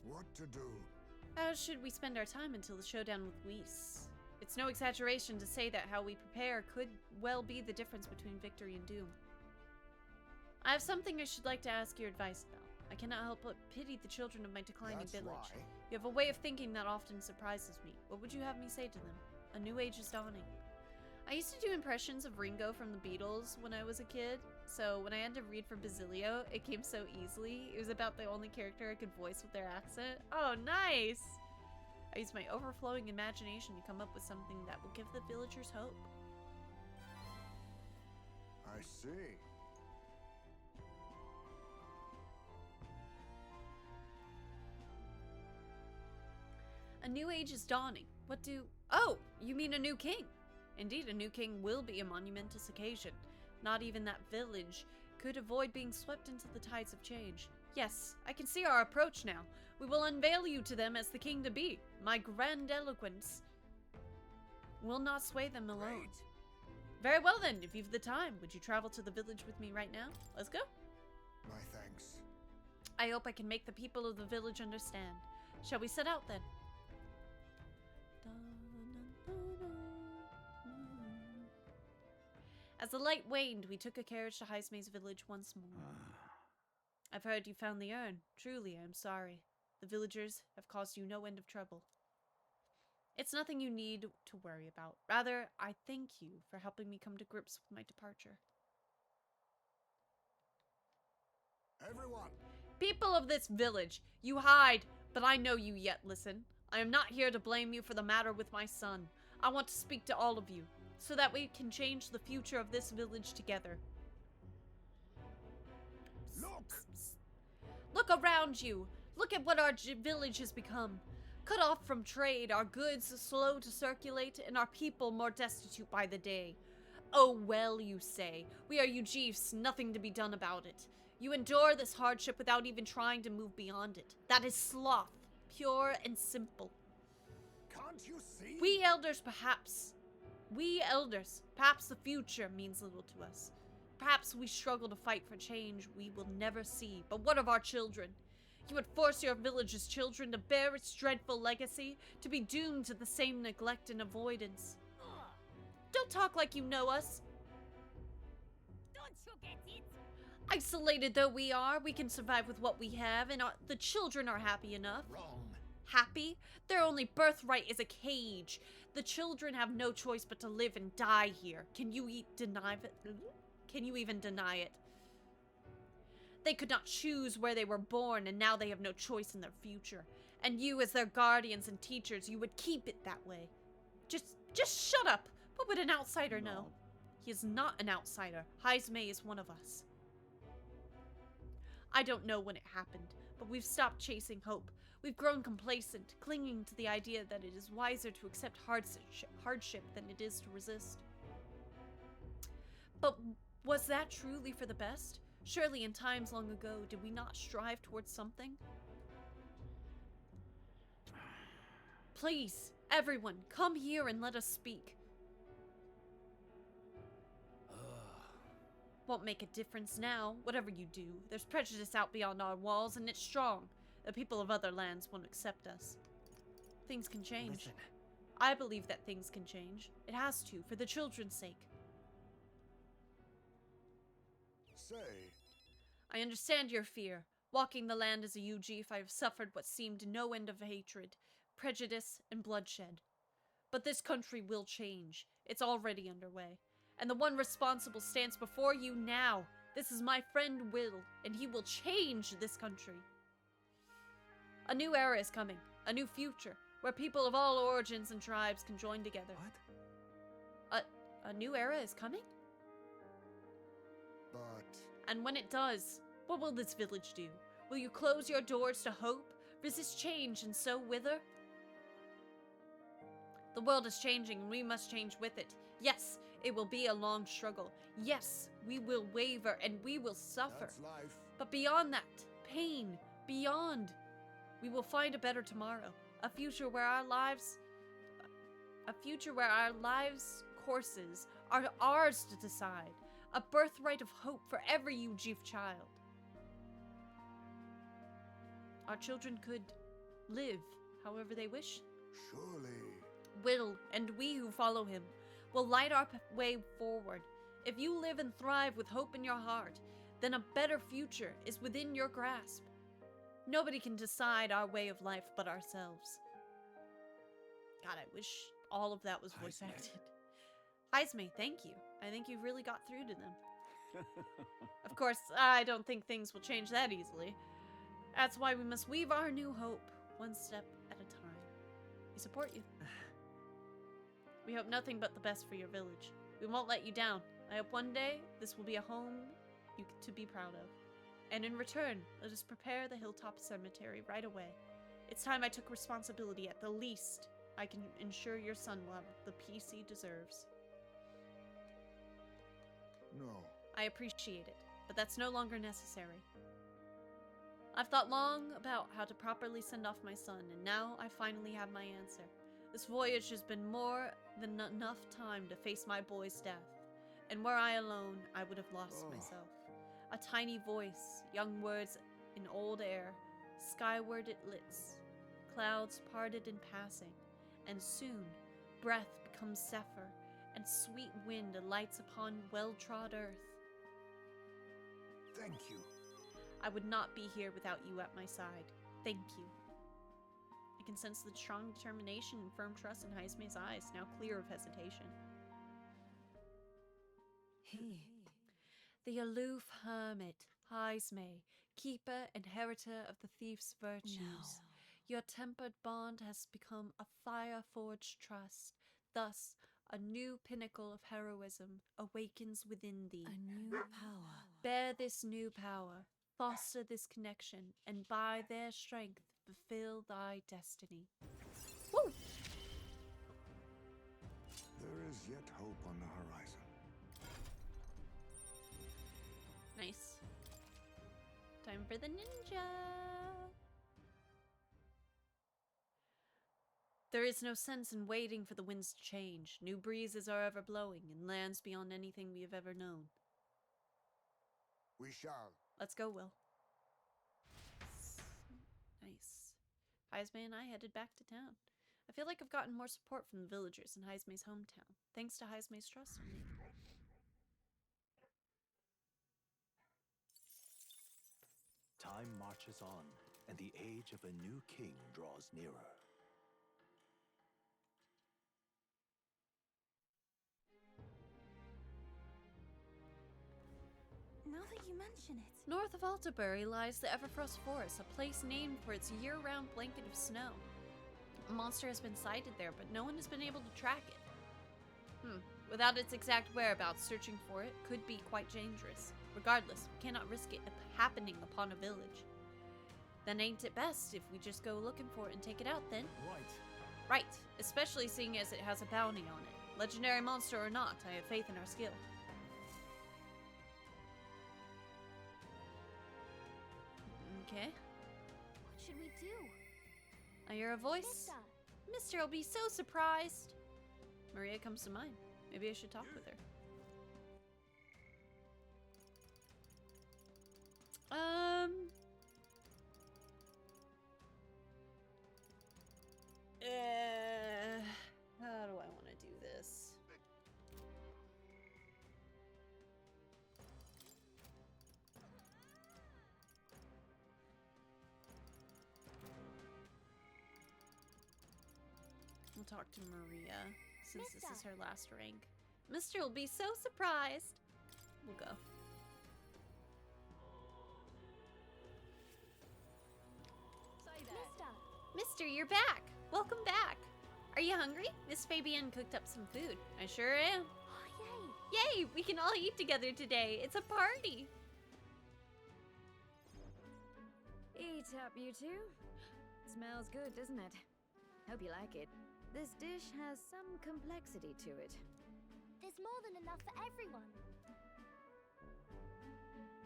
What to do? How should we spend our time until the showdown with Whis? It's no exaggeration to say that how we prepare could well be the difference between victory and doom. I have something I should like to ask your advice about. I cannot help but pity the children of my declining village. You have a way of thinking that often surprises me. What would you have me say to them? A new age is dawning. I used to do impressions of Ringo from the Beatles when I was a kid, so when I had to read for Basilio, it came so easily. It was about the only character I could voice with their accent. Oh, nice! I used my overflowing imagination to come up with something that will give the villagers hope. I see. A new age is dawning. What do... Oh, you mean a new king? Indeed, a new king will be a monumentous occasion. Not even that village could avoid being swept into the tides of change. Yes, I can see our approach now. We will unveil you to them as the king to be. My grandiloquence will not sway them alone. Very well then, if you've the time, would you travel to the village with me right now? Let's go. My thanks. I hope I can make the people of the village understand. Shall we set out then? As the light waned, we took a carriage to Heisme's village once more. I've heard you found the urn. Truly, I am sorry. The villagers have caused you no end of trouble. It's nothing you need to worry about. Rather, I thank you for helping me come to grips with my departure. Everyone! People of this village, you hide, but I know you yet listen. I am not here to blame you for the matter with my son. I want to speak to all of you, so that we can change the future of this village together. Look around you. Look at what our village has become. Cut off from trade, our goods slow to circulate, and our people more destitute by the day. Oh well, you say. We are Ujifs, nothing to be done about it. You endure this hardship without even trying to move beyond it. That is sloth, pure and simple. Can't you see? We elders, perhaps the future means little to us. Perhaps we struggle to fight for change we will never see. But what of our children? You would force your village's children to bear its dreadful legacy, to be doomed to the same neglect and avoidance. Don't talk like you know us. Don't you get it? Isolated though we are, we can survive with what we have, and the children are happy enough. Wrong. Happy? Their only birthright is a cage. The children have no choice but to live and die here. Can you deny it? Can you even deny it? They could not choose where they were born, and now they have no choice in their future. And you, as their guardians and teachers, you would keep it that way. Just shut up! What would an outsider know? He is not an outsider. Heismay is one of us. I don't know when it happened, but we've stopped chasing hope. We've grown complacent, clinging to the idea that it is wiser to accept hardship than it is to resist. But was that truly for the best? Surely in times long ago, did we not strive towards something? Please, everyone, come here and let us speak. Won't make a difference now, whatever you do. There's prejudice out beyond our walls, and it's strong. The people of other lands won't accept us. Things can change. Listen. I believe that things can change. It has to, for the children's sake. Say. I understand your fear. Walking the land as a UG, I have suffered what seemed no end of hatred, prejudice, and bloodshed. But this country will change. It's already underway. And the one responsible stands before you now. This is my friend Will, and he will change this country. A new era is coming, a new future, where people of all origins and tribes can join together. What? A new era is coming? But... And when it does, what will this village do? Will you close your doors to hope, resist change, and so wither? The world is changing, and we must change with it. Yes, it will be a long struggle. Yes, we will waver, and we will suffer. That's life. But beyond that, pain, beyond, we will find a better tomorrow. A future where our lives courses are ours to decide. A birthright of hope for every Ujif child. Our children could live however they wish. Surely. Will, and we who follow him, will light our way forward. If you live and thrive with hope in your heart, then a better future is within your grasp. Nobody can decide our way of life but ourselves. God, I wish all of that was voice acted. Heismay, thank you. I think you've really got through to them. Of course, I don't think things will change that easily. That's why we must weave our new hope, one step at a time. We support you. We hope nothing but the best for your village. We won't let you down. I hope one day this will be a home to be proud of. And in return, let us prepare the hilltop cemetery right away. It's time I took responsibility. At the least, I can ensure your son will have the peace he deserves. No. I appreciate it, but that's no longer necessary. I've thought long about how to properly send off my son, and now I finally have my answer. This voyage has been more than enough time to face my boy's death, and were I alone, I would have lost myself. A tiny voice, young words in old air, skyward it lits, clouds parted in passing, and soon breath becomes zephyr, and sweet wind alights upon well-trod earth. Thank you. I would not be here without you at my side. Thank you. I can sense the strong determination and firm trust in Heismay's eyes, now clear of hesitation. The aloof hermit, Heismay, keeper and inheritor of the thief's virtues. No. Your tempered bond has become a fire-forged trust. Thus, a new pinnacle of heroism awakens within thee. A new power. Bear this new power, foster this connection, and by their strength fulfill thy destiny. Woo! There is yet hope on the horizon. Nice. Time for the ninja! There is no sense in waiting for the winds to change. New breezes are ever blowing, in lands beyond anything we have ever known. We shall. Let's go, Will. Nice. Heismay and I headed back to town. I feel like I've gotten more support from the villagers in Heismay's hometown, thanks to Heismay's trust in me. Time marches on, and the age of a new king draws nearer. Now that you mention it. North of Altabury lies the Everfrost Forest, a place named for its year-round blanket of snow. A monster has been sighted there, but no one has been able to track it. Without its exact whereabouts, searching for it could be quite dangerous. Regardless, we cannot risk it happening upon a village. Then ain't it best if we just go looking for it and take it out then? Right, especially seeing as it has a bounty on it. Legendary monster or not, I have faith in our skill. Okay. What should we do? I hear a voice. Mister will be so surprised. Maria comes to mind. Maybe I should talk with her. How do I want to do this? We'll talk to Maria, since this is her last rank. Mister will be so surprised. We'll go. Mister, you're back. Welcome back. Are you hungry? Miss Fabienne cooked up some food. I sure am. Oh, yay! Yay! We can all eat together today. It's a party. Eat up, you two. Smells good, doesn't it? Hope you like it. This dish has some complexity to it. There's more than enough for everyone.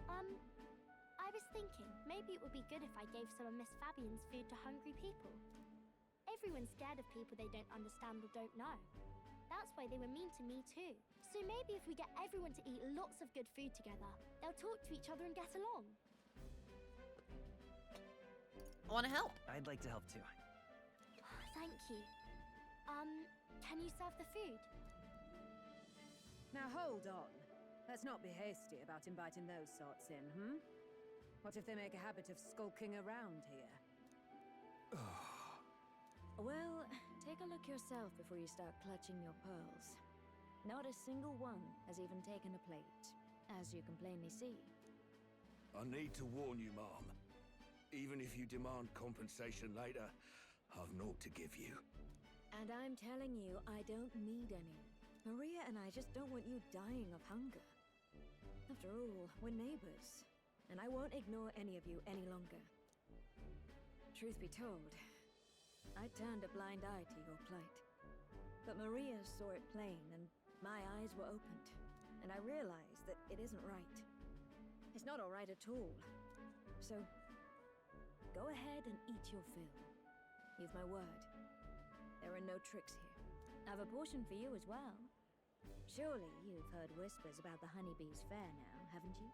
I was thinking, maybe it would be good if I gave some of Miss Fabian's food to hungry people. Everyone's scared of people they don't understand or don't know. That's why they were mean to me too. So maybe if we get everyone to eat lots of good food together, they'll talk to each other and get along. I want to help. I'd like to help too. Thank you. Can you serve the food? Now hold on. Let's not be hasty about inviting those sorts in, What if they make a habit of skulking around here? Well, take a look yourself before you start clutching your pearls. Not a single one has even taken a plate, as you can plainly see. I need to warn you, Mom. Even if you demand compensation later, I've naught to give you. And I'm telling you, I don't need any. Maria and I just don't want you dying of hunger. After all, we're neighbors, and I won't ignore any of you any longer. Truth be told, I turned a blind eye to your plight. But Maria saw it plain, and my eyes were opened, and I realized that it isn't right. It's not all right at all. So, go ahead and eat your fill. You've my word. There are no tricks here. I've a portion for you as well. Surely you've heard whispers about the honeybees fair now, haven't you?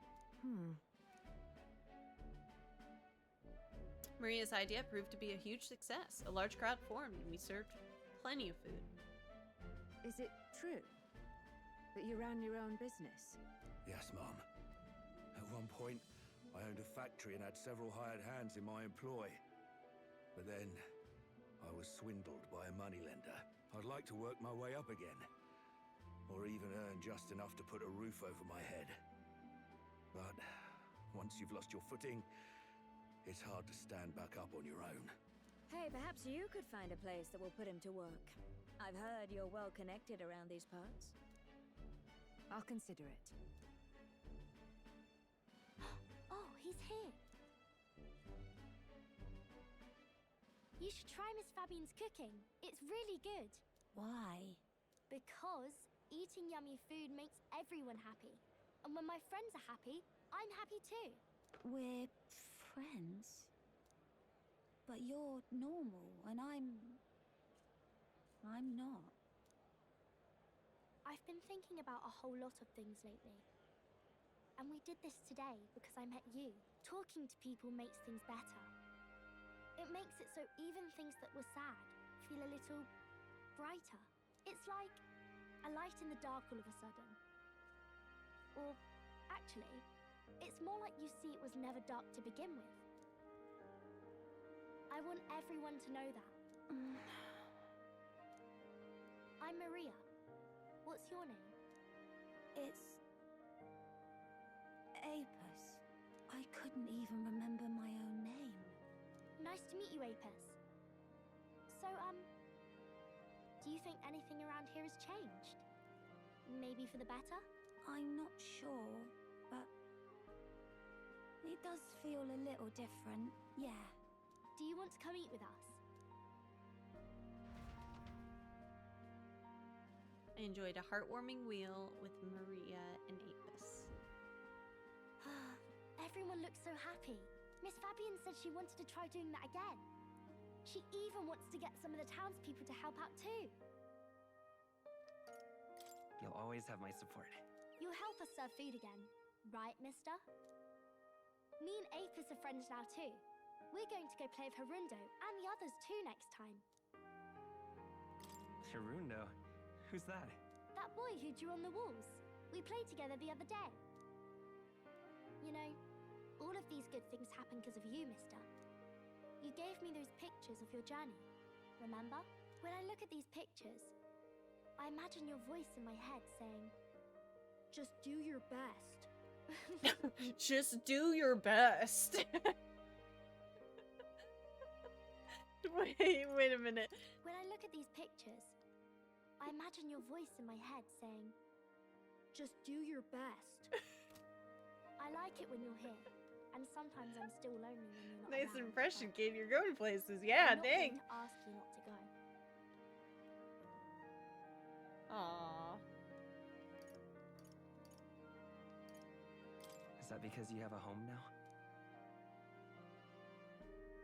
Maria's idea proved to be a huge success. A large crowd formed and we served plenty of food. Is it true that you ran your own business? Yes, Mom. At one point, I owned a factory and had several hired hands in my employ. But then, I was swindled by a moneylender. I'd like to work my way up again. Or even earn just enough to put a roof over my head. But once you've lost your footing, it's hard to stand back up on your own. Hey, perhaps you could find a place that will put him to work. I've heard you're well connected around these parts. I'll consider it. Oh, he's here. You should try Miss Fabian's cooking. It's really good. Why? Because eating yummy food makes everyone happy. And when my friends are happy, I'm happy too. We're friends. But you're normal, and I'm not. I've been thinking about a whole lot of things lately. And we did this today because I met you. Talking to people makes things better. It makes it so even things that were sad feel a little brighter. It's like a light in the dark all of a sudden. Or, actually, it's more like you see it was never dark to begin with. want everyone to know that. I'm Maria. What's your name? It's... Apis. I couldn't even remember my own name. Nice to meet you, Apis. So, do you think anything around here has changed? Maybe for the better? I'm not sure, but... it does feel a little different, yeah. Do you want to come eat with us? I enjoyed a heartwarming meal with Maria and Apis. Everyone looks so happy. Miss Fabian said she wanted to try doing that again. She even wants to get some of the townspeople to help out too. You'll always have my support. You'll help us serve food again, right, mister? Me and Apis are friends now too. We're going to go play with Harundo and the others too next time. Harundo? Who's that? That boy who drew on the walls. We played together the other day. You know, all of these good things happen because of you, mister. You gave me those pictures of your journey, remember? When I look at these pictures, I imagine your voice in my head saying, just do your best. Just do your best. Wait a minute. When I look at these pictures, I imagine your voice in my head saying, just do your best. I like it when you're here, and sometimes I'm still lonely when you're not Nice around, impression, but kid. You're going places. Yeah, I'm not dang. going to ask you not to go. Aww. Is that because you have a home now?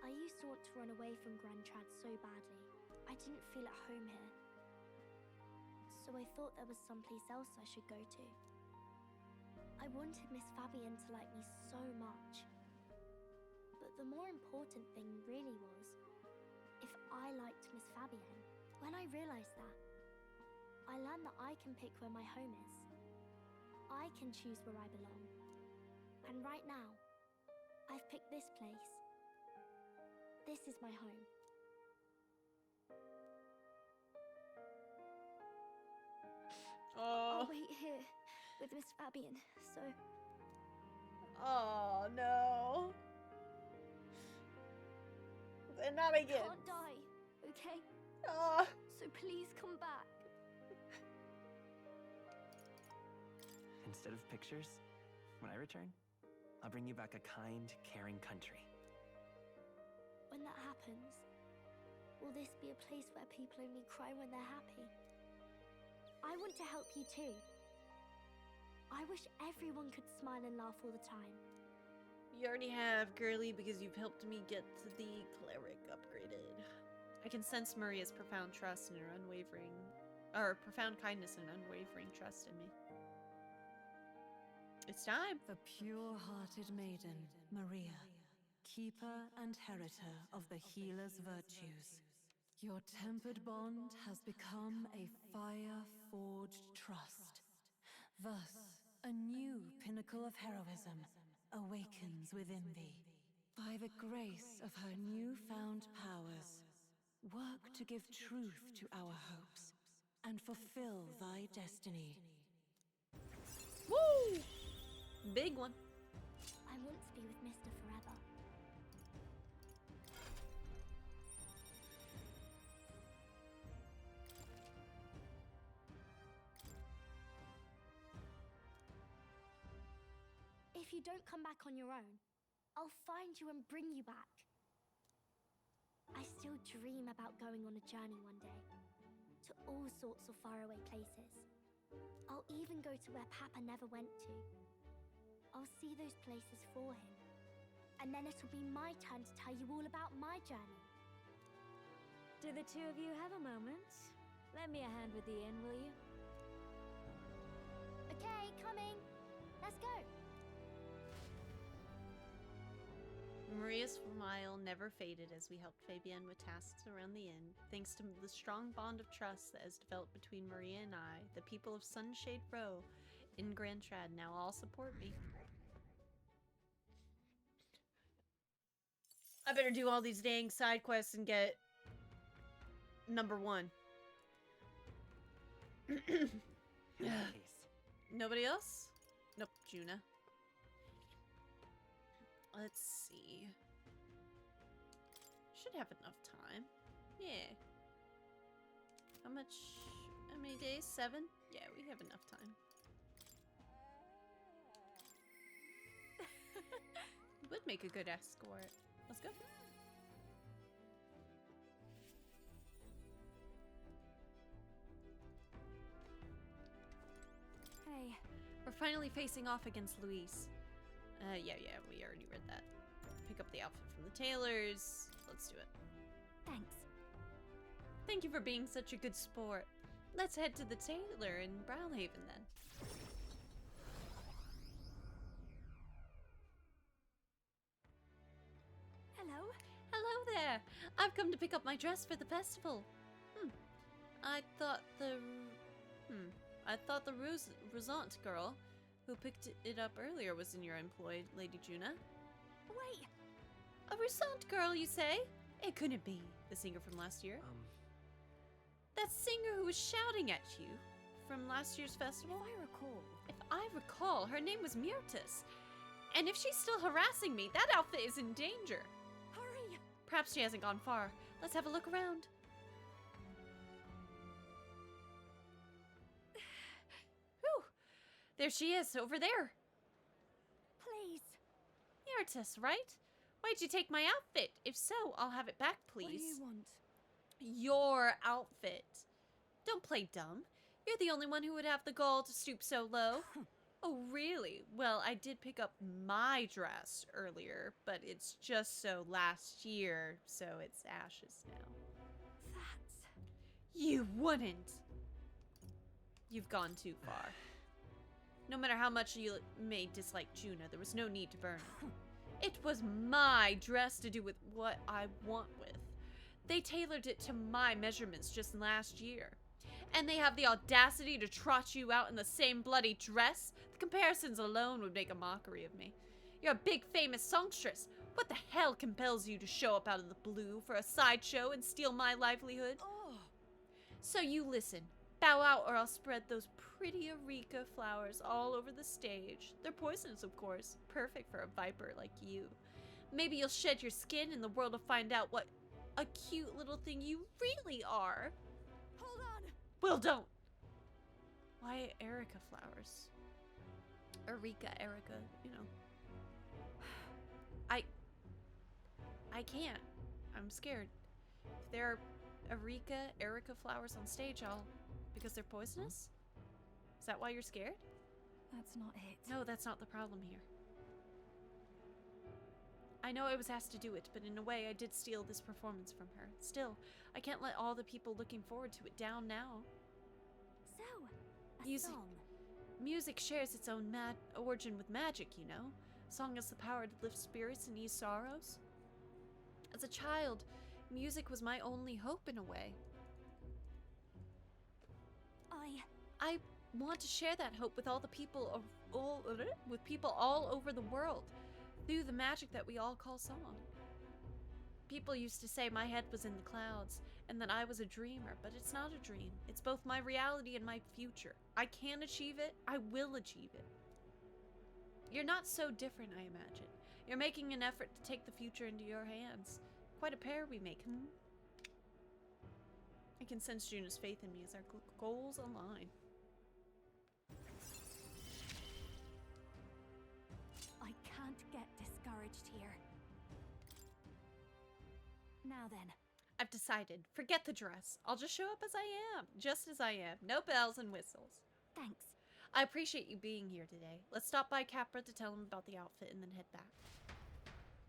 I used to want to run away from Grand Trad so badly. I didn't feel at home here. So I thought there was someplace else I should go to. I wanted Miss Fabian to like me so much. But the more important thing really was if I liked Miss Fabian. When I realized that, I learned that I can pick where my home is. I can choose where I belong. And right now, I've picked this place. This is my home. Oh. I'll wait here with Miss Fabian, so... Oh, no. And not I again. can't die, okay? Oh. So please come back. Instead of pictures, when I return, I'll bring you back a kind, caring country. When that happens, will this be a place where people only cry when they're happy? I want to help you too. I wish everyone could smile and laugh all the time. You already have, girly, because you've helped me get the cleric upgraded. I can sense Maria's profound trust and her profound kindness and unwavering trust in me. It's time. The pure-hearted maiden, Maria, keeper and heritor of the healer's virtues. Your tempered bond has become a fire-forged trust. Thus, a new pinnacle of heroism awakens within thee. By the grace of her newfound powers, work to give truth to our hopes and fulfill thy destiny. Woo! Big one. I want to be with Mr. forever. If you don't come back on your own, I'll find you and bring you back. I still dream about going on a journey one day, to all sorts of faraway places. I'll even go to where Papa never went to. I'll see those places for him, and then it'll be my turn to tell you all about my journey. Do the two of you have a moment? Lend me a hand with the inn, will you? Okay, coming. Let's go. Maria's smile never faded as we helped Fabienne with tasks around the inn. Thanks to the strong bond of trust that has developed between Maria and I, the people of Sunshade Row in Grand Trad now all support me. I better do all these dang side quests and get number 1. Nobody else? Nope, Juna. Let's see. Should have enough time. Yeah. How many days? 7? Yeah, we have enough time. Would make a good escort. Let's go. Hey. We're finally facing off against Luis. Yeah, we already read that. Pick up the outfit from the tailors. Let's do it. Thanks. Thank you for being such a good sport. Let's head to the tailor in Brownhaven then. Hello. Hello there. I've come to pick up my dress for the festival. I thought the Rosant girl who picked it up earlier was in your employ, Lady Juna. Wait. A Rosant girl, you say? It couldn't be the singer from last year. That singer who was shouting at you from last year's festival? If I recall, her name was Myrtus. And if she's still harassing me, that outfit is in danger. Hurry! Perhaps she hasn't gone far. Let's have a look around. Whew! There she is, over there. Please. Myrtus, right? Why'd you take my outfit? If so, I'll have it back, please. What do you want? Your outfit. Don't play dumb. You're the only one who would have the gall to stoop so low. Oh, really? Well, I did pick up my dress earlier, but it's just so last year, so it's ashes now. You wouldn't. You've gone too far. No matter how much you may dislike Juna, there was no need to burn it. It was my dress to do with what I want with. They tailored it to my measurements just last year. And they have the audacity to trot you out in the same bloody dress? The comparisons alone would make a mockery of me. You're a big famous songstress. What the hell compels you to show up out of the blue for a sideshow and steal my livelihood? Oh. So you listen. Bow out or I'll spread those pretty areca flowers all over the stage. They're poisonous, of course. Perfect for a viper like you. Maybe you'll shed your skin and the world will find out what a cute little thing you really are. Hold on. Well, don't. Why Erica flowers? Erica, you know. I can't. I'm scared. If there are Erica flowers on stage, because they're poisonous? Is that why you're scared? That's not it. No, that's not the problem here. I know I was asked to do it, but in a way I did steal this performance from her. Still, I can't let all the people looking forward to it down now. So, a song. Music shares its own origin with magic, you know. Song has the power to lift spirits and ease sorrows. As a child, music was my only hope in a way. I want to share that hope with all the people all over the world through the magic that we all call song. People used to say my head was in the clouds and that I was a dreamer, but it's not a dream. It's both my reality and my future. I can achieve it. I will achieve it. You're not so different, I imagine. You're making an effort to take the future into your hands. Quite a pair we make, I can sense Juna's faith in me as our goals align. I can't get discouraged here. Now then. I've decided. Forget the dress. I'll just show up as I am. Just as I am. No bells and whistles. Thanks. I appreciate you being here today. Let's stop by Capra to tell him about the outfit and then head back.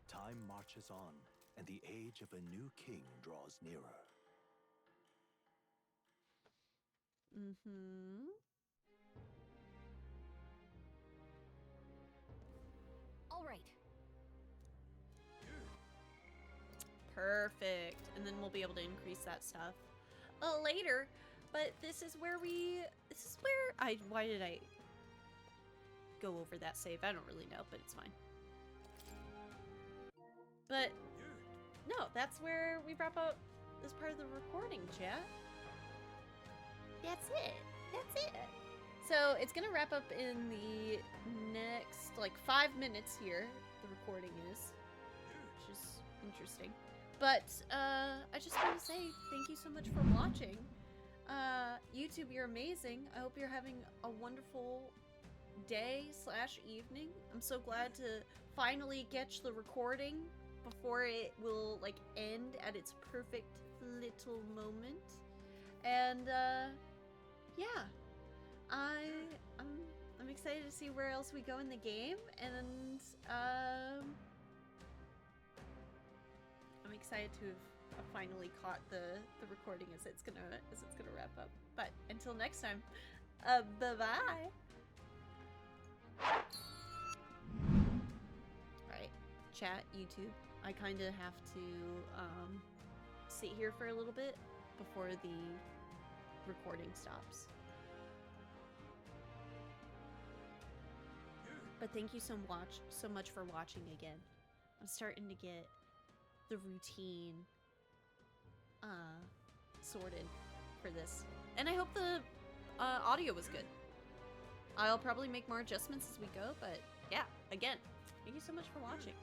Time marches on, and the age of a new king draws nearer. All right. Perfect. And then we'll be able to increase that stuff later. But this is where why did I go over that save? I don't really know, but it's fine. But That's where we wrap up this part of the recording, chat. That's it. That's it. So it's gonna wrap up in the next like 5 minutes here. The recording is, which is interesting. But I just want to say thank you so much for watching. YouTube, you're amazing. I hope you're having a wonderful day / evening. I'm so glad to finally catch the recording before it will like end at its perfect little moment. And yeah, I'm excited to see where else we go in the game, and I'm excited to have finally caught the recording as it's gonna wrap up. But until next time, bye bye. Right, chat, YouTube. I kind of have to sit here for a little bit before the recording stops. But thank you so much for watching again. I'm starting to get the routine sorted for this. And I hope the audio was good. I'll probably make more adjustments as we go, but yeah, again, thank you so much for watching.